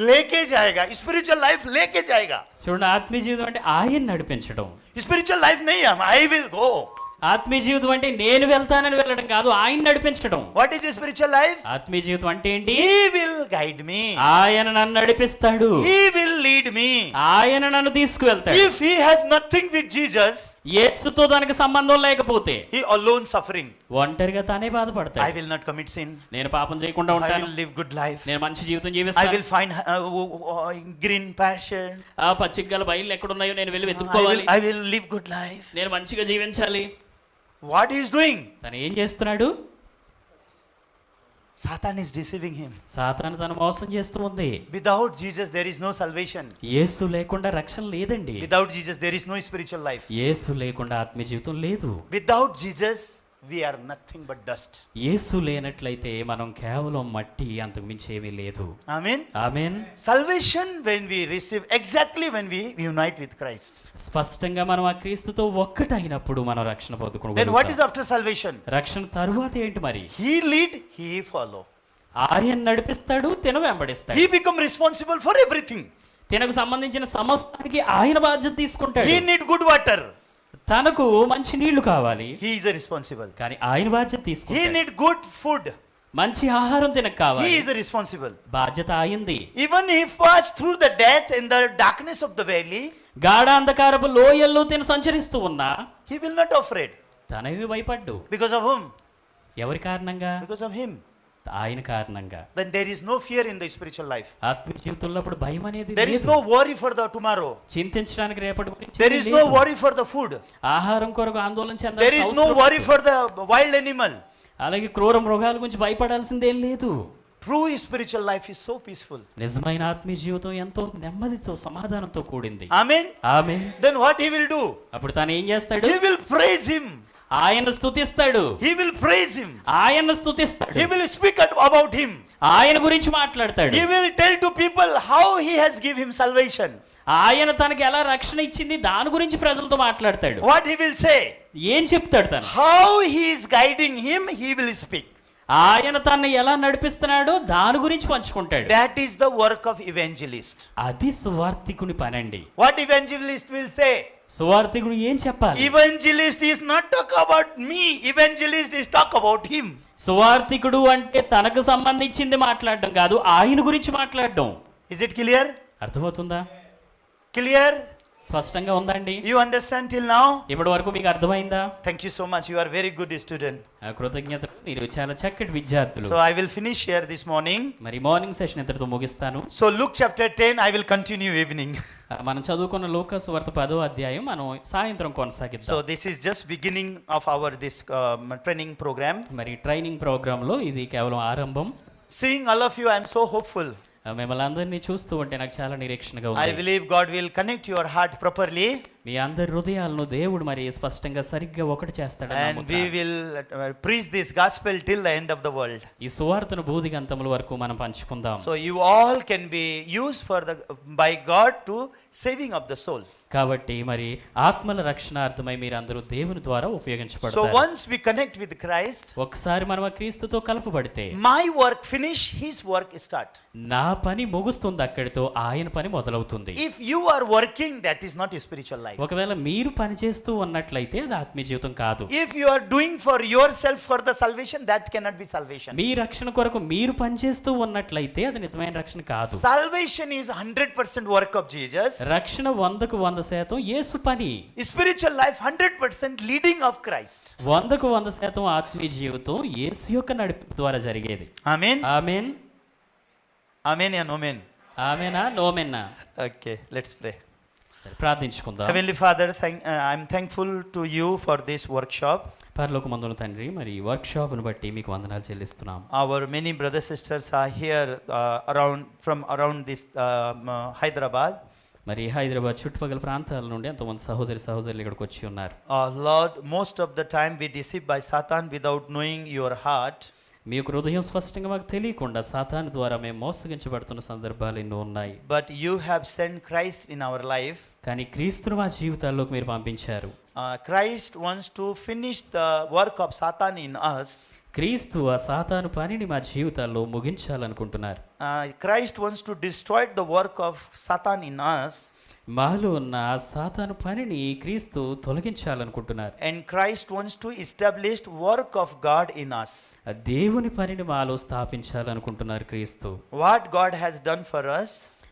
लेके जाएगा. स्पिरिचुअल लाइफ लेके जाएगा. చూడండి, ఆత్మీయ జీవితం అంటే ఆయన నడిపించడం. स्पिरिचुअल लाइफ नहीं है आई विल गो. ఆత్మీయ జీవితం అంటే నేను వెళ్తానని వెళ్ళడం కాదు, ఆయన నడిపించడం. What is spiritual life? ఆత్మీయ జీవితం అంటే ఏంటి? He will guide me. ఆయన నన్ను నడిపిస్తాడు. He will lead me. ఆయన నన్ను తీసుకువెళ్తాడు. If he has nothing with Jesus, యేసుతో దానికి సంబంధం లేకపోతే he alone suffering. ఒంటరిగా తానే I బాధపడతాడు. will not commit sin. నేను పాపం చేయకుండా I ఉంటాను. will live good life. నేను మంచి జీవితం I జీవిస్తాను. will find green pasture. ఆ పచ్చిగల బయలు ఎక్కడున్నాయో నేను వెళ్ళి వెతుక్కోవాలి. I will live good life. నేను మంచిగా జీవించాలి. What he is doing? తను ఏం చేస్తున్నాడు? Satan is deceiving him. సాతాను తను మోసం చేస్తూ ఉంది. Without Jesus there is no salvation. యేసు లేకుండా రక్షణ లేదండి. Without Jesus there is no spiritual life. యేసు లేకుండా ఆత్మీయ జీవితం లేదు. Without Jesus we are nothing but dust. యేసు లేనట్లయితే మనం కేవలం మట్టి, అంతకు మించి ఏమీ లేదు. Amen. Amen. Salvation when we receive, exactly when we unite with Christ. స్పష్టంగా మనం ఆ క్రీస్తుతో ఒక్కటైనప్పుడు మనం రక్షణ Then what is పొందుకోగలుగుతాం. after salvation? రక్షణ తరువాత ఏంటి మరి? He lead, he follow. ఆయన నడిపిస్తాడు, తిన వెంబడిస్తాడు. He become responsible for everything. తినకు సంబంధించిన సమస్తానికి ఆయన బాధ్యత తీసుకుంటాడు. He need good water. తనకు మంచి నీళ్లు కావాలి, He is responsible. కానీ ఆయన బాధ్యత He తీసుకుంటాడు. need good food. మంచి ఆహారం తినకు He కావాలి, is responsible. బాధ్యత అయింది. Even if pass through the death in the darkness of the valley, గాఢాంధకారపు లోయల్లో తిన సంచరిస్తూ ఉన్నా he will not afraid. తనవి భయపడ్డు. Because of whom? ఎవరి కారణంగా? Because of him. ఆయన కారణంగా. Then there is no fear in the spiritual life. ఆత్మీయ జీవితంలో అప్పుడు భయం అనేది There is లేదు. no worry for the tomorrow. చింతించడానికి రేపటి గురించి There is లేదు. no worry for the food. ఆహారం కొరకు ఆందోళన There చెందాల్సిన is no అవసరం worry లేదు. for the wild animal. అలాగే క్రూర మృగాల గురించి భయపడాల్సిందేం లేదు. True spiritual life is so peaceful. నిజమైన ఆత్మీయ జీవితం ఎంతో నెమ్మదితో సమాధానంతో కూడింది. Amen. Amen. Then what he will do? అప్పుడు తాను ఏం చేస్తాడు? He will praise him. ఆయన స్తుతిస్తాడు. He will praise him. ఆయన స్తుతిస్తాడు. He will speak about him. ఆయన గురించి మాట్లాడతాడు. He will tell to people how he has given him salvation. ఆయన తనకి ఎలా రక్షణ ఇచ్చింది దాని గురించి ప్రజలతో మాట్లాడతాడు. What he will say? ఏం చెప్తాడు తను? How he is guiding him, he will speak. ఆయన తనని ఎలా నడిపిస్తున్నాడో దాని గురించి పంచుకుంటాడు. That is the work of evangelist. అది సువార్తికుని పనండి. What evangelist will say? సువార్తికుడు ఏం చెప్పాలి? Evangelist is not talk about me. Evangelist is talk about him. సువార్తికుడు అంటే తనకు సంబంధించింది మాట్లాడడం కాదు, ఆయన గురించి మాట్లాడడం. Is it clear? అర్థమవుతుందా? Clear? స్పష్టంగా ఉందండి? You understand till now? ఇప్పటి వరకు మీకు అర్థమైందా? Thank you so much. You are very good student. కృతజ్ఞతలు, మీరు చాలా చక్కటి విద్యార్థులు. So I will finish here this morning. మరి మార్నింగ్ సెషన్ ఇంతటితో ముగిస్తాను. So Luke chapter 10, I will continue evening. మనం చదువుకున్న లూకాసు వార్త 10వ అధ్యాయం మనం సాయంత్రం కొనసాగిద్దాం. So this is just beginning of our this training program. మరి ట్రైనింగ్ ప్రోగ్రాంలో ఇది కేవలం ఆరంభం. Seeing all of you, I am so hopeful. మిమ్మల్ని అందరినీ చూస్తూ ఉంటే నాకు చాలా నిరీక్షణగా I ఉంది. believe God will connect your heart properly. మీ అందరి హృదయాలను దేవుడు మరి స్పష్టంగా సరిగ్గా ఒకటి చేస్తాడని And నమ్ముతున్నాను. we will preach this gospel till the end of the world. ఈ సువార్తను భూదిగంతముల వరకు మనం పంచుకుందాం. So you all can be used for the by God to saving of the soul. కాబట్టి మరి ఆత్మల రక్షణార్థమై మీరందరూ దేవుని ద్వారా So ఉపయోగించబడతారు. once we connect with Christ, ఒకసారి మనం ఆ క్రీస్తుతో కలపబడితే my work finish, his work start. నా పని ముగుస్తుంది, అక్కడితో ఆయన పని మొదలవుతుంది. If you are working, that is not a spiritual life. ఒకవేళ మీరు పని చేస్తూ ఉన్నట్లయితే అది ఆత్మీయ జీవితం కాదు. If you are doing for yourself for the salvation, that cannot be salvation. మీ రక్షణ కొరకు మీరు పని చేస్తూ ఉన్నట్లయితే అది నిజమైన రక్షణ కాదు. Salvation is 100% work of Jesus. రక్షణ 100కు 100% యేసు పని. Spiritual life 100% leading of Christ. 100కు 100% ఆత్మీయ జీవితం యేసు యొక్క నడిపి ద్వారా జరిగేది. Amen. Amen. Amen and amen. ఆమేనా నోమెన్నా? Okay, let's pray. సరే ప్రార్థించుకుందాం. Heavenly Father, I'm thankful to you for this workshop. పరలోకమందున తండ్రి, మరి ఈ వర్క్షాప్ను బట్టి మీకు వందనాలు చెల్లిస్తున్నాం. Our many brothers sisters are here from around this Hyderabad. మరి హైదరాబాద్ చుట్టుపక్కల ప్రాంతాల నుండి ఎంతోమంది సహోదరులు ఇక్కడికి వచ్చి ఉన్నారు. Lord, most of the time we deceived by Satan without knowing your heart. మీ యొక్క హృదయం స్పష్టంగా మాకు తెలియకుండా సాతాను ద్వారా మేము మోసగించబడుతున్న సందర్భాలు ఎన్నో ఉన్నాయి. But you have sent Christ in our life. కానీ క్రీస్తును మా జీవితాల్లోకి మీరు పంపించారు. Christ wants to finish the work of Satan in us. క్రీస్తు ఆ సాతాను పనిని మా జీవితాల్లో ముగించాలనుకుంటున్నారు. Christ wants to destroy the work of Satan in us. మాలో ఉన్న ఆ సాతాను పనిని క్రీస్తు తొలగించాలనుకుంటున్నారు. And Christ wants to establish work of God in us. ఆ దేవుని పనిని మాలో స్థాపించాలనుకుంటున్నారు క్రీస్తు. What God has done for us.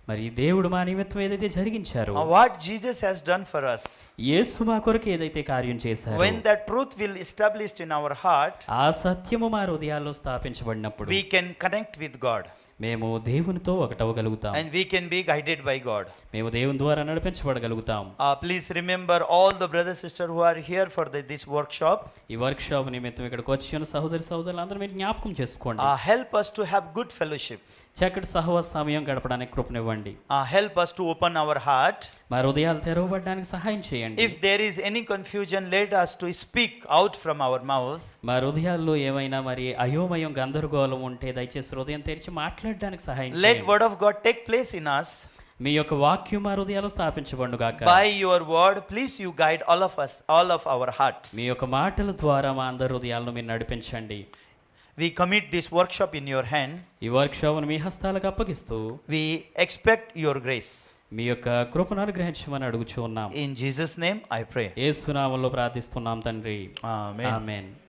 మరి దేవుడు మా నిమిత్తం ఏదైతే జరిగించారో, What Jesus has done for us. యేసు మా కొరకు ఏదైతే కార్యం చేశారో, When that truth will established in our heart, ఆ సత్యము మా హృదయాల్లో స్థాపించబడినప్పుడు we can connect with God. మేము దేవునితో ఒకటవగలుగుతాం. And we can be guided by God. మేము దేవుని ద్వారా నడిపించబడగలుగుతాం. Please remember all the brothers sisters who are here for this workshop. ఈ వర్క్ షాప్ నిమిత్తం ఇక్కడికి వచ్చిన సహోదరి సహోదరులందరూ మీరు జ్ఞాపకం చేసుకోండి. Help us to have good fellowship. చక్కటి సహవాస సమయం గడపడానికి కృపనివ్వండి. Help us to open our heart. మా హృదయాలు తెరవబడడానికి సహాయం చేయండి. If there is any confusion, let us to speak out from our mouth. మా హృదయాల్లో ఏమైనా మరి అయోమయం గందరగోళం ఉంటే దయచేసి హృదయం తెరిచి మాట్లాడడానికి సహాయం Let చేయండి. word of God take place in us. మీ యొక్క వాక్యం మా హృదయాలు స్థాపించబడును గాక. By your word, please you guide all of us, all of our hearts. మీ యొక్క మాటల ద్వారా మా అందరి హృదయాలను మీరు నడిపించండి. We commit this workshop in your hand. ఈ వర్క్ షాప్ను మీ హస్తాలకు అప్పగిస్తూ We expect your grace. మీ యొక్క కృపను అనుగ్రహించమని అడుగుచూ ఉన్నాం. In Jesus' name I pray. యేసు నామములో ప్రార్థిస్తున్నాం తండ్రి. Amen. ఆమేన్.